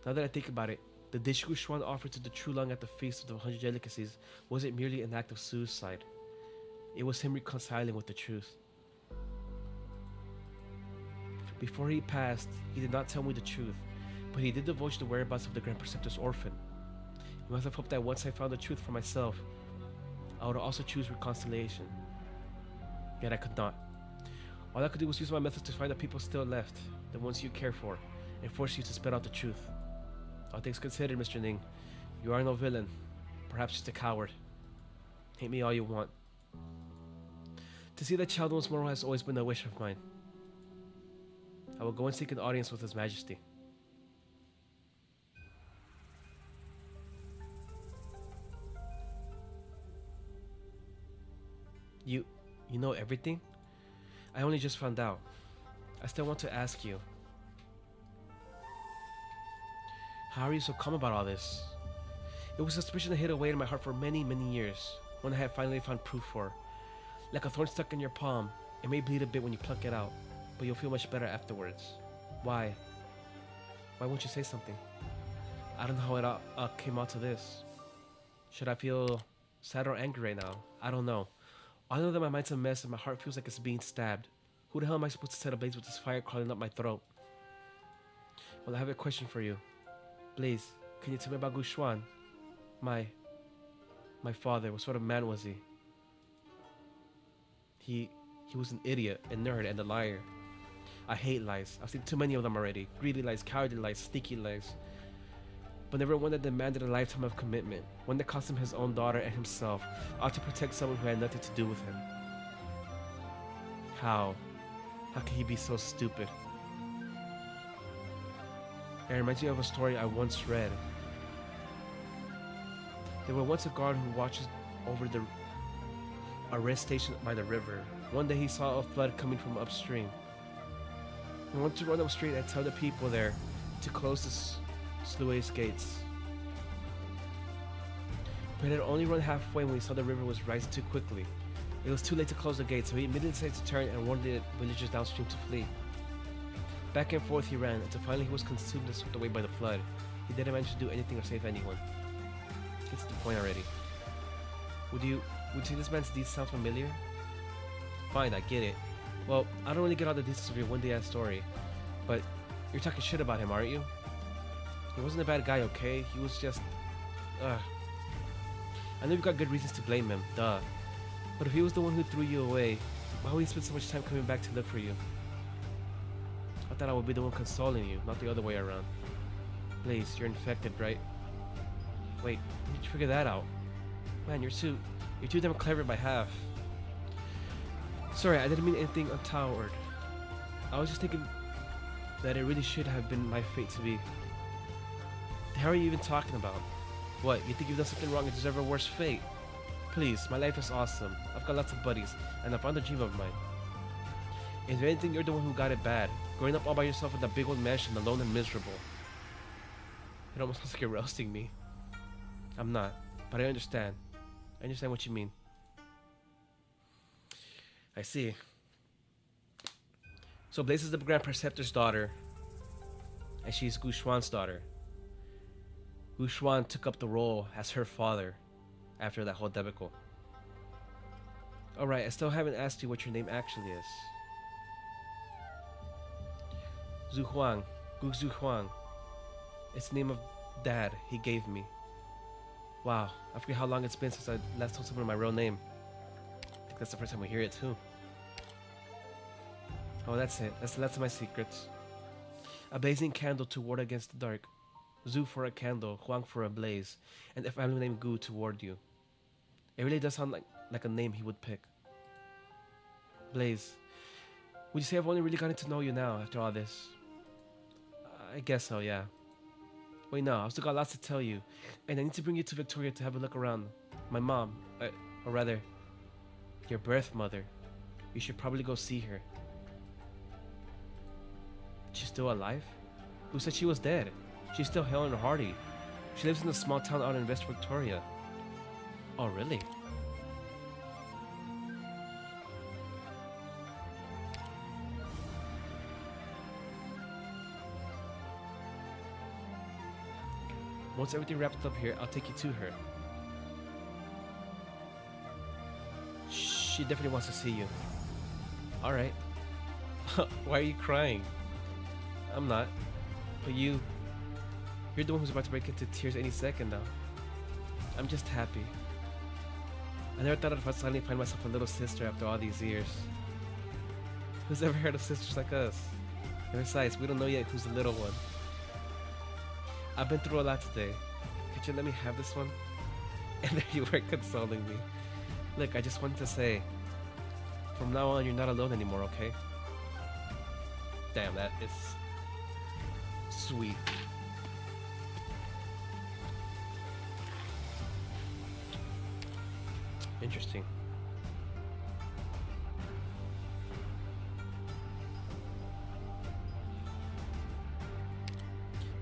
Now that I think about it, the dish Gu Xuan offered to the Chulong at the Feast of the 100 Delicacies wasn't merely an act of suicide. It was him reconciling with the truth. Before he passed, he did not tell me the truth, but he did divulge the whereabouts of the Grand Preceptor's orphan. He must have hoped that once I found the truth for myself, I would also choose reconciliation. Yet I could not. All I could do was use my methods to find the people still left, the ones you care for, and force you to spit out the truth. All things considered, Mr. Ning, you are no villain, perhaps just a coward. Hate me all you want. To see that child once more has always been a wish of mine. I will go and seek an audience with His Majesty. You know everything? I only just found out. I still want to ask you. How are you so calm about all this? It was a suspicion that hid away in my heart for many, many years. One I had finally found proof for. Like a thorn stuck in your palm. It may bleed a bit when you pluck it out, but you'll feel much better afterwards. Why? Why won't you say something? I don't know how it all came out to this. Should I feel sad or angry right now? I don't know. I know that my mind's a mess and my heart feels like it's being stabbed. Who the hell am I supposed to set ablaze with this fire crawling up my throat? Well, I have a question for you. Please, can you tell me about Gu Xuan? My father, what sort of man was he? He was an idiot, a nerd, and a liar. I hate lies. I've seen too many of them already. Greedy lies, cowardly lies, sneaky lies. But never one that demanded a lifetime of commitment. One that cost him his own daughter and himself, all to protect someone who had nothing to do with him. How? How can he be so stupid? It reminds me of a story I once read. There was once a guard who watches over a rest station by the river. One day he saw a flood coming from upstream. He wanted to run upstream and tell the people there to close the sluice gates. But he had only run halfway when he saw the river was rising too quickly. It was too late to close the gates, so he immediately decided to turn and warned the villagers downstream to flee. Back and forth he ran, until finally he was consumed and swept away by the flood. He didn't manage to do anything or save anyone. Gets to the point already. Would you say this man's deeds sound familiar? Fine, I get it. Well, I don't really get all the details of your one-day-ass story, but you're talking shit about him, aren't you? He wasn't a bad guy, okay? He was just... I know you've got good reasons to blame him, duh. But if he was the one who threw you away, why would he spend so much time coming back to look for you? I thought I would be the one consoling you, not the other way around. Blaze, you're infected, right? Wait, how did you figure that out? Man, you're too damn clever by half. Sorry, I didn't mean anything untoward. I was just thinking that it really should have been my fate to be. The hell are you even talking about? What, you think you've done something wrong and deserve a worse fate? Please, my life is awesome. I've got lots of buddies, and I found a dream of mine. If anything, you're the one who got it bad. Growing up all by yourself in that big old mansion, alone and miserable. It almost sounds like you're roasting me. I'm not, but I understand. I understand what you mean. I see. So Blaze is the Grand Preceptor's daughter, and she's Gu Xuan's daughter. Gu Xuan took up the role as her father after that whole debacle. Alright, I still haven't asked you what your name actually is. Zhu Huang, Gu Zhu Huang. It's the name of Dad he gave me. Wow, I forget how long it's been since I last told someone my real name. I think that's the first time we hear it too. Oh, that's it. That's the last of my secrets. A blazing candle to ward against the dark. Zhu for a candle, Huang for a blaze, and a family named Gu to ward you. It really does sound like a name he would pick. Blaze. Would you say I've only really gotten to know you now after all this? I guess so, yeah. Wait, no, I've still got lots to tell you, and I need to bring you to Victoria to have a look around. My mom, or rather, your birth mother. You should probably go see her. She's still alive? Who said she was dead? She's still hale and hearty. She lives in a small town out in West Victoria. Oh, really? Once everything wraps up here, I'll take you to her. She definitely wants to see you. Alright. Why are you crying? I'm not. But you're the one who's about to break into tears any second now. I'm just happy. I never thought I'd suddenly find myself a little sister after all these years. Who's ever heard of sisters like us? And besides, we don't know yet who's the little one. I've been through a lot today. Could you let me have this one? And there you were consoling me. Look, I just wanted to say, from now on, you're not alone anymore, okay? Damn, that is sweet. Interesting.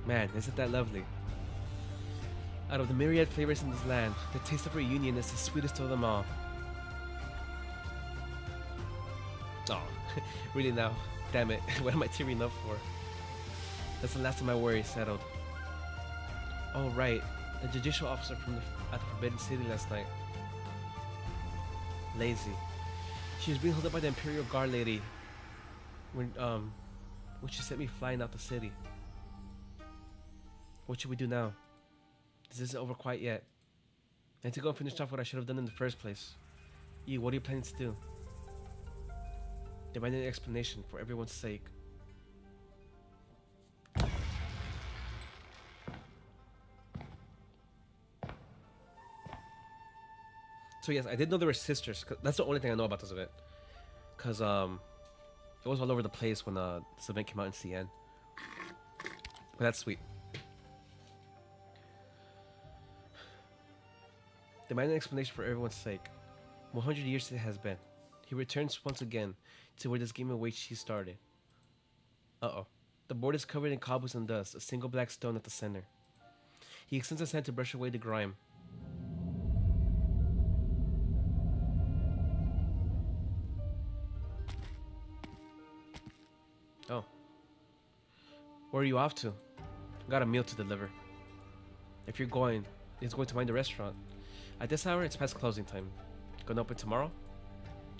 Man, isn't that lovely? Out of the myriad flavors in this land, the taste of reunion is the sweetest of them all. Oh, really now? Damn it, what am I tearing up for? That's the last of my worries settled. Oh right, the judicial officer at the Forbidden City last night. Lazy. She was being held up by the Imperial Guard lady when she sent me flying out the city. What should we do now? This isn't over quite yet. I need to go and finish off what I should have done in the first place. E, what are you planning to do? Demanding an explanation for everyone's sake. So yes, I did know they were sisters. That's the only thing I know about this event. Cause it was all over the place when this event came out in CN. But that's sweet. Demanding an explanation for everyone's sake. 100 years it has been. He returns once again to where this game awaits she started. Uh-oh. The board is covered in cobwebs and dust, a single black stone at the center. He extends his hand to brush away the grime. Oh. Where are you off to? Got a meal to deliver. If you're going, it's going to mind the restaurant. At this hour, it's past closing time. Gonna open tomorrow?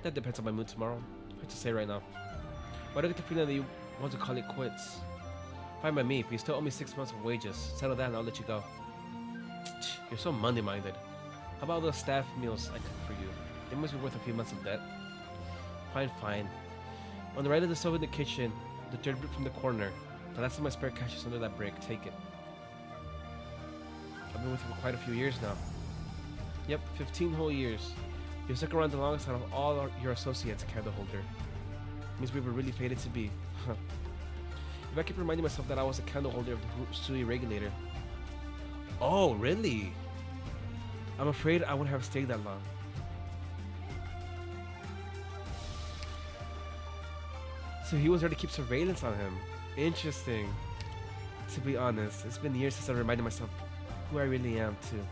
That depends on my mood tomorrow. Hard to say right now. Why do I get the feeling that you want to call it quits? Fine by me, but you still owe me 6 months of wages. Settle that and I'll let you go. You're so Monday-minded. How about those staff meals I cooked for you? They must be worth a few months of debt. Fine, fine. On the right of the stove in the kitchen, the third brick from the corner. The last of my spare cash is under that brick. Take it. I've been with you for quite a few years now. Yep, 15 whole years. You've stuck around the longest out of all your associates, candle holder. Means we were really fated to be. Huh. If I keep reminding myself that I was a candle holder of the Sui regulator. Oh, really? I'm afraid I wouldn't have stayed that long. So he was there to keep surveillance on him. Interesting. To be honest, it's been years since I reminded myself who I really am, too.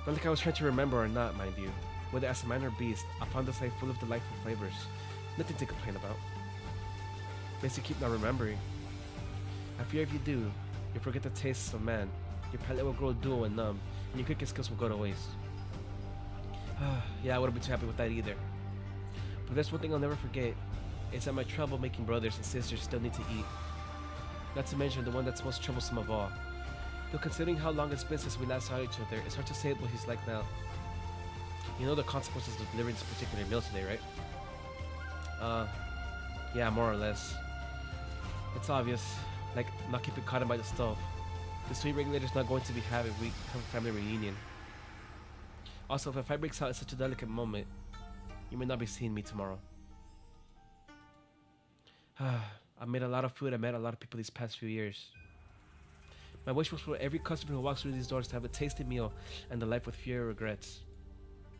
Not like I was trying to remember or not, mind you. Whether as a man or beast, I found this life full of delightful flavors. Nothing to complain about. Best you keep not remembering. I fear if you do, you'll forget the tastes of man. Your palate will grow dull and numb, and your cooking skills will go to waste. Yeah, I wouldn't be too happy with that either. But there's one thing I'll never forget. It's that my troublemaking brothers and sisters still need to eat. Not to mention the one that's most troublesome of all. Though considering how long it's been since we last saw each other, it's hard to say what he's like now. You know the consequences of delivering this particular meal today, right? Yeah, more or less. It's obvious, like not keeping cotton by the stove. The sweet regulator's not going to be having a family reunion. Also, if a fight breaks out at such a delicate moment, you may not be seeing me tomorrow. I made a lot of food, I met a lot of people these past few years. My wish was for every customer who walks through these doors to have a tasty meal and a life with fewer regrets.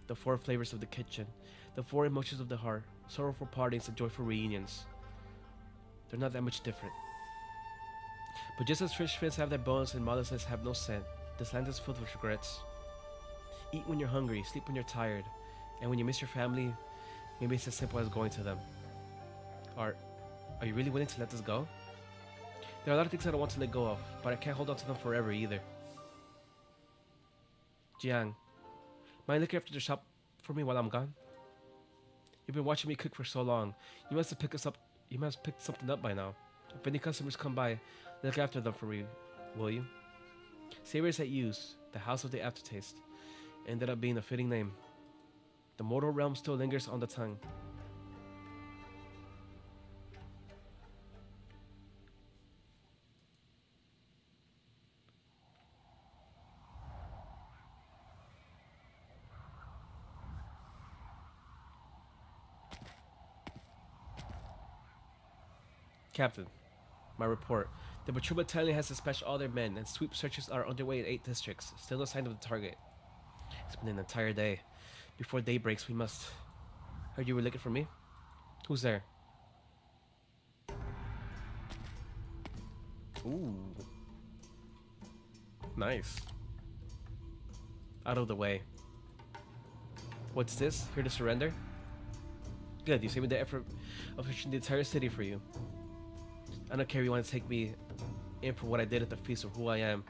The 4 flavors of the kitchen, the 4 emotions of the heart, sorrowful partings and joyful reunions. They're not that much different. But just as fish fins have their bones and mollusks have no scent, this land is filled with regrets. Eat when you're hungry, sleep when you're tired, and when you miss your family, maybe it's as simple as going to them. Are you really willing to let this go? There are a lot of things I don't want to let go of, but I can't hold on to them forever either. Jiang, mind looking after the shop for me while I'm gone? You've been watching me cook for so long. You must have picked something up by now. If any customers come by, look after them for me, will you? Savors at Use, the House of the Aftertaste, ended up being a fitting name. The mortal realm still lingers on the tongue. Captain, my report. The patrol battalion has dispatched all their men, and sweep searches are underway in 8 districts. Still no sign of the target. It's been an entire day. Before day breaks, we must... Heard you were looking for me? Who's there? Ooh. Nice. Out of the way. What's this? Here to surrender? Good, you saved me the effort of searching the entire city for you. I don't care if you want to take me in for what I did at the feast or who I am.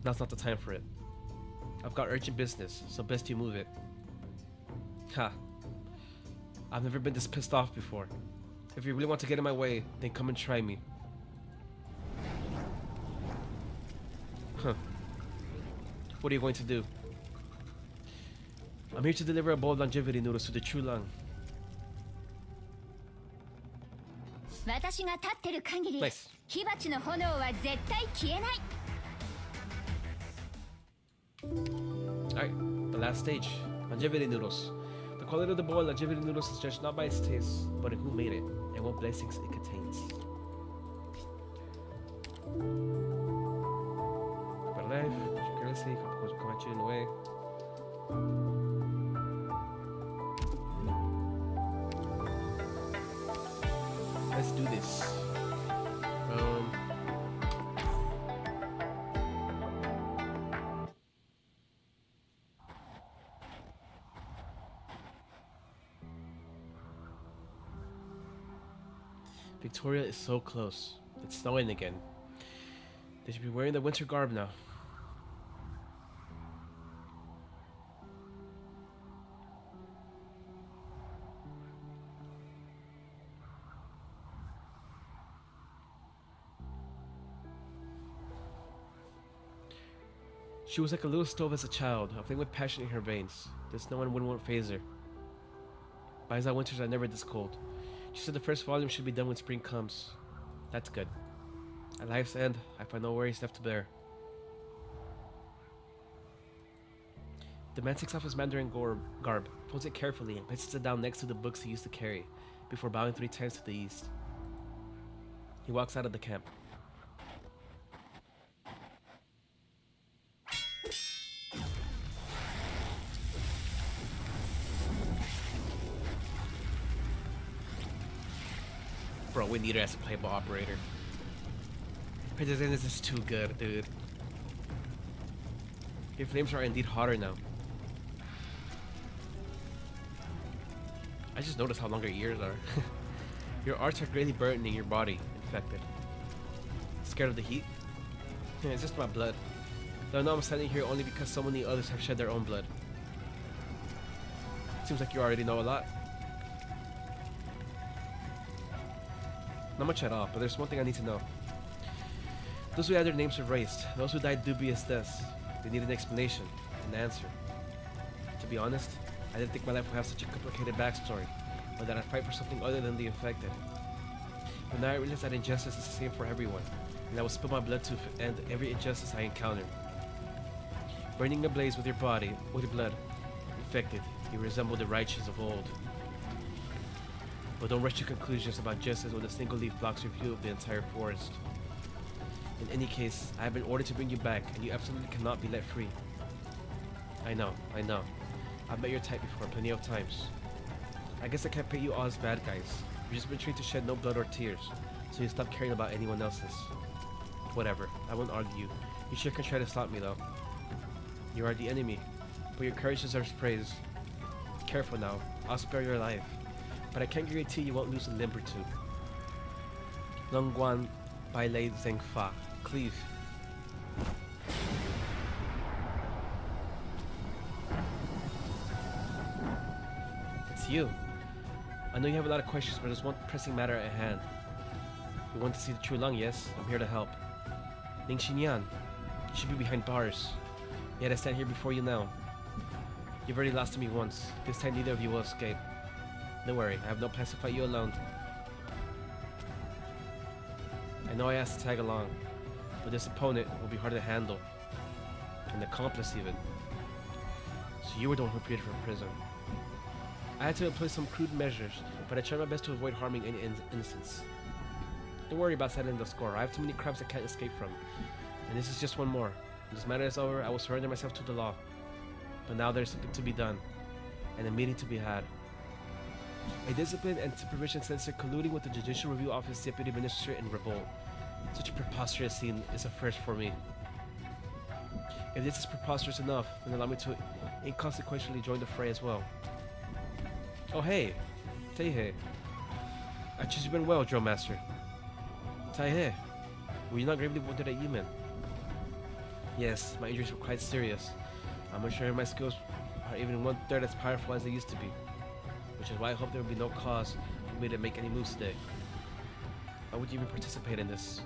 Now's not the time for it. I've got urgent business, so best you move it. Ha. I've never been this pissed off before. If you really want to get in my way, then come and try me. Huh. What are you going to do? I'm here to deliver a bowl of longevity noodles to the True Lung. 私が立ってる限り Nice. 火鉢の炎は絶対消えない Alright, the last stage. Longevity noodles. The quality of the bowl of longevity noodles is judged not by its taste, but in who made it, and what blessings it contains. But life, carelessly, come at you in a way. Let's do this. Victoria is so close. It's snowing again. They should be wearing the winter garb now. She was like a little stove as a child, a flame with passion in her veins. The snow and wind won't phase her. Buys out winters are never this cold. She said the first volume should be done when spring comes. That's good. At life's end, I find no worries left to bear. The man takes off his Mandarin garb, folds it carefully, and places it down next to the books he used to carry, before bowing 3 times to the east. He walks out of the camp. Bro, we need her as a playable operator. Princess Innes is too good, dude. Your flames are indeed hotter now. I just noticed how long your ears are. Your arts are greatly burning your body, infected. Scared of the heat? Yeah, it's just my blood. Though I know I'm standing here only because so many others have shed their own blood. Seems like you already know a lot. Not much at all, but there's one thing I need to know. Those who had their names erased, those who died dubious deaths, they need an explanation, an answer. To be honest, I didn't think my life would have such a complicated backstory, or that I'd fight for something other than the infected. But now I realize that injustice is the same for everyone, and I will spill my blood to end every injustice I encounter. Burning ablaze with your body, with your blood, infected, you resemble the righteous of old. But don't rush to conclusions about justice when a single leaf blocks your view of the entire forest. In any case, I have been ordered to bring you back, and you absolutely cannot be let free. I know. I've met your type before plenty of times. I guess I can't paint you all as bad guys. You've just been trained to shed no blood or tears, so you stop caring about anyone else's. Whatever, I won't argue. You sure can try to stop me though. You are the enemy, but your courage deserves praise. Careful now, I'll spare your life. But I can't guarantee you won't lose a limb or two. Longguan Bailei Zhengfa, Cleave. It's you. I know you have a lot of questions, but there's one pressing matter at hand. You want to see the True Lung, yes? I'm here to help. Ning Xinyan, you should be behind bars. Yet I stand here before you now. You've already lost to me once. This time neither of you will escape. Don't worry, I have no plans to fight you alone. I know I asked to tag along, but this opponent will be hard to handle. An accomplice even. So you were the one who freed her from prison. I had to employ some crude measures, but I tried my best to avoid harming any innocents. Don't worry about settling the score. I have too many crimes I can't escape from. And this is just one more. When this matter is over, I will surrender myself to the law. But now there's something to be done. And a meeting to be had. A discipline and supervision censor colluding with the Judicial Review Office Deputy Minister in revolt. Such a preposterous scene is a first for me. If this is preposterous enough, then allow me to inconsequentially join the fray as well. Oh hey, Taihe. I choose you've been well, Drill Master. Taihe, were you not gravely wounded at Yemen? Yes, my injuries were quite serious. I'm unsure my skills are even 1/3 as powerful as they used to be. Which is why I hope there will be no cause for me to make any moves today. Why would you even participate in this?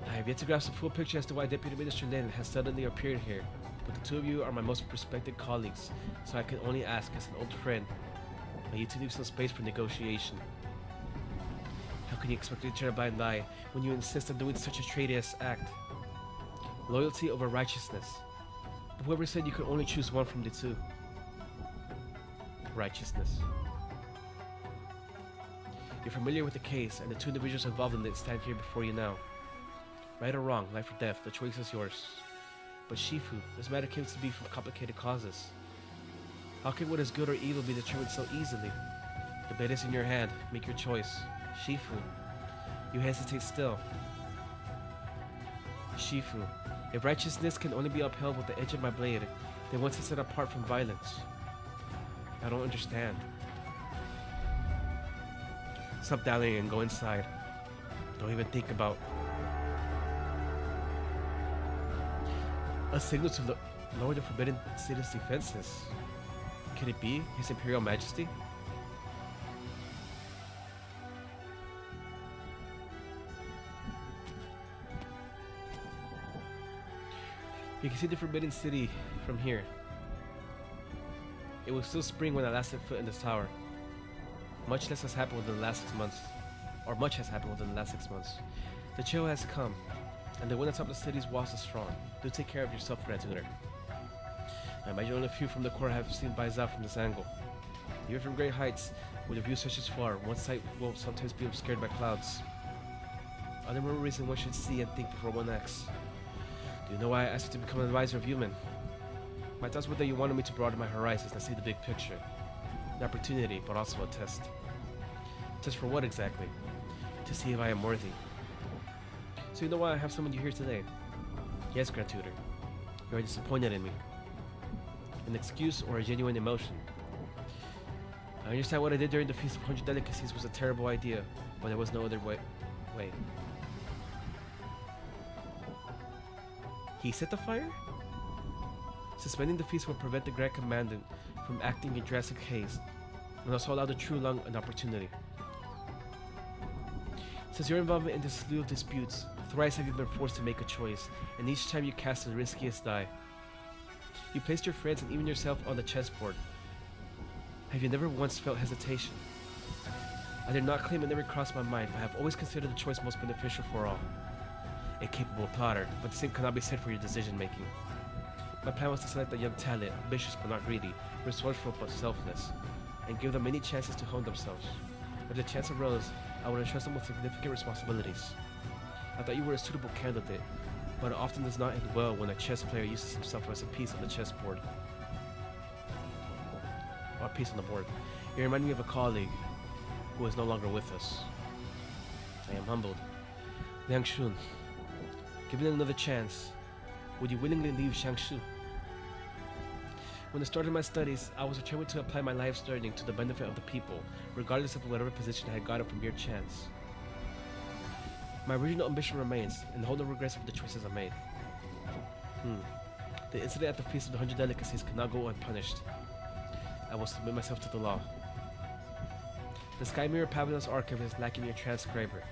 I have yet to grasp the full picture as to why Deputy Minister Lin has suddenly appeared here, but the two of you are my most respected colleagues, so I can only ask as an old friend, may you two leave some space for negotiation. How can you expect me to turn a blind eye when you insist on doing such a traitorous act? Loyalty over righteousness. But whoever said you could only choose one from the two? Righteousness. You're familiar with the case, and the two individuals involved in it stand here before you now. Right or wrong, life or death, the choice is yours. But Shifu, this matter came to be from complicated causes. How can what is good or evil be determined so easily? The blade is in your hand, make your choice. Shifu, you hesitate still. Shifu, if righteousness can only be upheld with the edge of my blade, then what's to set apart from violence? I don't understand. Stop dallying and go inside. Don't even think about a signal to lower the Forbidden City's defenses. Could it be His Imperial Majesty? You can see the Forbidden City from here. It was still spring when I last set foot in this tower. Much less has happened within the last 6 months. Or much has happened within the last 6 months. The chill has come, and the wind atop the city's walls is strong. Do take care of yourself, Grand Tutor. I imagine only a few from the court have seen Baiza from this angle. Even from great heights, with a view such as far, one sight will sometimes be obscured by clouds. Are there more reasons one should see and think before one acts? Do you know why I asked you to become an advisor of human? My thoughts were that you wanted me to broaden my horizons and see the big picture. An opportunity, but also a test. Test for what exactly? To see if I am worthy. So you know why I have summoned you here today? Yes, Grand Tutor. You are disappointed in me. An excuse or a genuine emotion. I understand what I did during the Feast of 100 Delicacies was a terrible idea, but there was no other way. Wait. He set the fire? Suspending the feast will prevent the Grand Commandant from acting in drastic haste, and also allow the True Lung an opportunity. Since your involvement in this slew of disputes, thrice have you been forced to make a choice, and each time you cast the riskiest die. You placed your friends and even yourself on the chessboard. Have you never once felt hesitation? I did not claim it never crossed my mind, but I have always considered the choice most beneficial for all. A capable plotter, but the same cannot be said for your decision making. My plan was to select a young talent, ambitious but not greedy, resourceful but selfless, and give them many chances to hone themselves. If the chance arose, I would entrust them with significant responsibilities. I thought you were a suitable candidate, but it often does not end well when a chess player uses himself as a piece on the chessboard. Or a piece on the board. You remind me of a colleague who is no longer with us. I am humbled. Liang Shun, given another chance, would you willingly leave Shangshu? When I started my studies, I was determined to apply my life's learning to the benefit of the people, regardless of whatever position I had gotten from mere chance. My original ambition remains, and hold no regrets of the choices I made. The incident at the Feast of the 100 Delicacies cannot go unpunished. I will submit myself to the law. The Sky Mirror Pavilion's archive is lacking a transcriber.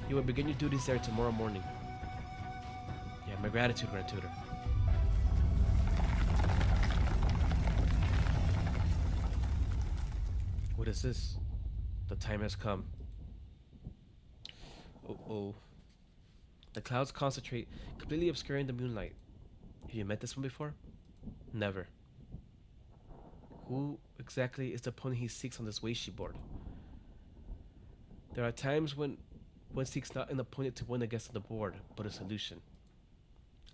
You will begin your duties there tomorrow morning. Yeah, my gratitude, Grand Tutor. What is this? The time has come. Oh. The clouds concentrate, completely obscuring the moonlight. Have you met this one before? Never. Who exactly is the opponent he seeks on this Weishi board? There are times when One seeks not an opponent to win against the board, but a solution.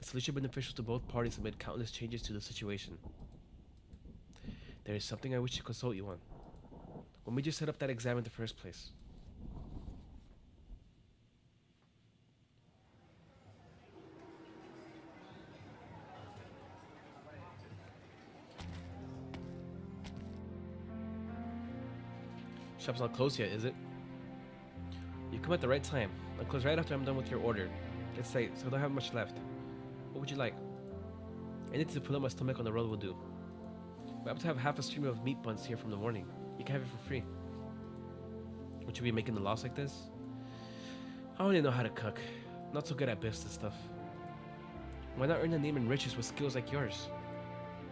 A solution beneficial to both parties amid countless changes to the situation. There is something I wish to consult you on. What made you set up that exam in the first place? Shop's not closed yet, is it? You come at the right time. I'll close right after I'm done with your order. It's late, so I don't have much left. What would you like? Anything to fill up my stomach on the road will do. We happen to have half a stream of meat buns here from the morning. You can have it for free. Would you be making the loss like this? I don't even know how to cook. Not so good at business stuff. Why not earn a name and riches with skills like yours?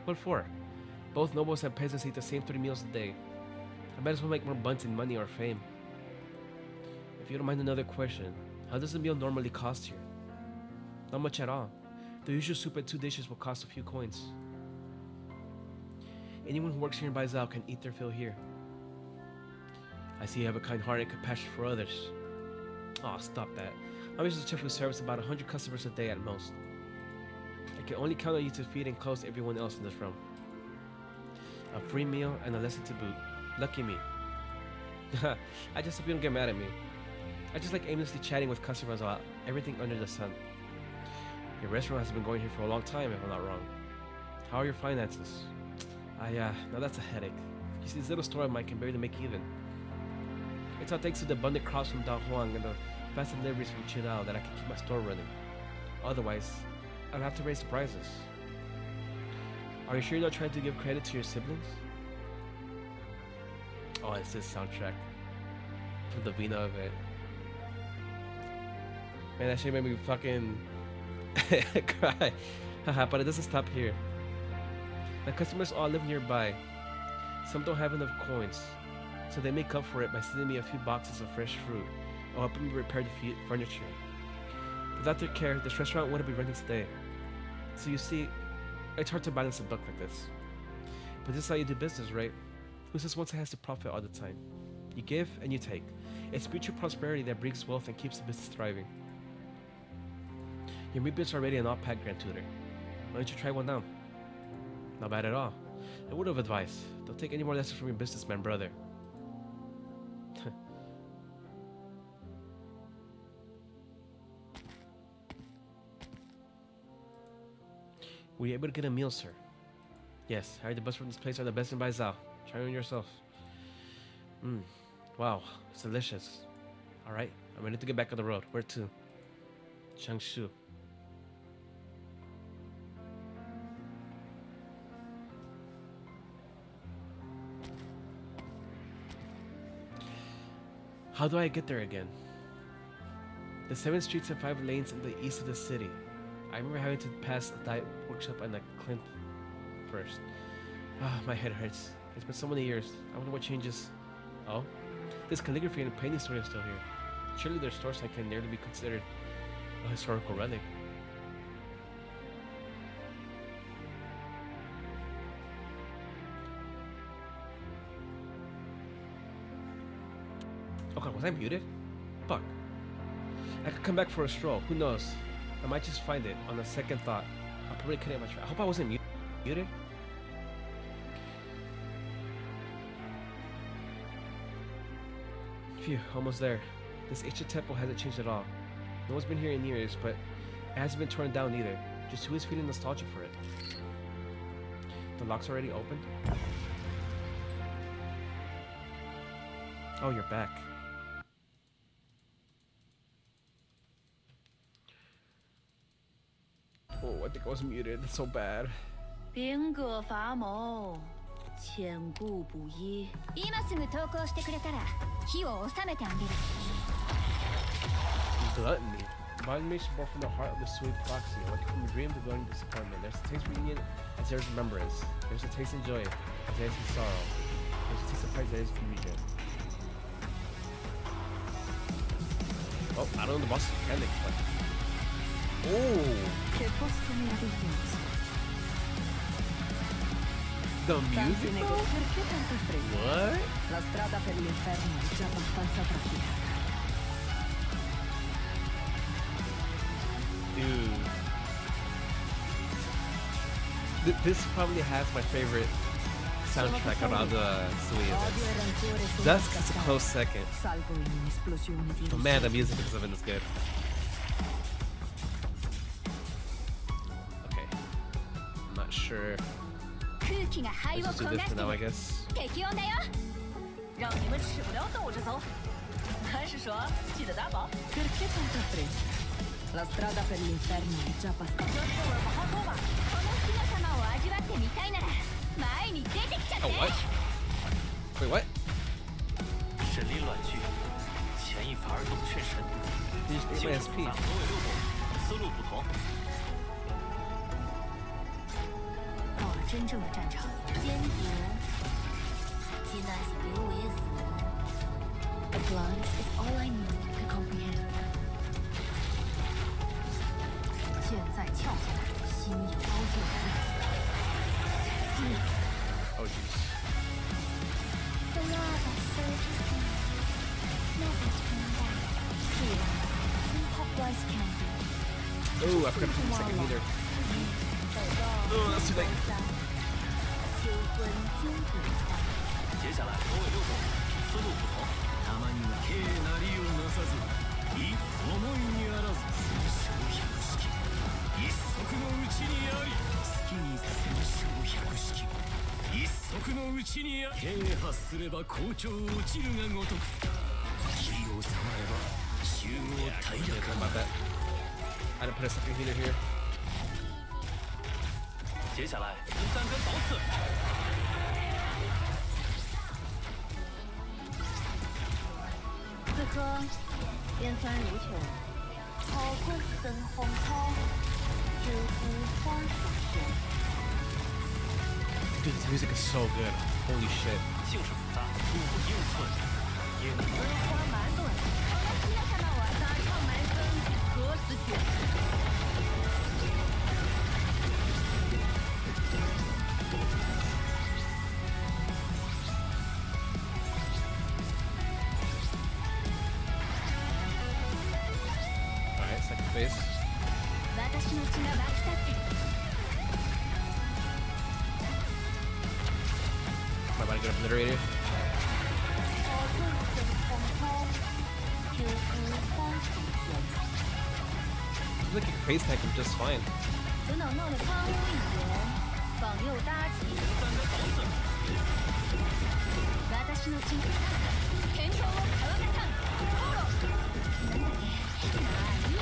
What for? Both nobles and peasants eat the same 3 meals a day. I might as well make more buns in money or fame. If you don't mind another question, how does a meal normally cost here? Not much at all. The usual soup and 2 dishes will cost a few coins. Anyone who works here in Baizao can eat their fill here. I see you have a kind heart and compassion for others. Aw, stop that. I'm just a chef who serves about 100 customers a day at most. I can only count on you to feed and clothe everyone else in this room. A free meal and a lesson to boot. Lucky me. I just hope you don't get mad at me. I just like aimlessly chatting with customers about everything under the sun. Your restaurant has been going here for a long time, if I'm not wrong. How are your finances? Now that's a headache. You see, this little store of mine can barely make even. It's all thanks to the abundant crops from Da Huang and the fast deliveries from Qidao that I can keep my store running. Otherwise, I'd have to raise the prices. Are you sure you're not trying to give credit to your siblings? Oh, it's this soundtrack from the Vina event. Man, that shit made me fucking cry. Haha, but it doesn't stop here. The customers all live nearby. Some don't have enough coins, so they make up for it by sending me a few boxes of fresh fruit or helping me repair the furniture. Without their care, this restaurant wouldn't be running today. So you see, it's hard to balance a buck like this. But this is how you do business, right? Who says one side has to profit all the time? You give and you take. It's mutual prosperity that brings wealth and keeps the business thriving. Your meat bits are already an all-pack Grand Tutor. Why don't you try one now? Not bad at all. A word of advice. Don't take any more lessons from your businessman brother. Were you able to get a meal, sir? Yes, I heard the bus from this place are the best in Baizao. Try one yourself. Wow, it's delicious. Alright, I'm ready to get back on the road. Where to? Changshu. How do I get there again? The 7 streets and 5 lanes in the east of the city. I remember having to pass a diet workshop and a clinic first. My head hurts. It's been so many years. I wonder what changes. Oh? This calligraphy and painting store is still here. Surely their store sign can nearly be considered a historical relic. Okay, was I muted? Fuck. I could come back for a stroll. Who knows? I might just find it on a second thought. I'll probably cut it my track. I hope I wasn't muted. Phew, almost there. This ancient temple hasn't changed at all. No one's been here in years, but it hasn't been torn down either. Just who is feeling nostalgia for it? The lock's already opened? Oh, you're back. Oh, I think I was muted. That's so bad. 兵戈伐谋，千古不移。今すぐ投降してくれたら火を収めてあげる。 Gluttony. Violation born from the heart of the sweet proxy. Like from a dream to glowing disappointment. There's a taste for union as there is remembrance. There's a taste in joy as there is in sorrow. There's a taste of pride as there is confusion. Oh, I don't know the boss is panic, but... Oh! The music though? What? La strada per l'inferno è già abbastanza trafficata. This probably has my favorite soundtrack around the Suite. Odio e rancore sono Dusk's a close second. salvo in un'esplosione di But man, the music is something that's good. Okay. I'm not sure. 空気が肺を Let's just do 焦 this が for して now, I る guess. 適温だよ让你们吃不了兜着走。还是说记得打包？ Perché tanta fretta? La strada per l'inferno è già 这 passata. 滋味不好说吧？この火の玉を味わってみたいなら前に出てきちゃっ Oh, て what? Wait, what? 神力乱剧，牵一发而动全身， You just ate 精 my 神复 SP. 杂，何为六度，思路不同。到了真正的战场，坚决现在是刘维斯 A glance is all I need to comprehend 剑在鞘间，心有刀剑无 Oh, jeez. The lava surges on Never turn back Here Some hot rice candy Oh, I forgot to put the second meter. Oh, that's too late. 秋分金谷菜接下来何为六度，思路不同。たまには軽なりをなさずい思いにあらず戦勝百式一足のうちにあり好きに戦勝百式一足のうちにあり軽発すれば好調落ちるがごとく気を収まれば集合平 Yeah, ら about that. I didn't put a second meter here. 接下来第三根刀刺，此刻烟酸如球，草滚生红草知乎花所生 Dude, this music is so good. Holy shit. 性质复杂，入不应寸，因荷花蛮钝，火の火の玉は杂唱埋根何时绝？ Alright, second phase. 私の血が沸き立ってる Am I about to get obliterated? 草滚生红草知乎花所生 I feel like a phase tank is just fine. 等等闹得荒芜一点，榜右搭起，私の血が健康を乾かさんフォローなんだっけまあいいや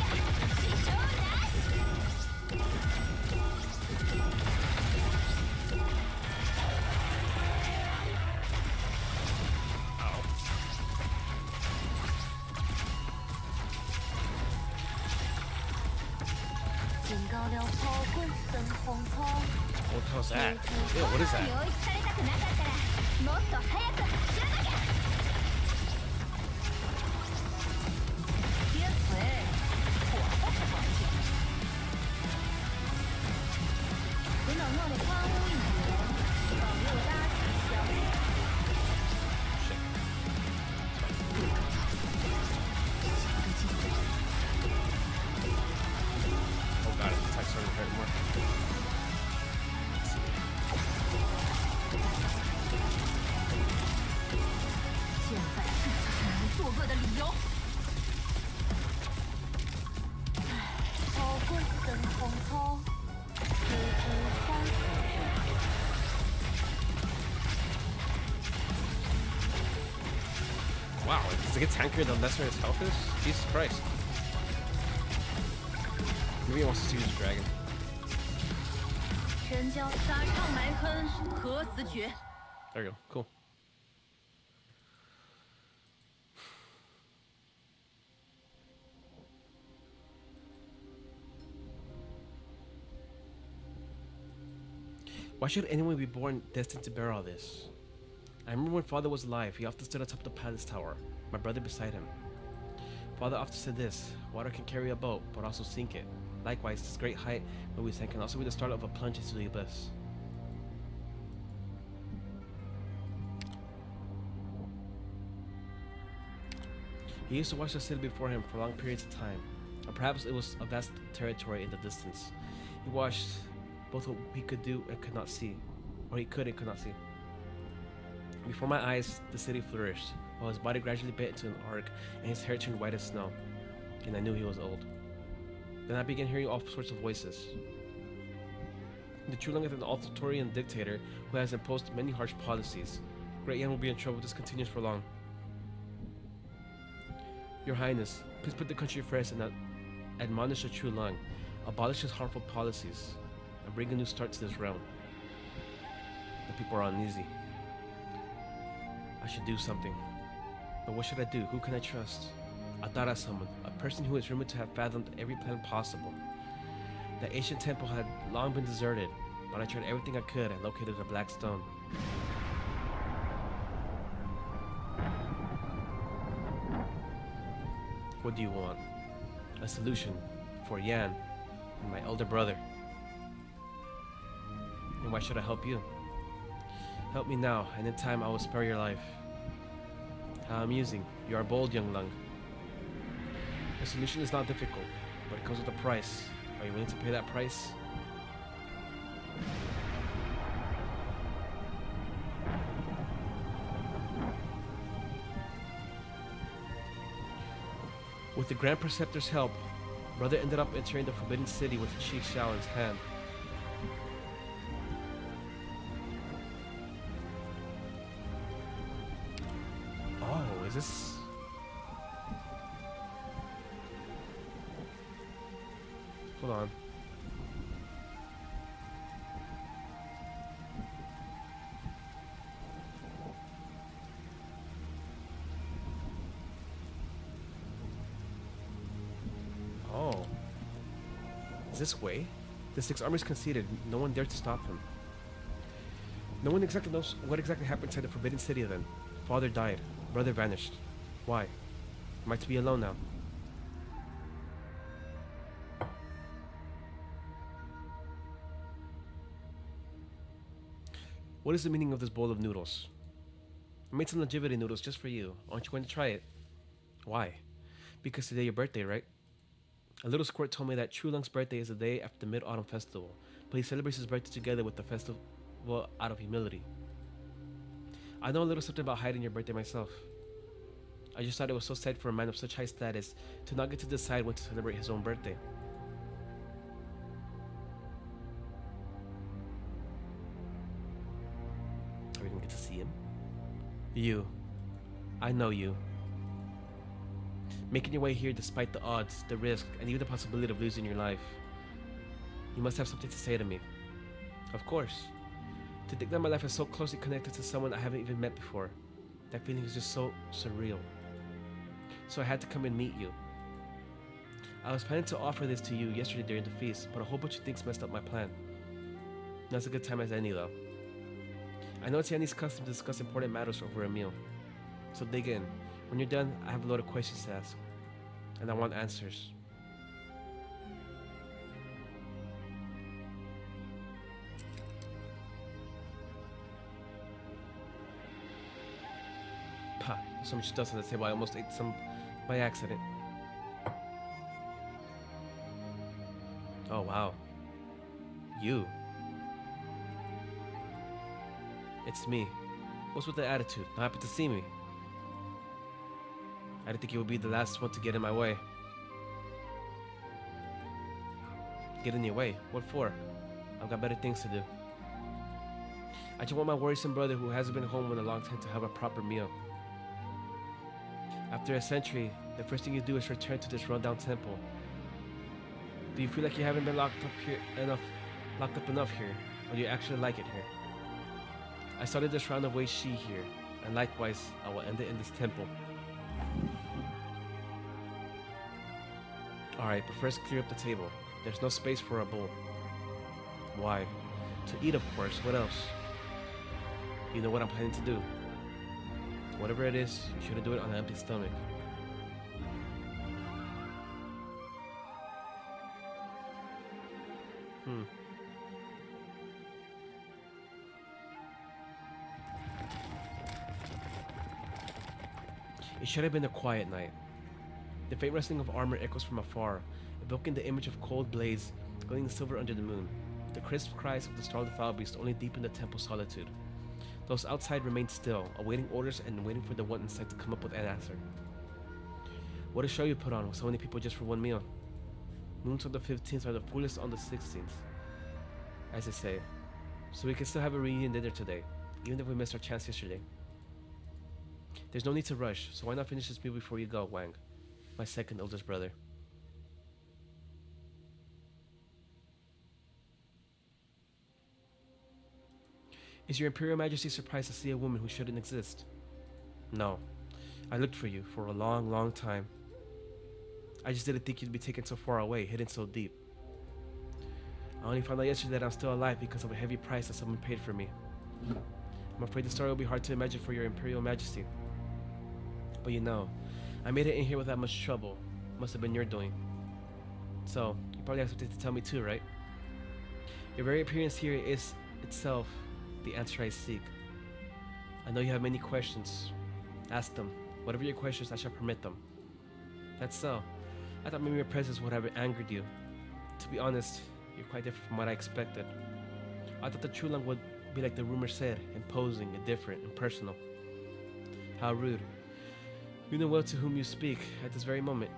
支障なし 警告了草滚生红草 What the hell's that? Ew, what is that? 領域されたくなかったらもっと早く走らなきゃ天锤，火候不保险。等等闹得荒芜一点，榜右搭起相遇。 Shit. Oh god, his attack's starting to hurt more. Let's see. 现在这就是你们作恶的理由。草滚生红草知乎花所生 Wow, does it get tankier the lesser his health is? Jesus Christ. Maybe he wants to see the dragon. 神交杂唱埋坑何时绝？ There we go. Cool. Why should anyone be born destined to bear all this? I remember when Father was alive, he often stood atop the palace tower, my brother beside him. Father often said this: water can carry a boat, but also sink it. Likewise, this great height where we stand can also be the start of a plunge into the abyss. He used to watch the city before him for long periods of time, or perhaps it was a vast territory in the distance. He watched both what he could do and could not see, or he could and could not see. Before my eyes, the city flourished, while his body gradually bent into an arc and his hair turned white as snow, and I knew he was old. Then I began hearing all sorts of voices. The Chulung is an authoritarian dictator who has imposed many harsh policies. Great Yan will be in trouble if this continues for long. Your Highness, please put the country first and admonish the Chulung, abolish his harmful policies, and bring a new start to this realm. The people are uneasy. I should do something. But what should I do? Who can I trust? I thought of someone, a person who is rumored to have fathomed every plan possible. The ancient temple had long been deserted, but I tried everything I could and located a black stone. What do you want? A solution for Yan and my elder brother. And why should I help you? Help me now, and in time I will spare your life. How amusing. You are bold, young Lung. The solution is not difficult, but it comes with a price. Are you willing to pay that price? With the Grand Preceptor's help, Brother ended up entering the Forbidden City with Chi Xiao in his hand. Oh, is this... Hold on. Oh. Is this way? The Six Armies conceded. No one dared to stop him. No one exactly knows what exactly happened inside the Forbidden City then. Father died. Brother vanished. Why? Am I to be alone now? What is the meaning of this bowl of noodles? I made some longevity noodles just for you. Aren't you going to try it? Why? Because today your birthday, right? A little squirt told me that Chulung's birthday is the day after the Mid-Autumn Festival, but he celebrates his birthday together with the festival out of humility. I know a little something about hiding your birthday myself. I just thought it was so sad for a man of such high status to not get to decide when to celebrate his own birthday. Are we gonna get to see him? You. I know you. Making your way here despite the odds, the risk, and even the possibility of losing your life. You must have something to say to me. Of course. To think that my life is so closely connected to someone I haven't even met before. That feeling is just so surreal. So I had to come and meet you. I was planning to offer this to you yesterday during the feast, but a whole bunch of things messed up my plan. Now's a good time as any though. I know it's Yanni's custom to discuss important matters over a meal. So dig in. When you're done, I have a lot of questions to ask. And I want answers. Pah, there's so much stuff on the table, I almost ate some by accident. Oh wow. You. It's me. What's with the attitude? Not happy to see me? I didn't think you would be the last one to get in my way. Get in your way? What for? I've got better things to do. I just want my worrisome brother who hasn't been home in a long time to have a proper meal. After a century, the first thing you do is return to this rundown temple. Do you feel like you haven't been locked up enough here, or do you actually like it here? I started this round of Wei Shi here, and likewise, I will end it in this temple. Alright, but first clear up the table. There's no space for a bowl. Why? To eat, of course. What else? You know what I'm planning to do. Whatever it is, you shouldn't do it on an empty stomach. It should have been a quiet night. The faint rustling of armor echoes from afar, evoking the image of cold blades glowing silver under the moon. The crisp cries of the startled foul beast only deepened the temple's solitude. Those outside remained still, awaiting orders and waiting for the one inside to come up with an answer. What a show you put on with so many people just for one meal. Moons on the 15th are the fullest on the 16th, as they say. So we can still have a reunion dinner today, even if we missed our chance yesterday. There's no need to rush, so why not finish this meal before you go, Wang, my second oldest brother. Is your Imperial Majesty surprised to see a woman who shouldn't exist? No. I looked for you for a long, long time. I just didn't think you'd be taken so far away, hidden so deep. I only found out yesterday that I'm still alive because of a heavy price that someone paid for me. I'm afraid the story will be hard to imagine for your Imperial Majesty. But you know, I made it in here without much trouble. Must have been your doing. So, you probably have something to tell me too, right? Your very appearance here is itself the answer I seek. I know you have many questions. Ask them. Whatever your questions, I shall permit them. That's so. I thought maybe your presence would have angered you. To be honest, you're quite different from what I expected. I thought the Chulang would be like the rumor said, imposing, indifferent, impersonal. How rude. You know well to whom you speak at this very moment.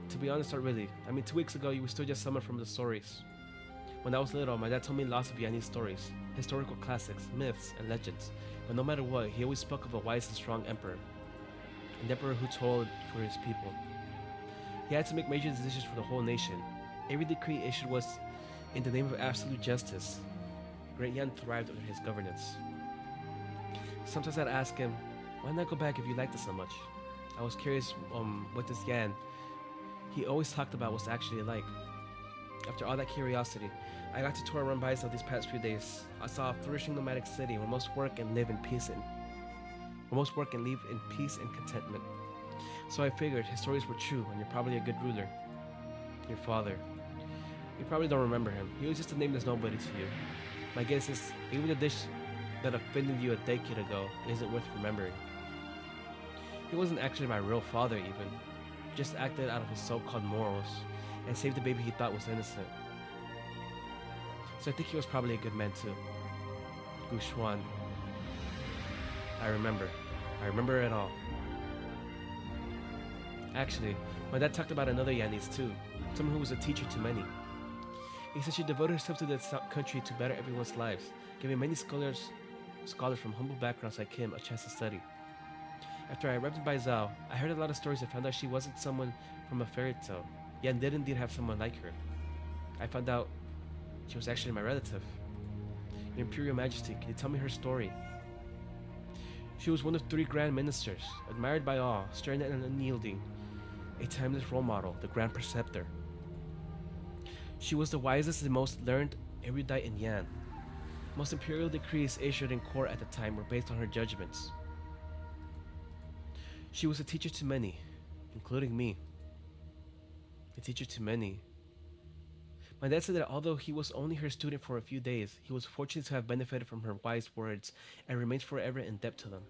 To be honest, not really. 2 weeks ago, you were still just someone from the stories. When I was little, my dad told me lots of Yanese stories, historical classics, myths, and legends. But no matter what, he always spoke of a wise and strong emperor. An emperor who told for his people. He had to make major decisions for the whole nation. Every decree issued was in the name of absolute justice. Great Yan thrived under his governance. Sometimes I'd ask him, why not go back if you liked it so much? I was curious what this Yan he always talked about was actually like. After all that curiosity, I got to tour around Baizhou these past few days. I saw a flourishing nomadic city where most work and live in peace and contentment. So I figured his stories were true, and you're probably a good ruler. Your father. You probably don't remember him. He was just a nameless nobody to you. My guess is, even the dish that offended you a decade ago isn't worth remembering. He wasn't actually my real father even. He just acted out of his so-called morals, and saved the baby he thought was innocent. So I think he was probably a good man too. Gu Xuan. I remember it all. Actually, my dad talked about another Yanese too, someone who was a teacher to many. He said she devoted herself to the country to better everyone's lives, giving many scholars from humble backgrounds like him a chance to study. After I arrived in Baizhou, I heard a lot of stories and found out she wasn't someone from a fairy tale. Yan did indeed have someone like her. I found out she was actually my relative. Your Imperial Majesty, can you tell me her story? She was one of 3 Grand Ministers, admired by all, stern and unyielding, a timeless role model, the Grand Preceptor. She was the wisest and most learned erudite in Yan. Most imperial decrees issued in court at the time were based on her judgments. She was a teacher to many, including me. A teacher to many. My dad said that although he was only her student for a few days, he was fortunate to have benefited from her wise words and remains forever in debt to them.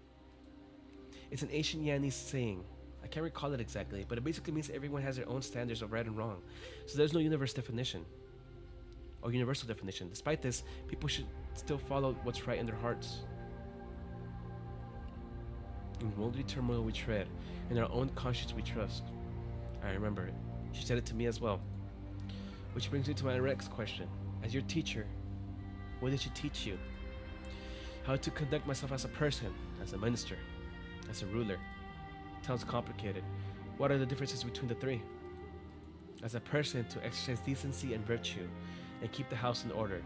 It's an ancient Yanese saying. I can't recall it exactly, but it basically means everyone has their own standards of right and wrong, so there's no universal definition. Despite this, people should still follow what's right in their hearts. In worldly turmoil we tread, in our own conscience we trust. I remember it. She said it to me as well. Which brings me to my next question. As your teacher, what did she teach you? How to conduct myself as a person, as a minister, as a ruler. Sounds complicated. What are the differences between the 3? As a person, to exercise decency and virtue, and keep the house in order.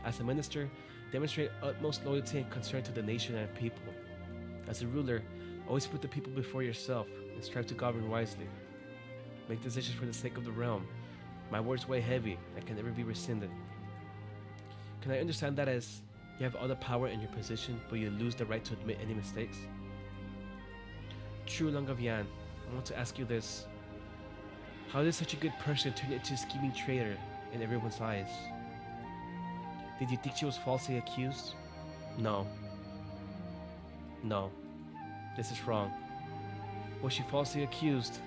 As a minister, demonstrate utmost loyalty and concern to the nation and people. As a ruler, always put the people before yourself, and strive to govern wisely. Make decisions for the sake of the realm. My words weigh heavy and can never be rescinded. Can I understand that as you have all the power in your position, but you lose the right to admit any mistakes? True Lang of Yan, I want to ask you this. How did such a good person turn into a scheming traitor in everyone's eyes? Did you think she was falsely accused? No. No. This is wrong. Was she falsely accused?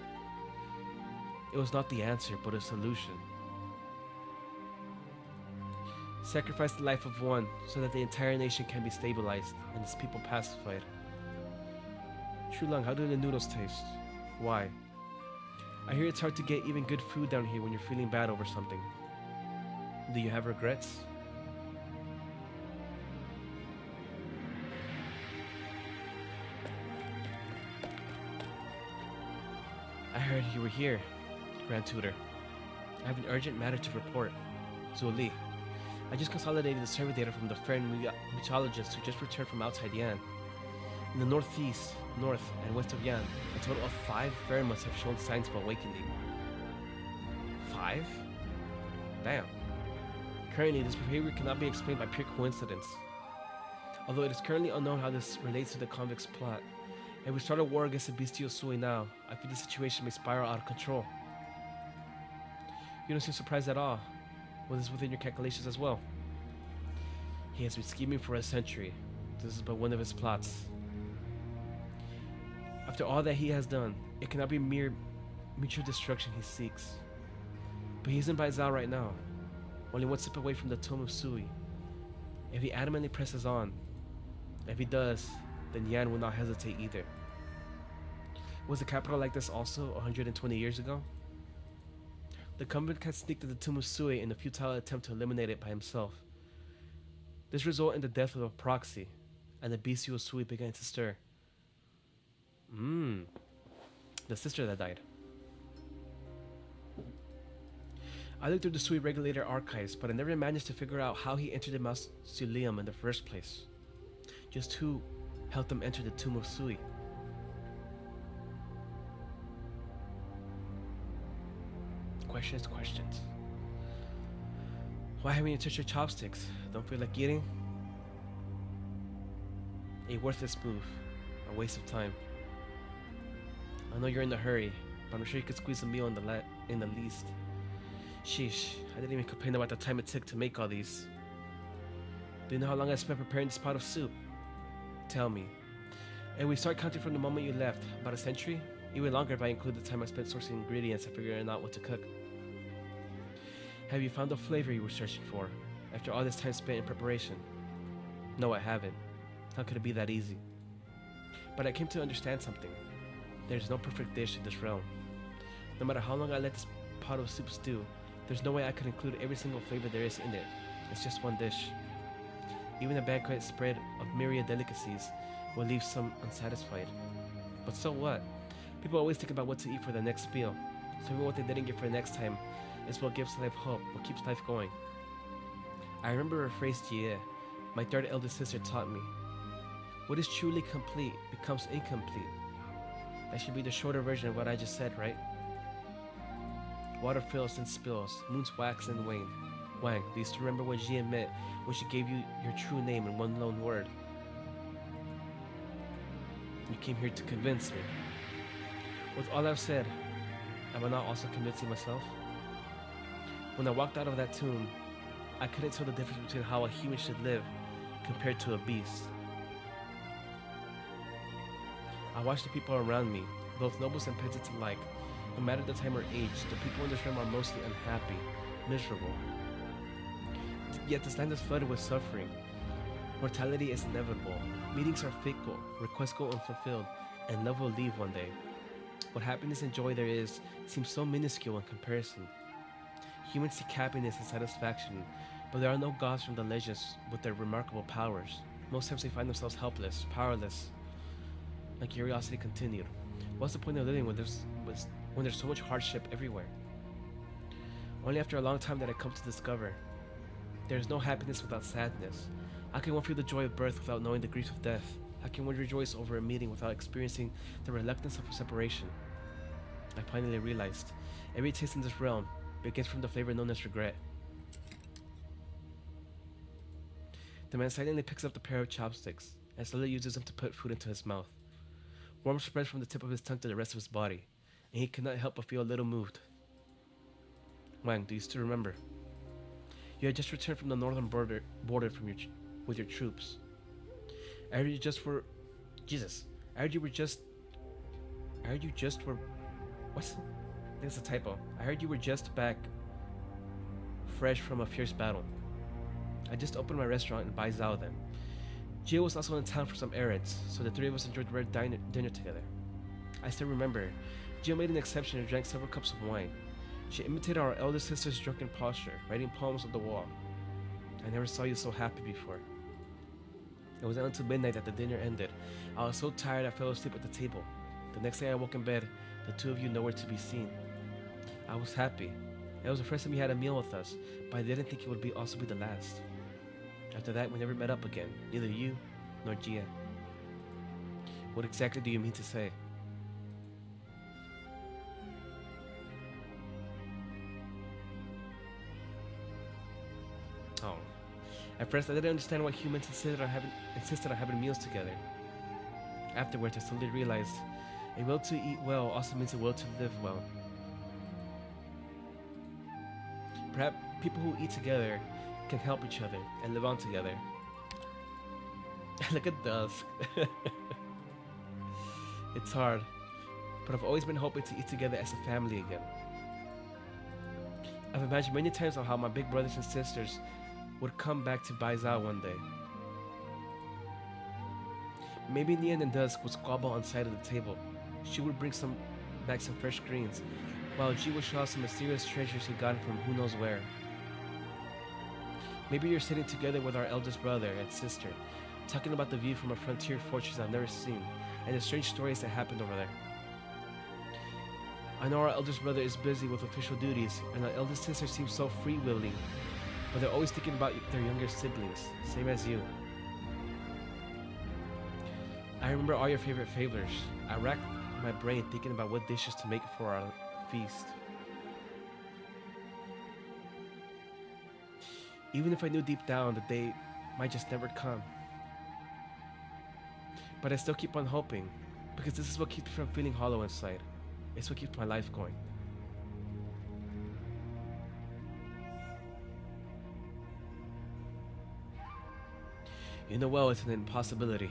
It was not the answer, but a solution. Sacrifice the life of one so that the entire nation can be stabilized and its people pacified. Shulang, how do the noodles taste? Why? I hear it's hard to get even good food down here when you're feeling bad over something. Do you have regrets? I heard you were here, Grand Tutor. I have an urgent matter to report. Zuli. I just consolidated the survey data from the Fern mythologists who just returned from outside Yan. In the northeast, north, and west of Yan, a total of 5 Fern have shown signs of awakening. 5? Damn. Currently, this behavior cannot be explained by pure coincidence. Although it is currently unknown how this relates to the convict's plot, if we start a war against the bestial Sui now, I fear the situation may spiral out of control. You don't seem surprised at all. Was this within your calculations as well? He has been scheming for a century. This is but one of his plots. After all that he has done, it cannot be mere mutual destruction he seeks. But he's in Baizal right now, only one step away from the tomb of Sui. If he adamantly presses on, if he does, then Yan will not hesitate either. Was the capital like this also 120 years ago? The convict had sneaked to the tomb of Sui in a futile attempt to eliminate it by himself. This resulted in the death of a proxy, and the bestial Sui began to stir. The sister that died. I looked through the Sui regulator archives, but I never managed to figure out how he entered the mausoleum in the first place. Just who helped him enter the tomb of Sui. Questions. Why haven't you touched your chopsticks? Don't feel like eating? A worthless move. A waste of time. I know you're in a hurry, but I'm sure you could squeeze a meal in the least. Sheesh, I didn't even complain about the time it took to make all these. Do you know how long I spent preparing this pot of soup? Tell me. And we start counting from the moment you left, about a century? Even longer if I include the time I spent sourcing ingredients and figuring out what to cook. Have you found the flavor you were searching for, after all this time spent in preparation? No, I haven't. How could it be that easy? But I came to understand something. There's no perfect dish in this realm. No matter how long I let this pot of soup stew, there's no way I could include every single flavor there is in it. It's just one dish. Even a banquet spread of myriad delicacies will leave some unsatisfied. But so what? People always think about what to eat for the next meal, so even what they didn't get for the next time is what gives life hope, what keeps life going. I remember a phrase Jie, my third eldest sister, taught me. What is truly complete becomes incomplete. That should be the shorter version of what I just said, right? Water fills and spills, moons wax and wane. Wang, do you still remember what Jie meant when she gave you your true name in one lone word? You came here to convince me. With all I've said, am I not also convincing myself? When I walked out of that tomb, I couldn't tell the difference between how a human should live compared to a beast. I watched the people around me, both nobles and peasants alike. No matter the time or age, the people in this realm are mostly unhappy, miserable. Yet this land is flooded with suffering. Mortality is inevitable. Meetings are fickle, requests go unfulfilled, and love will leave one day. What happiness and joy there is seems so minuscule in comparison. Humans seek happiness and satisfaction, but there are no gods from the legends with their remarkable powers. Most times they find themselves helpless, powerless. My curiosity continued. What's the point of living when there's so much hardship everywhere? Only after a long time did I come to discover there is no happiness without sadness. How can one feel the joy of birth without knowing the grief of death? How can one rejoice over a meeting without experiencing the reluctance of separation? I finally realized every taste in this realm begins from the flavor known as regret. The man silently picks up the pair of chopsticks and slowly uses them to put food into his mouth. Warmth spreads from the tip of his tongue to the rest of his body, and he could not help but feel a little moved. Wang, do you still remember? You had just returned from the northern border with your troops. I heard you just were... Jesus. I heard you just were... What's... I think it's a typo. I heard you were just back fresh from a fierce battle. I just opened my restaurant in Baizhou then. Gio was also in town for some errands, so the three of us enjoyed rare dinner together. I still remember, Gio made an exception and drank several cups of wine. She imitated our eldest sister's drunken posture, writing poems on the wall. I never saw you so happy before. It was until midnight that the dinner ended. I was so tired I fell asleep at the table. The next day I woke in bed, the two of you nowhere to be seen. I was happy. It was the first time you had a meal with us, but I didn't think it would also be the last. After that, we never met up again, neither you nor Gia. What exactly do you mean to say? Oh. At first, I didn't understand why humans insisted on having meals together. Afterwards, I slowly realized a will to eat well also means a will to live well. Perhaps people who eat together can help each other and live on together. Look at Dusk. It's hard, but I've always been hoping to eat together as a family again. I've imagined many times on how my big brothers and sisters would come back to Baizhou one day. Maybe Nian and Dusk would squabble on the side of the table. She would bring back some fresh greens, while G would show us some mysterious treasures he got from who knows where. Maybe you're sitting together with our eldest brother and sister, talking about the view from a frontier fortress I've never seen, and the strange stories that happened over there. I know our eldest brother is busy with official duties, and our eldest sister seems so free-willing, but they're always thinking about their younger siblings, same as you. I remember all your favorite flavors. I racked my brain thinking about what dishes to make for our feast. Even if I knew deep down that they might just never come. But I still keep on hoping, because this is what keeps me from feeling hollow inside. It's what keeps my life going. You know well it's an impossibility.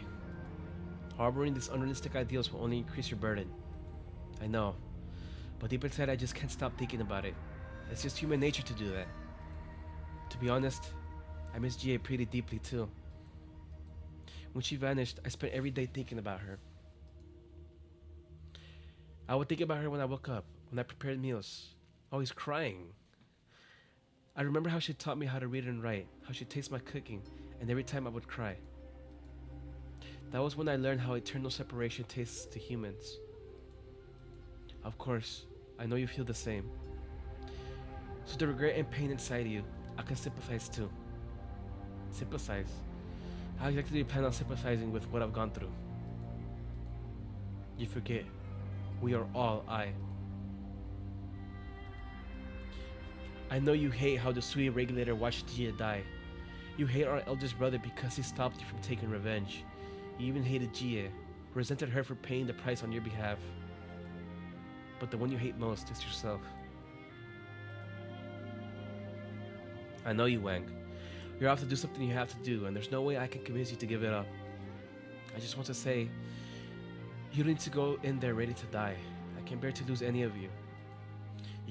Harboring these unrealistic ideals will only increase your burden. I know, but deep inside I just can't stop thinking about it. It's just human nature to do that. To be honest, I miss Gia pretty deeply too. When she vanished, I spent every day thinking about her. I would think about her when I woke up, when I prepared meals, always crying. I remember how she taught me how to read and write, how she tastes my cooking, and every time I would cry. That was when I learned how eternal separation tastes to humans. Of course, I know you feel the same. So the regret and pain inside you, I can sympathize too. Sympathize? How exactly do you plan on sympathizing with what I've gone through? You forget, we are all I. I know you hate how the sweet regulator watched Gia die. You hate our eldest brother because he stopped you from taking revenge. You even hated Gia, resented her for paying the price on your behalf. But the one you hate most is yourself. I know you, Wang. You're off to do something you have to do, and there's no way I can convince you to give it up. I just want to say, you don't need to go in there ready to die. I can't bear to lose any of you.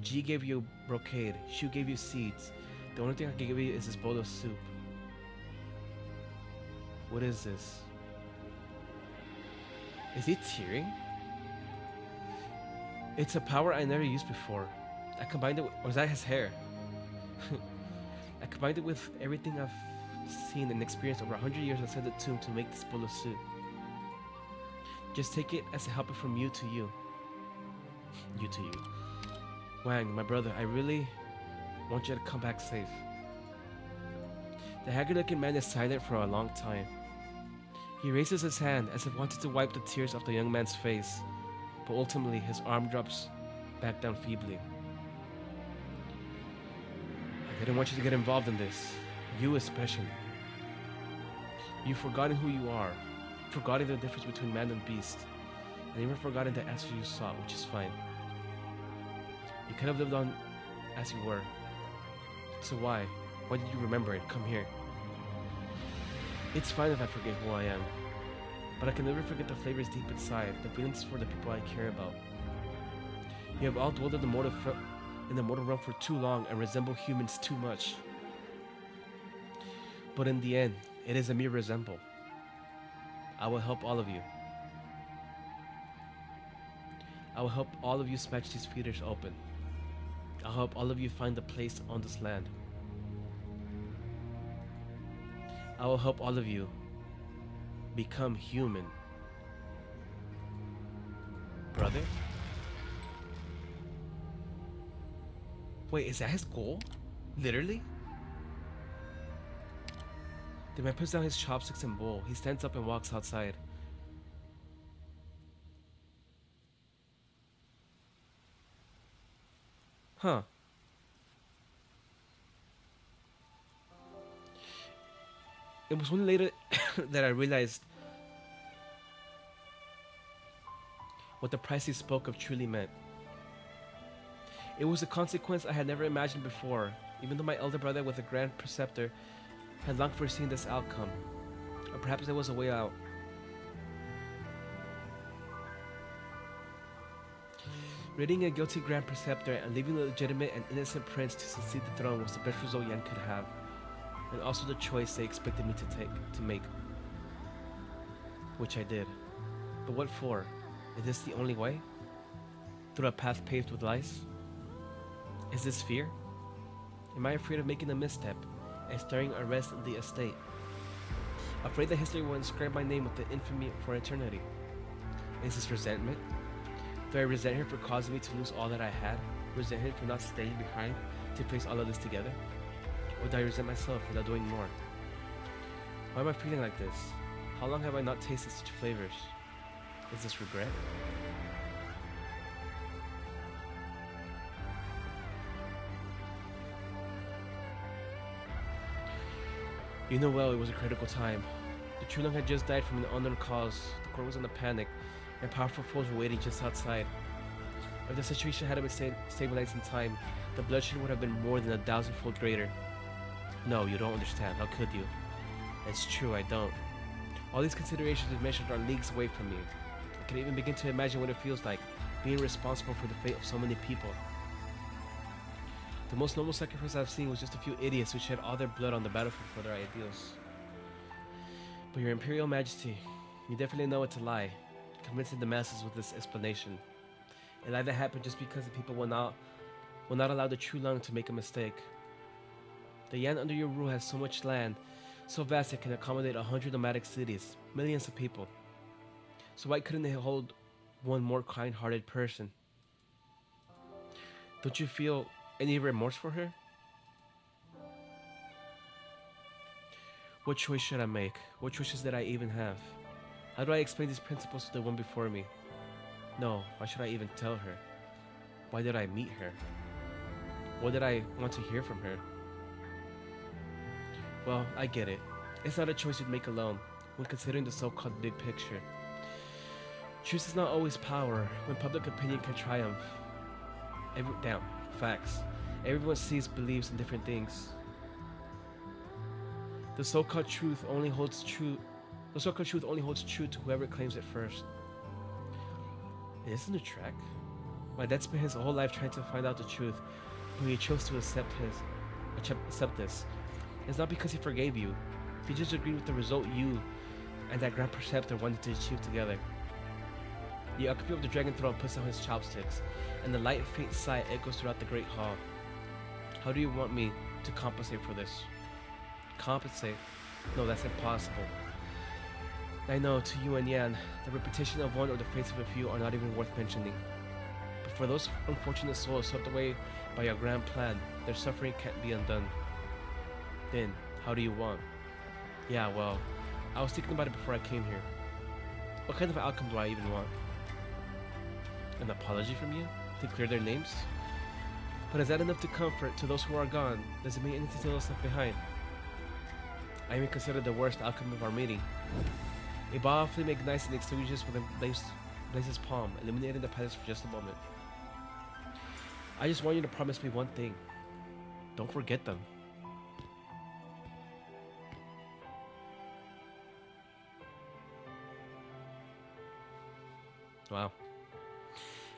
G gave you a brocade, Shu gave you seeds. The only thing I can give you is this bowl of soup. What is this? Is he tearing? It's a power I never used before. I combined it with, or is that his hair? I combined it with everything I've seen and experienced over 100 years and sent it to him to make this bowl of soup. Just take it as a helper from you to you. You to you. Wang, my brother, I really want you to come back safe. The haggard-looking man is silent for a long time. He raises his hand as if wanting to wipe the tears off the young man's face, but ultimately his arm drops back down feebly. I didn't want you to get involved in this, you especially. You've forgotten who you are, forgotten the difference between man and beast, and even forgotten the answer you sought, which is fine. You could have lived on as you were. So why? Why did you remember it? Come here. It's fine if I forget who I am, but I can never forget the flavors deep inside, the feelings for the people I care about. You have all dwelled in the mortal realm for too long and resemble humans too much. But in the end, it is a mere resemble. I will help all of you. I will help all of you smash these feeders open. I'll help all of you find a place on this land. I will help all of you become human. Brother? Wait, is that his goal? Literally? The man puts down his chopsticks and bowl. He stands up and walks outside. Huh. It was only later that I realized what the price he spoke of truly meant. It was a consequence I had never imagined before, even though my elder brother with a grand preceptor had long foreseen this outcome. Or perhaps there was a way out. Ridding a guilty grand preceptor and leaving the legitimate and innocent prince to succeed the throne was the best result Yan could have, and also the choice they expected me to make. Which I did. But what for? Is this the only way? Through a path paved with lies? Is this fear? Am I afraid of making a misstep and stirring unrest in the estate? Afraid that history will inscribe my name with the infamy for eternity? Is this resentment? Do I resent him for causing me to lose all that I had? Resent him for not staying behind to place all of this together? Or do I resent myself for not doing more? Why am I feeling like this? How long have I not tasted such flavors? Is this regret? You know well it was a critical time. The Chulung had just died from an unknown cause, the court was in a panic, and powerful foes were waiting just outside. If the situation hadn't been stabilized in time, the bloodshed would have been more than 1,000-fold greater. No, you don't understand. How could you? It's true, I don't. All these considerations we've mentioned are leagues away from me. I can even begin to imagine what it feels like, being responsible for the fate of so many people. The most noble sacrifice I've seen was just a few idiots who shed all their blood on the battlefield for their ideals. But your Imperial Majesty, you definitely know it's a lie, convincing the masses with this explanation. A lie that happened just because the people will not allow the Chulung to make a mistake. The Yan under your rule has so much land, so vast it can accommodate 100 nomadic cities, millions of people. So why couldn't they hold one more kind-hearted person? Don't you feel any remorse for her? What choice should I make? What choices did I even have? How do I explain these principles to the one before me? No, why should I even tell her? Why did I meet her? What did I want to hear from her? Well, I get it. It's not a choice you'd make alone, when considering the so-called big picture. Truth is not always power, when public opinion can triumph. Facts. Everyone sees, believes in different things. The so-called truth only holds true to whoever claims it first. It isn't a track. My dad spent his whole life trying to find out the truth, but he chose to accept this. It's not because he forgave you. He just agreed with the result you and that Grand Preceptor wanted to achieve together. The occupant of the Dragon Throne puts down his chopsticks, and the light faint sigh echoes throughout the Great Hall. How do you want me to compensate for this? Compensate? No, that's impossible. I know, to you and Yan, the reputation of one or the fates of a few are not even worth mentioning. But for those unfortunate souls swept away by your grand plan, their suffering can't be undone. Then, how do you want? Yeah, well, I was thinking about it before I came here. What kind of outcome do I even want? An apology from you? To clear their names? But is that enough to comfort to those who are gone? Does it mean anything to those left behind? I even consider the worst outcome of our meeting. A ball of flame ignites and extinguishes within Blaze's palm, illuminating the palace for just a moment. I just want you to promise me one thing. Don't forget them. Wow.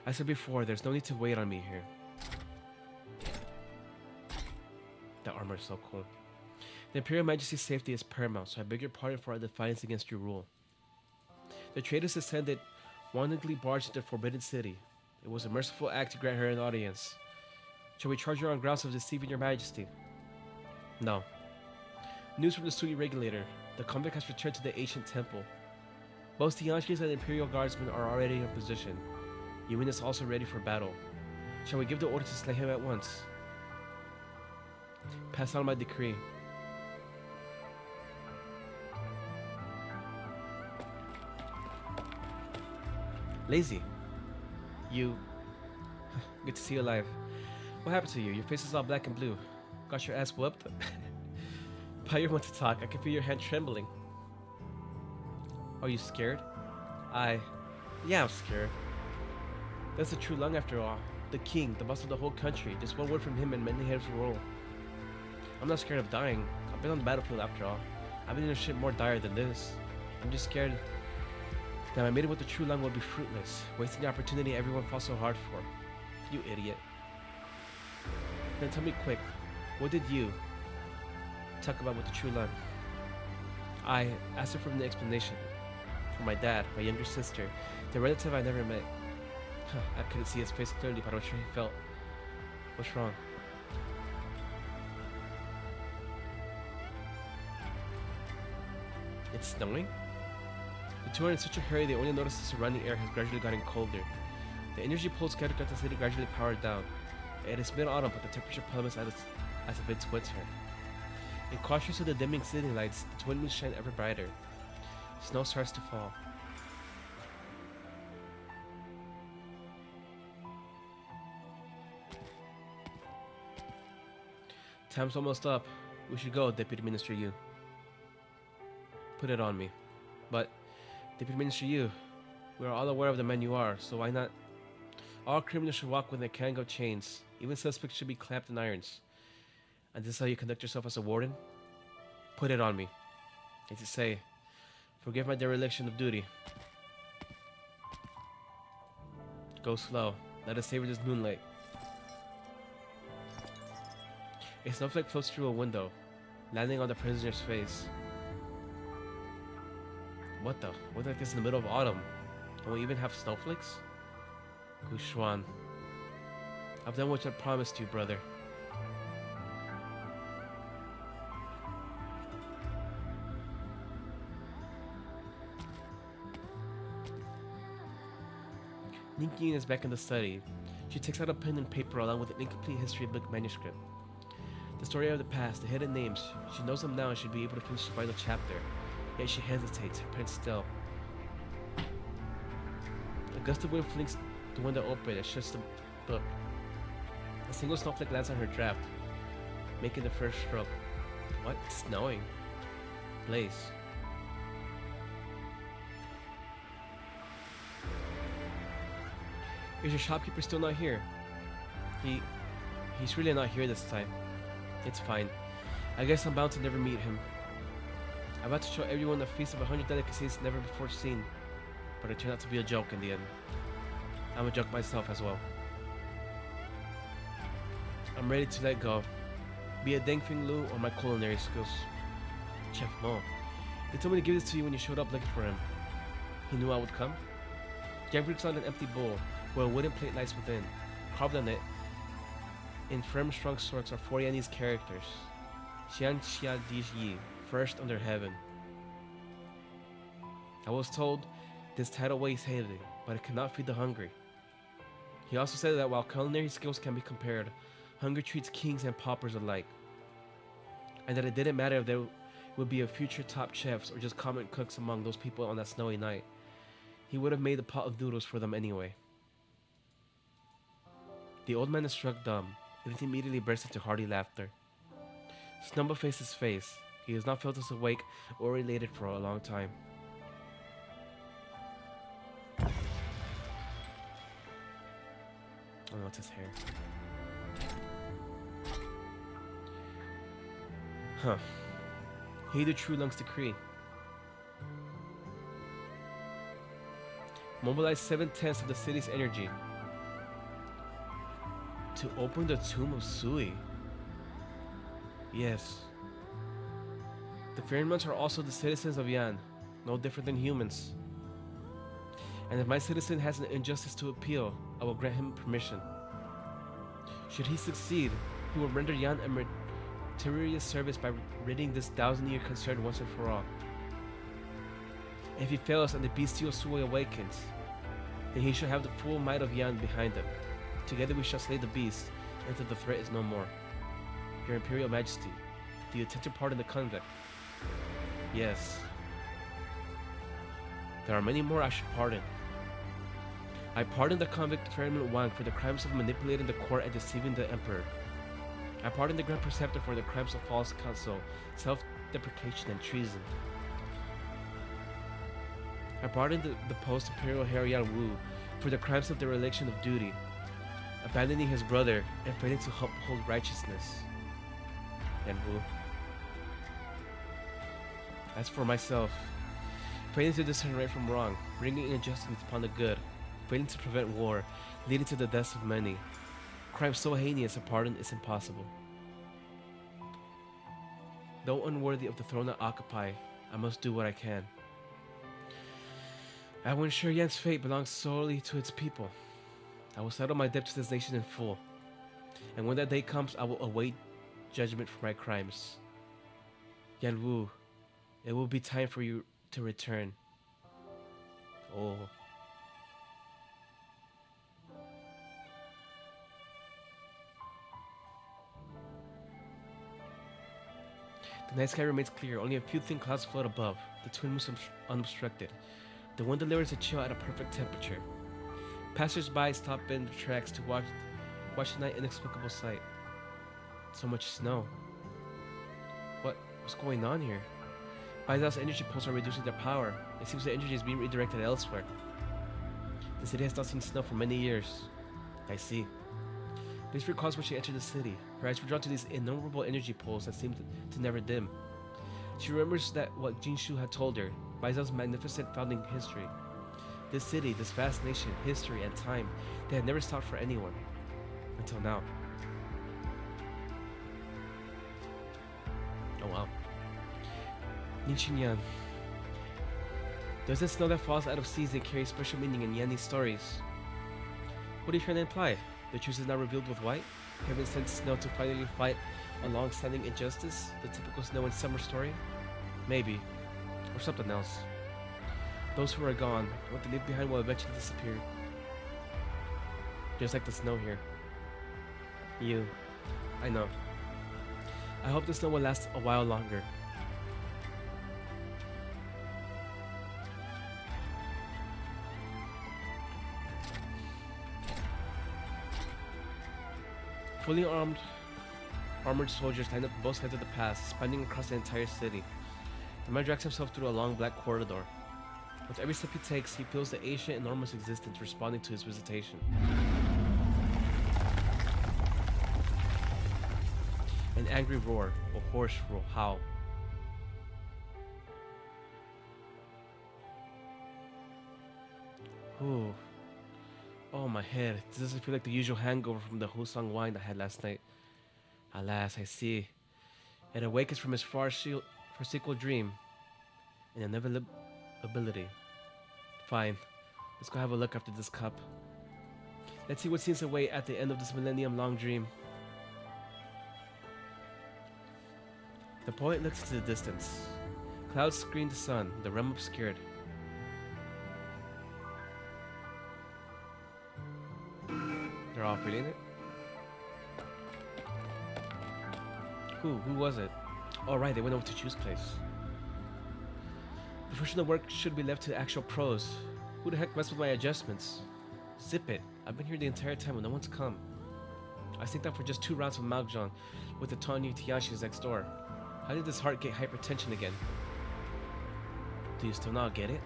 I said before, there's no need to wait on me here. That armor is so cool. The Imperial Majesty's safety is paramount, so I beg your pardon for our defiance against your rule. The traitor's descendant wantonly barged into the Forbidden City. It was a merciful act to grant her an audience. Shall we charge her on grounds of deceiving your majesty? No. News from the Sui regulator. The convict has returned to the ancient temple. Both the Yanshis and the Imperial Guardsmen are already in position. Yuin is also ready for battle. Shall we give the order to slay him at once? Pass on my decree. Lazy. You... Good to see you alive. What happened to you? Your face is all black and blue. Got your ass whooped? Pyre wants to talk. I can feel your hand trembling. Are you scared? Yeah, I'm scared. That's the true Lung after all. The king, the boss of the whole country. Just one word from him and many heads will roll. I'm not scared of dying. I've been on the battlefield after all. I've been in a shit more dire than this. I'm just scared that my meeting with the true Lung will be fruitless, wasting the opportunity everyone fought so hard for. You idiot. Then tell me quick, what did you talk about with the true Lung? I asked her for an explanation. For my dad, my younger sister, the relative I never met. I couldn't see his face clearly, but I'm sure he felt. What's wrong? It's snowing? The two are in such a hurry they only notice the surrounding air has gradually gotten colder. The energy pools scattered throughout the city gradually powered down. It is mid-autumn, but the temperature plummets as if it's winter. In contrast to the dimming city lights, the twin moons shine ever brighter. Snow starts to fall. Time's almost up. We should go, Deputy Minister Yu. Put it on me. But, Deputy Minister Yu, we are all aware of the man you are, so why not? All criminals should walk with their Kango chains. Even suspects should be clamped in irons. And this is how you conduct yourself as a warden? Put it on me. As you say, forgive my dereliction of duty. Go slow. Let us savor this moonlight. A snowflake floats through a window, landing on the prisoner's face. What the? We're like this in the middle of autumn. Don't we even have snowflakes? Guxuan. I've done what I promised you, brother. Ninkin is back in the study. She takes out a pen and paper along with an incomplete history book manuscript. The story of the past, the hidden names. She knows them now and should be able to finish the final chapter. Yet she hesitates, her pen still. A gust of wind flings the window open and shuts the book. A single snowflake lands on her draft, making the first stroke. What? It's snowing. Blaze. Is your shopkeeper still not here? He's really not here this time. It's fine. I guess I'm bound to never meet him. I'm about to show everyone a feast of 100 delicacies never before seen, but it turned out to be a joke in the end. I'm a joke myself as well. I'm ready to let go, be it Deng Fing Lu or my culinary skills. Chef Mo, he told me to give this to you when you showed up looking for him. He knew I would come. Yang brings out an empty bowl where a wooden plate lies within. Carved on it, in firm strong strokes, are 4 Chinese characters. Xian Xia Di Yi, first under heaven. I was told this tidal weighs heavy, but it cannot feed the hungry. He also said that while culinary skills can be compared, hunger treats kings and paupers alike. And that it didn't matter if there would be a future top chefs or just common cooks among those people on that snowy night. He would have made a pot of noodles for them anyway. The old man is struck dumb, and he immediately burst into hearty laughter. Snubble faced his face. He has not felt as awake or elated for a long time. Oh no, it's his hair. Huh. Heed the true Lung's decree. Mobilize 7/10 of the city's energy to open the tomb of Sui. Yes. The Fairymonks are also the citizens of Yan, no different than humans. And if my citizen has an injustice to appeal, I will grant him permission. Should he succeed, he will render Yan a meritorious service by ridding this 1,000-year concern once and for all. If he fails and the bestial Sui awakens, then he shall have the full might of Yan behind him. Together we shall slay the beast until the threat is no more. Your Imperial Majesty, do you intend to pardon the convict? Yes. There are many more I should pardon. I pardon the convict Ferryman Wang for the crimes of manipulating the court and deceiving the Emperor. I pardon the Grand Preceptor for the crimes of false counsel, self-deprecation, and treason. I pardon the post-imperial Herr Yan Wu for the crimes of dereliction of duty, abandoning his brother and failing to uphold righteousness. Yan Wu. As for myself, failing to discern right from wrong, bringing injustice upon the good, failing to prevent war, leading to the deaths of many. Crime so heinous a pardon is impossible. Though unworthy of the throne I occupy, I must do what I can. I will ensure Yan's fate belongs solely to its people. I will settle my debt to this nation in full. And when that day comes, I will await judgment for my crimes. Yan Wu, it will be time for you to return. Oh. The night sky remains clear, only a few thin clouds float above, the twin moons unobstructed. The wind delivers a chill at a perfect temperature. Passers-by stop in their tracks to watch the night inexplicable sight. So much snow. What's going on here? Baizao's energy pulses are reducing their power. It seems the energy is being redirected elsewhere. The city has not seen snow for many years. I see. This recalls when she entered the city. Her eyes were drawn to these innumerable energy pools that seemed to never dim. She remembers that what Jinshu had told her, Baizao's magnificent founding history. This city, this vast nation, history, and time, they had never stopped for anyone. Until now. Oh wow. Ninchinyan. Does the snow that falls out of seas that carry special meaning in Yanni's stories? What are you trying to imply? The truth is now revealed with white? Heaven sent snow to finally fight a long-standing injustice? The typical snow in summer story? Maybe. Or something else. Those who are gone, what they leave behind will eventually disappear. Just like the snow here. I know. I hope the snow will last a while longer. Fully armored soldiers line up both sides of the pass, spanning across the entire city. The man drags himself through a long black corridor. With every step he takes, he feels the ancient, enormous existence responding to his visitation. An angry roar, a hoarse howl. Ooh. Oh, my head. This doesn't feel like the usual hangover from the Husang wine I had last night. Alas, I see. It awakens from his farcical dream. An inevitability. Fine. Let's go have a look after this cup. Let's see what seems to wait at the end of this millennium-long dream. The poet looks into the distance. Clouds screen the sun, the realm obscured. They're all feeling it? Who was it? Oh right, they went over to Chu's place. Professional work should be left to actual pros. Who the heck messed with my adjustments? Zip it. I've been here the entire time and no one's come. I synced up for just 2 rounds of Mahjong with the Tonyu Tiyashis next door. How did this heart get hypertension again? Do you still not get it?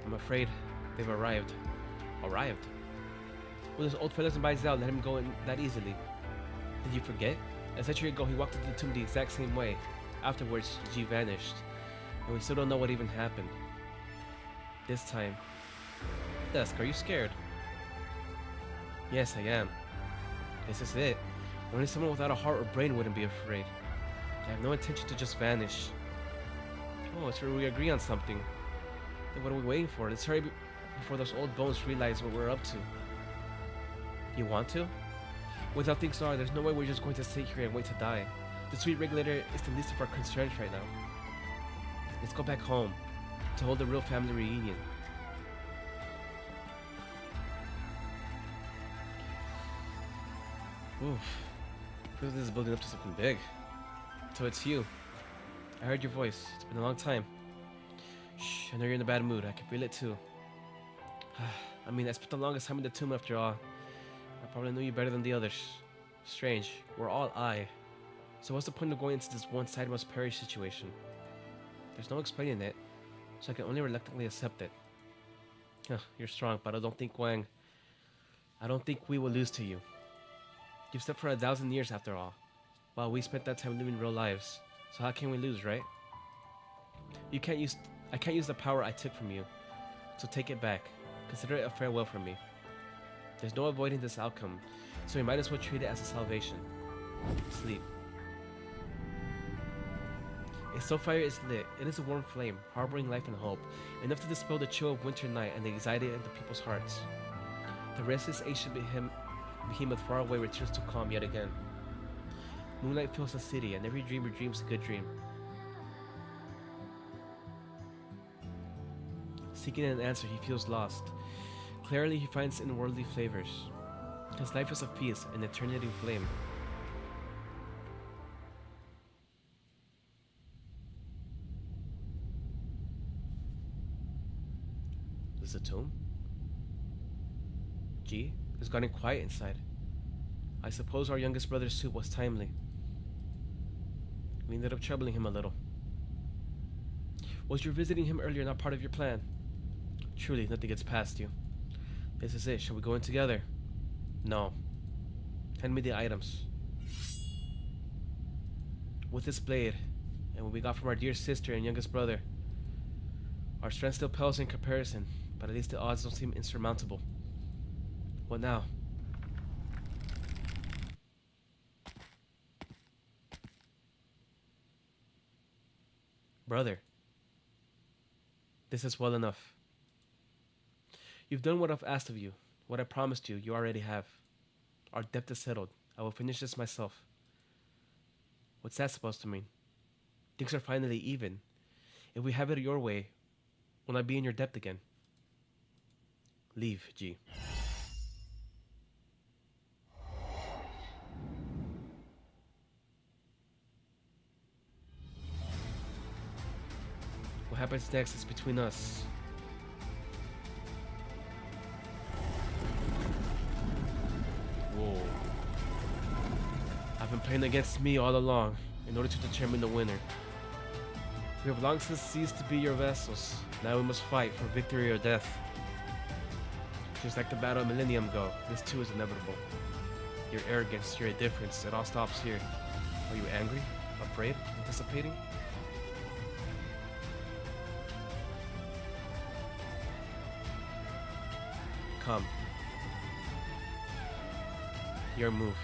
I'm afraid they've arrived. Arrived? Well, those old fellas in Baizao let him go in that easily. Did you forget? A century ago, he walked into the tomb the exact same way. Afterwards, Ji vanished. And we still don't know what even happened. This time. Dusk, are you scared? Yes, I am. This is it. Only someone without a heart or brain wouldn't be afraid. I have no intention to just vanish. Oh, it's where we agree on something. Then what are we waiting for? Let's hurry before those old bones realize what we're up to. You want to? With how things are, there's no way we're just going to sit here and wait to die. The sweet regulator is the least of our concerns right now. Let's go back home to hold a real family reunion. Oof. I feel this is building up to something big. So it's you. I heard your voice. It's been a long time. Shh, I know you're in a bad mood. I can feel it too. I mean, I spent the longest time in the tomb after all. I probably knew you better than the others. Strange. We're all I. So what's the point of going into this one side must perish situation? There's no explaining it, so I can only reluctantly accept it. You're strong, but I don't think we will lose to you. You've slept for 1,000 years after all. While we spent that time living real lives. So how can we lose, right? I can't use the power I took from you. So take it back. Consider it a farewell from me. There's no avoiding this outcome, so we might as well treat it as a salvation. Sleep. A soul fire is lit. It is a warm flame, harboring life and hope, enough to dispel the chill of winter night and the anxiety in the people's hearts. The restless ancient behemoth far away returns to calm yet again. Moonlight fills the city, and every dreamer dreams a good dream. Seeking an answer, he feels lost. Clearly, he finds inwardly flavors. His life is of peace, an eternity flame. Is this a tomb? Gee, it's gotten quiet inside. I suppose our youngest brother's suit was timely. We ended up troubling him a little. Was your visiting him earlier not part of your plan? Truly, nothing gets past you. This is it. Shall we go in together? No. Hand me the items. With this blade, and what we got from our dear sister and youngest brother, our strength still pales in comparison, but at least the odds don't seem insurmountable. What now? Brother, this is well enough. You've done what I've asked of you. What I promised you, you already have. Our debt is settled. I will finish this myself. What's that supposed to mean? Things are finally even. If we have it your way, will I be in your debt again? Leave, G. What happens next is between us. Whoa. I've been playing against me all along in order to determine the winner. We have long since ceased to be your vessels. Now we must fight for victory or death. Just like the battle a millennium ago, this too is inevitable. Your arrogance, your indifference, it all stops here. Are you angry? Afraid? Anticipating? Come. Your move.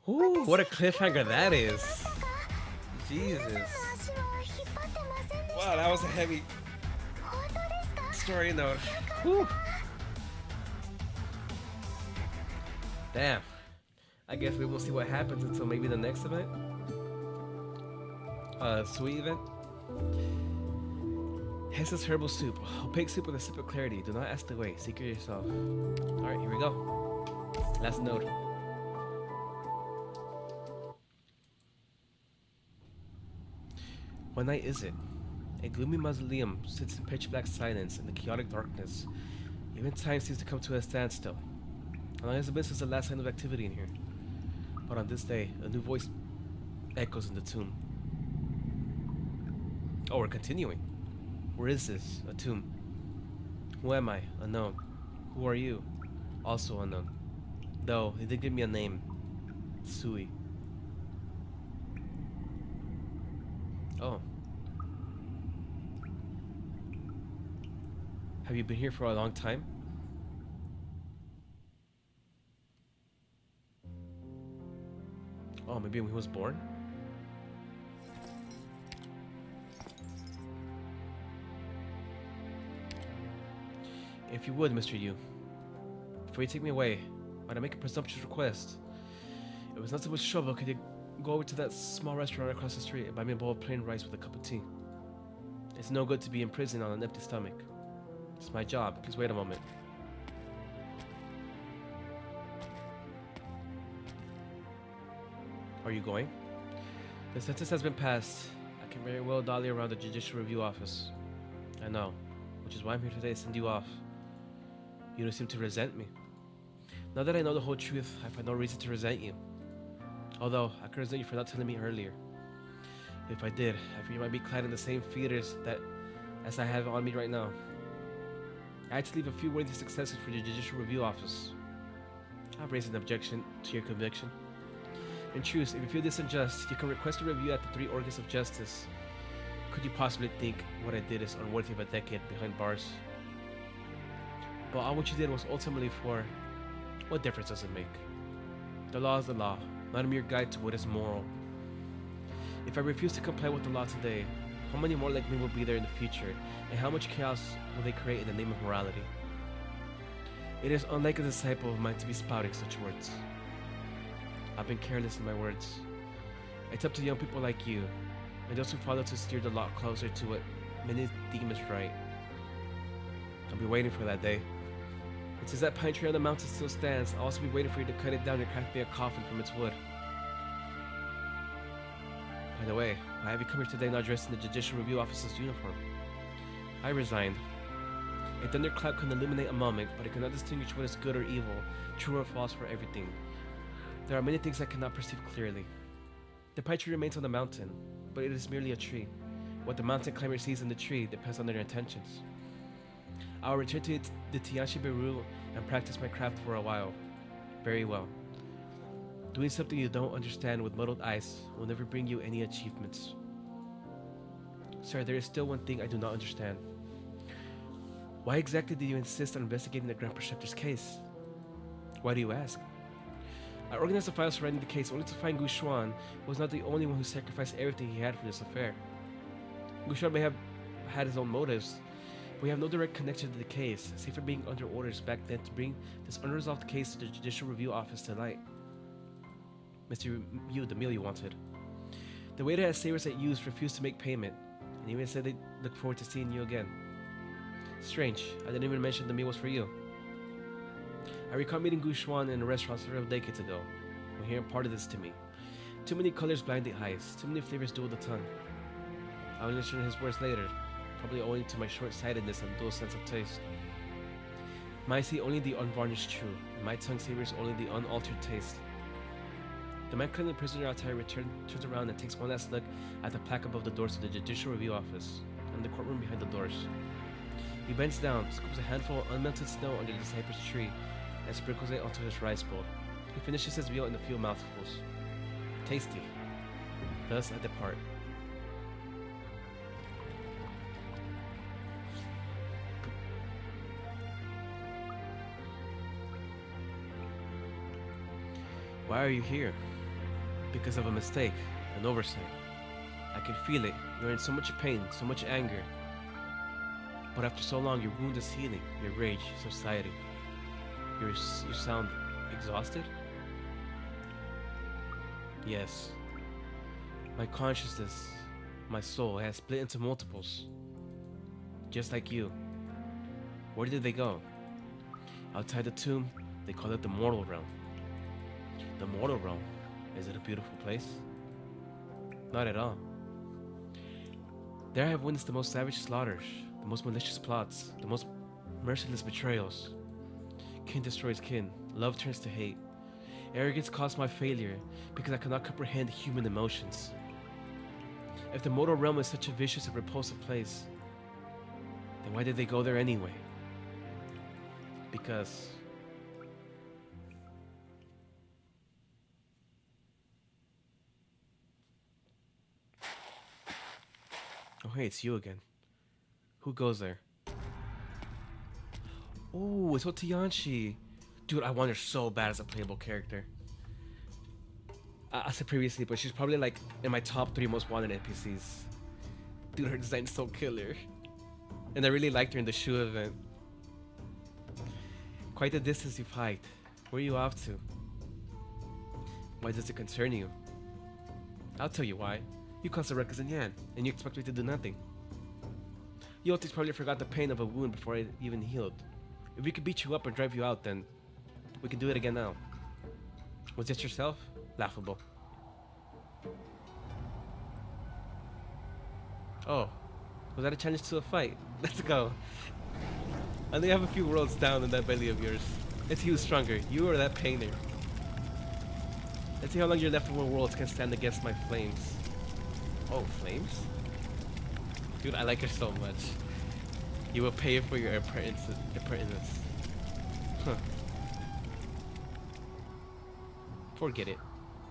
Ooh, what a cliffhanger that is. Jesus. Wow, that was a heavy story note. Whew. Damn. I guess we will see what happens until maybe the next event. Sweet event. Hess's herbal soup. Opaque soup with a sip of clarity. Do not ask the way. Seek it yourself. Alright, here we go. Last note. What night is it? A gloomy mausoleum sits in pitch black silence in the chaotic darkness. Even time seems to come to a standstill. How long has it been since the last sign of activity in here? But on this day, a new voice echoes in the tomb. Oh, we're continuing. Where is this? A tomb. Who am I? Unknown. Who are you? Also unknown. Though, they did give me a name. Sui. Oh. Have you been here for a long time? Oh, maybe when he was born? If you would, Mr. Yu, before you take me away, might I make a presumptuous request? It was not so much trouble, could you go over to that small restaurant across the street and buy me a bowl of plain rice with a cup of tea? It's no good to be in prison on an empty stomach. It's my job. Please wait a moment. Are you going? The sentence has been passed. I can very well dolly around the Judicial Review office. I know, which is why I'm here today to send you off. You don't seem to resent me. Now that I know the whole truth, I find no reason to resent you. Although, I could resent you for not telling me earlier. If I did, I fear you might be clad in the same feathers as I have on me right now. I had to leave a few worthy successors for the Judicial Review office. I've raised an objection to your conviction. In truth, if you feel this unjust, you can request a review at the 3 organs of justice. Could you possibly think what I did is unworthy of a decade behind bars? But all what you did was ultimately for... What difference does it make? The law is the law, not a mere guide to what is moral. If I refuse to comply with the law today, how many more like me will be there in the future, and how much chaos will they create in the name of morality? It is unlike a disciple of mine to be spouting such words. I've been careless in my words. It's up to young people like you, and those who follow to steer the law closer to what many deem is right. I'll be waiting for that day. And since that pine tree on the mountain still stands, I'll also be waiting for you to cut it down and craft me a coffin from its wood. By the way, why have you come here today not dressed in the Judicial Review officer's uniform? I resigned. A thunderclap can illuminate a moment, but it cannot distinguish what is good or evil, true or false for everything. There are many things I cannot perceive clearly. The pine tree remains on the mountain, but it is merely a tree. What the mountain climber sees in the tree depends on their intentions. I will return to the Tianshi Beru and practice my craft for a while. Very well. Doing something you don't understand with muddled eyes will never bring you any achievements. Sir, there is still one thing I do not understand. Why exactly did you insist on investigating the Grand Preceptor's case? Why do you ask? I organized the files surrounding the case only to find Gu Xuan was not the only one who sacrificed everything he had for this affair. Gu Xuan may have had his own motives, but we have no direct connection to the case, save for being under orders back then to bring this unresolved case to the Judicial Review office tonight. Mr. Yu, the meal you wanted. The waiter at Savers at Yu's refused to make payment, and even said they look forward to seeing you again. Strange, I didn't even mention the meal was for you. I recall meeting Gu Xuan in a restaurant several decades ago, when he imparted this to me. Too many colors blind the eyes, too many flavors dull the tongue. I'll understand his words later, probably owing to my short-sightedness and dull sense of taste. Mine see only the unvarnished true, and my tongue savors only the unaltered taste. The man caught in the prisoner attire turns around and takes one last look at the plaque above the doors to the Judicial Review office, and the courtroom behind the doors. He bends down, scoops a handful of unmelted snow under the cypress tree, and sprinkles it onto his rice bowl. He finishes his meal in a few mouthfuls. Tasty. Thus I depart. Why are you here? Because of a mistake, an oversight. I can feel it. You're in so much pain, so much anger. But after so long, your wound is healing, your rage subsiding. You sound exhausted? Yes. My consciousness, my soul has split into multiples. Just like you. Where did they go? Outside the tomb, they call it the mortal realm. The mortal realm? Is it a beautiful place? Not at all. There I have witnessed the most savage slaughters, the most malicious plots, the most merciless betrayals. Kin destroys kin, love turns to hate. Arrogance caused my failure because I cannot comprehend human emotions. If the mortal realm is such a vicious and repulsive place, then why did they go there anyway? Because... Oh hey, it's you again. Who goes there? Oh, it's Tianshi. Dude, I want her so bad as a playable character. I said previously, but she's probably like in my top 3 most wanted NPCs. Dude, her design's so killer. And I really liked her in the shoe event. Quite the distance you've hiked. Where are you off to? Why does it concern you? I'll tell you why. You caused a ruckus in Yan, and you expect me to do nothing. You Yotis probably forgot the pain of a wound before it even healed. If we could beat you up or drive you out, then we can do it again now. Was this yourself? Laughable. Oh, was that a challenge to a fight? Let's go. I only have a few worlds down in that belly of yours. Let's see who's stronger, you or that painter. Let's see how long your leftover worlds can stand against my flames. Oh, flames? Dude, I like her so much. You will pay for your impertinence. Huh. Forget it.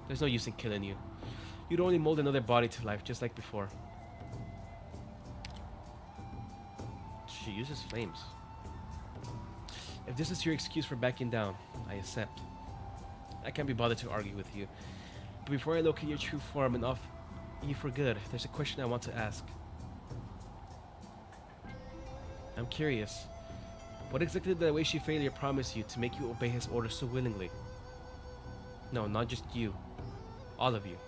There's no use in killing you. You'd only mold another body to life just like before. She uses flames. If this is your excuse for backing down, I accept. I can't be bothered to argue with you. But before I locate your true form and off you for good, there's a question I want to ask. I'm curious. What exactly did the Weishi failure promise you to make you obey his orders so willingly? No, not just you. All of you.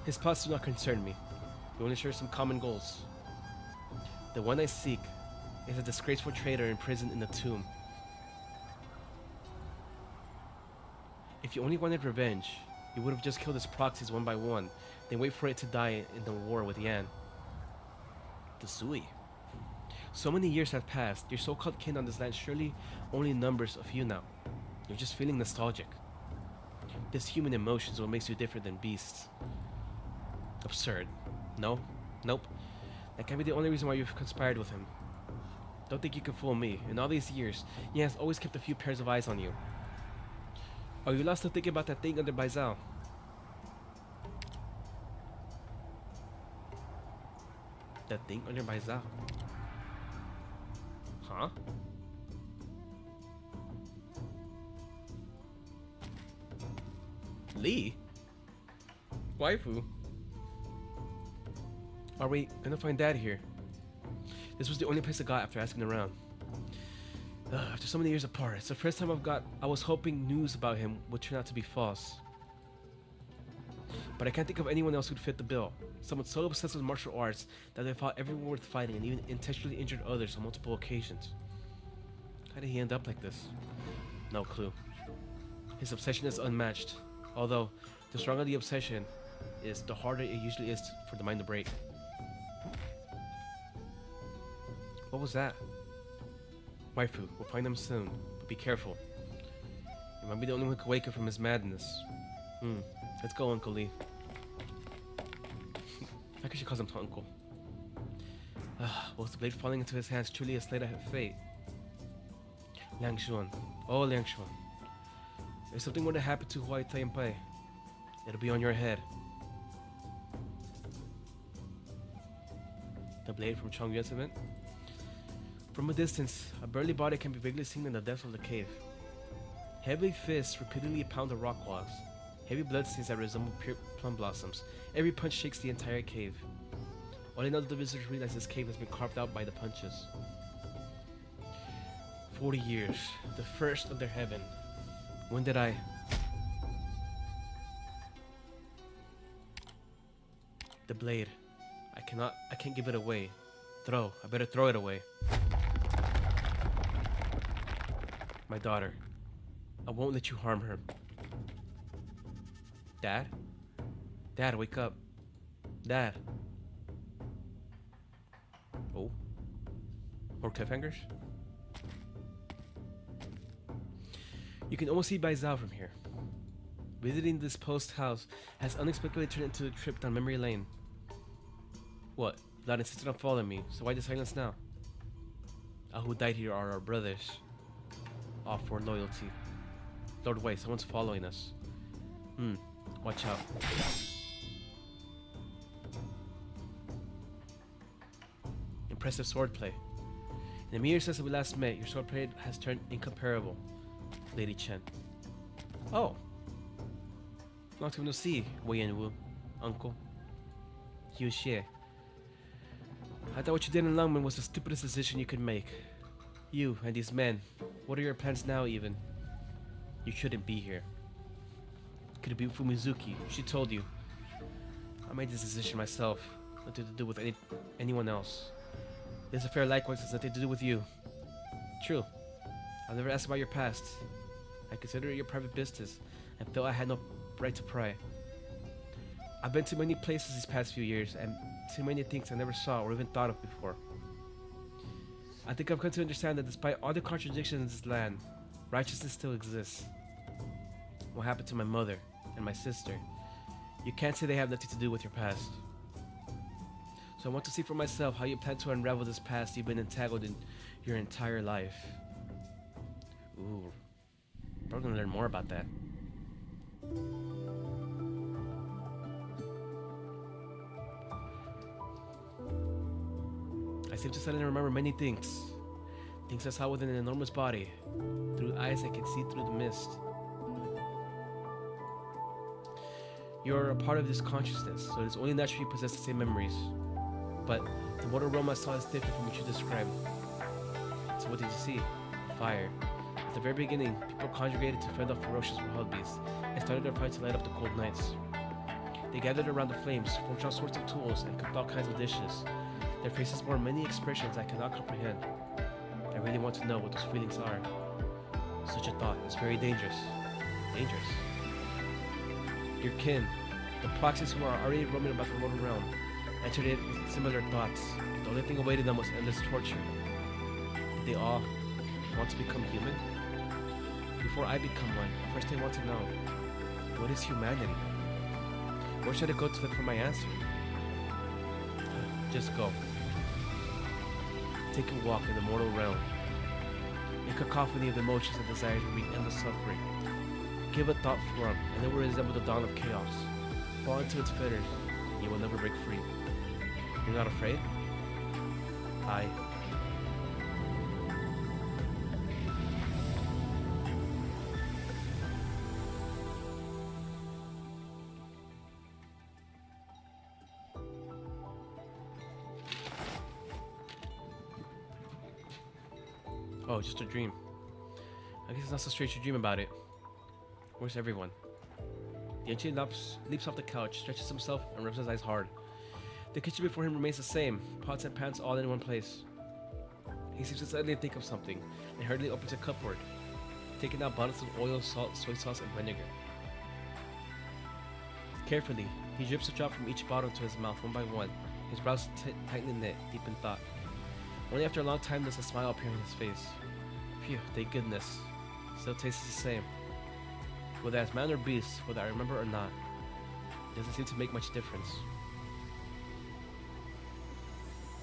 His plots do not concern me. We only share some common goals. The one I seek is a disgraceful traitor imprisoned in a tomb. If you only wanted revenge, you would have just killed his proxies one by one, then wait for it to die in the war with Yan. The Sui. So many years have passed, your so-called kin on this land surely only numbers a few now. You're just feeling nostalgic. This human emotion is what makes you different than beasts. Absurd. No. Nope. That can't be the only reason why you've conspired with him. Don't think you can fool me. In all these years, Yan has always kept a few pairs of eyes on you. Are you lost to thinking about that thing under Baizal? That thing under Baizal? Huh? Lee? Waifu? Are we gonna find Dad here? This was the only place I got after asking around. After so many years apart, it's the first time I was hoping news about him would turn out to be false. But I can't think of anyone else who'd fit the bill. Someone so obsessed with martial arts that they fought everyone worth fighting and even intentionally injured others on multiple occasions. How did he end up like this? No clue. His obsession is unmatched. Although, the stronger the obsession is, the harder it usually is for the mind to break. What was that? Waifu, we'll find him soon, but be careful. You might be the only one who can wake him from his madness. Let's go, Uncle Lee. I guess she calls him to Uncle. Was the blade falling into his hands truly a sleight of fate? Liangshuan. Oh, Liangshuan. If something were to happen to Huai Taienpai, it'll be on your head. The blade from Chongyuan's event? From a distance, a burly body can be vaguely seen in the depths of the cave. Heavy fists repeatedly pound the rock walls. Heavy bloodstains that resemble pure plum blossoms. Every punch shakes the entire cave. Only now do the visitors realize this cave has been carved out by the punches. 40 years, the first of their heaven. When did I... The blade. I can't give it away. I better throw it away. My daughter. I won't let you harm her. Dad? Dad, wake up. Dad. Oh. More cliffhangers? You can almost see Baizal from here. Visiting this post house has unexpectedly turned into a trip down memory lane. What? Dad insisted on following me, so why the silence now? All who died here are our brothers. All for loyalty. Lord Wei, someone's following us. Watch out. Impressive swordplay. In the mere years since we last met, your swordplay has turned incomparable, Lady Chen. Oh. Long time no see, Wei Yanwu, uncle. Yu Xie. I thought what you did in Lungmen was the stupidest decision you could make. You and these men, what are your plans now even? You shouldn't be here. Could it be Fumizuki? She told you. I made this decision myself. Nothing to do with anyone else. This affair likewise has nothing to do with you. True. I've never asked about your past. I consider it your private business and felt I had no right to pry. I've been to many places these past few years and too many things I never saw or even thought of before. I think I've come to understand that despite all the contradictions in this land, righteousness still exists. What happened to my mother and my sister? You can't say they have nothing to do with your past. So I want to see for myself how you plan to unravel this past you've been entangled in your entire life. Ooh, we're gonna learn more about that. I seem to suddenly remember many things. Things I saw within an enormous body, through eyes I can see through the mist. You're a part of this consciousness, so it's only natural you possess the same memories. But the mortal realm I saw is different from what you described. So what did you see? Fire. At the very beginning, people congregated to fend off ferocious wild beasts and started their fight to light up the cold nights. They gathered around the flames, forged all sorts of tools, and cooked all kinds of dishes. Their faces bore many expressions I cannot comprehend. I really want to know what those feelings are. Such a thought is very dangerous. Dangerous. Your kin, the proxies who are already roaming about the mortal realm, entered it with similar thoughts. The only thing awaiting them was endless torture. Did they all want to become human? Before I become one, first I want to know, what is humanity? Where should I go to look for my answer? Just go. Take a walk in the mortal realm. A cacophony of emotions and desires will bring endless suffering. Give a thought form, and it will resemble the dawn of chaos. Fall into its fetters, and you will never break free. You're not afraid? I. Oh, just a dream. I guess it's not so strange to dream about it. Where's everyone? The ancient leaps off the couch, stretches himself, and rubs his eyes hard. The kitchen before him remains the same, pots and pans all in one place. He seems to suddenly think of something, and hurriedly opens a cupboard, taking out bottles of oil, salt, soy sauce, and vinegar. Carefully, he drips a drop from each bottle into his mouth one by one, his brows tightly knit, deep in thought. Only after a long time does a smile appear on his face. Phew, thank goodness. Still tastes the same. Whether as man or beast, whether I remember or not, it doesn't seem to make much difference.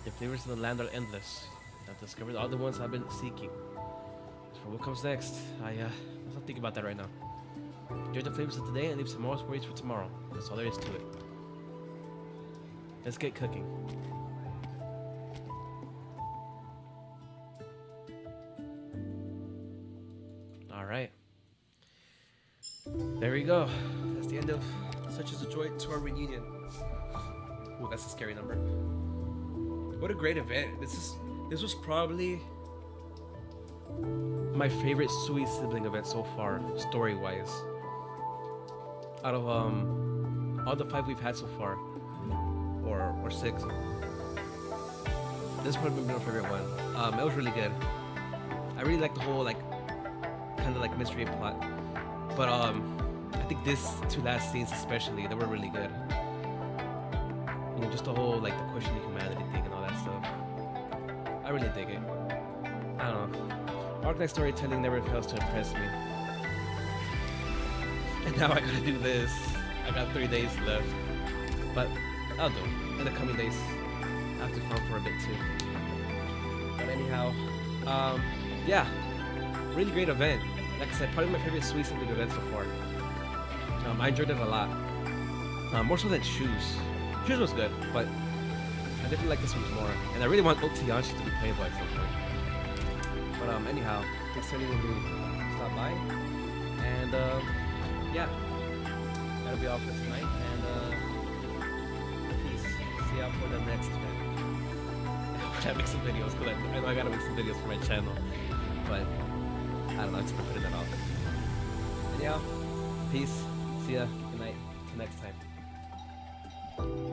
The flavors of the land are endless. I've discovered all the ones I've been seeking. As for what comes next, let's not think about that right now. Enjoy the flavors of today and leave tomorrow's worries for tomorrow. That's all there is to it. Let's get cooking. Alright. There we go. That's the end of Such Is the Joy to our reunion. Ooh, that's a scary number. What a great event. This was probably my favorite Sui sibling event so far, story-wise. Out of all the 5 we've had so far. Or 6. This probably been my favorite one. It was really good. I really liked the whole kind of mystery plot. But I think this 2 last scenes especially, they were really good. You know, just the whole the questioning humanity thing and all that stuff. I really dig it. I don't know. Arknights storytelling never fails to impress me. And now I gotta do this. I got 3 days left. But I'll do it. In the coming days. I have to farm for a bit too. But anyhow, yeah. Really great event. Like I said, probably my favorite Sui sibling event so far. I enjoyed it a lot. More so than Shoes. Shoes was good, but I definitely like this one more. And I really want Otiyanshi to be playable at some point. But anyhow, thanks to anyone who stopped by. And yeah. that'll be all for tonight, and peace. See y'all for the next time. I gotta make some videos, because I know I gotta make some videos for my channel, but I don't know, I'm just gonna put it off. And yeah, peace. See ya. Good night. Till next time.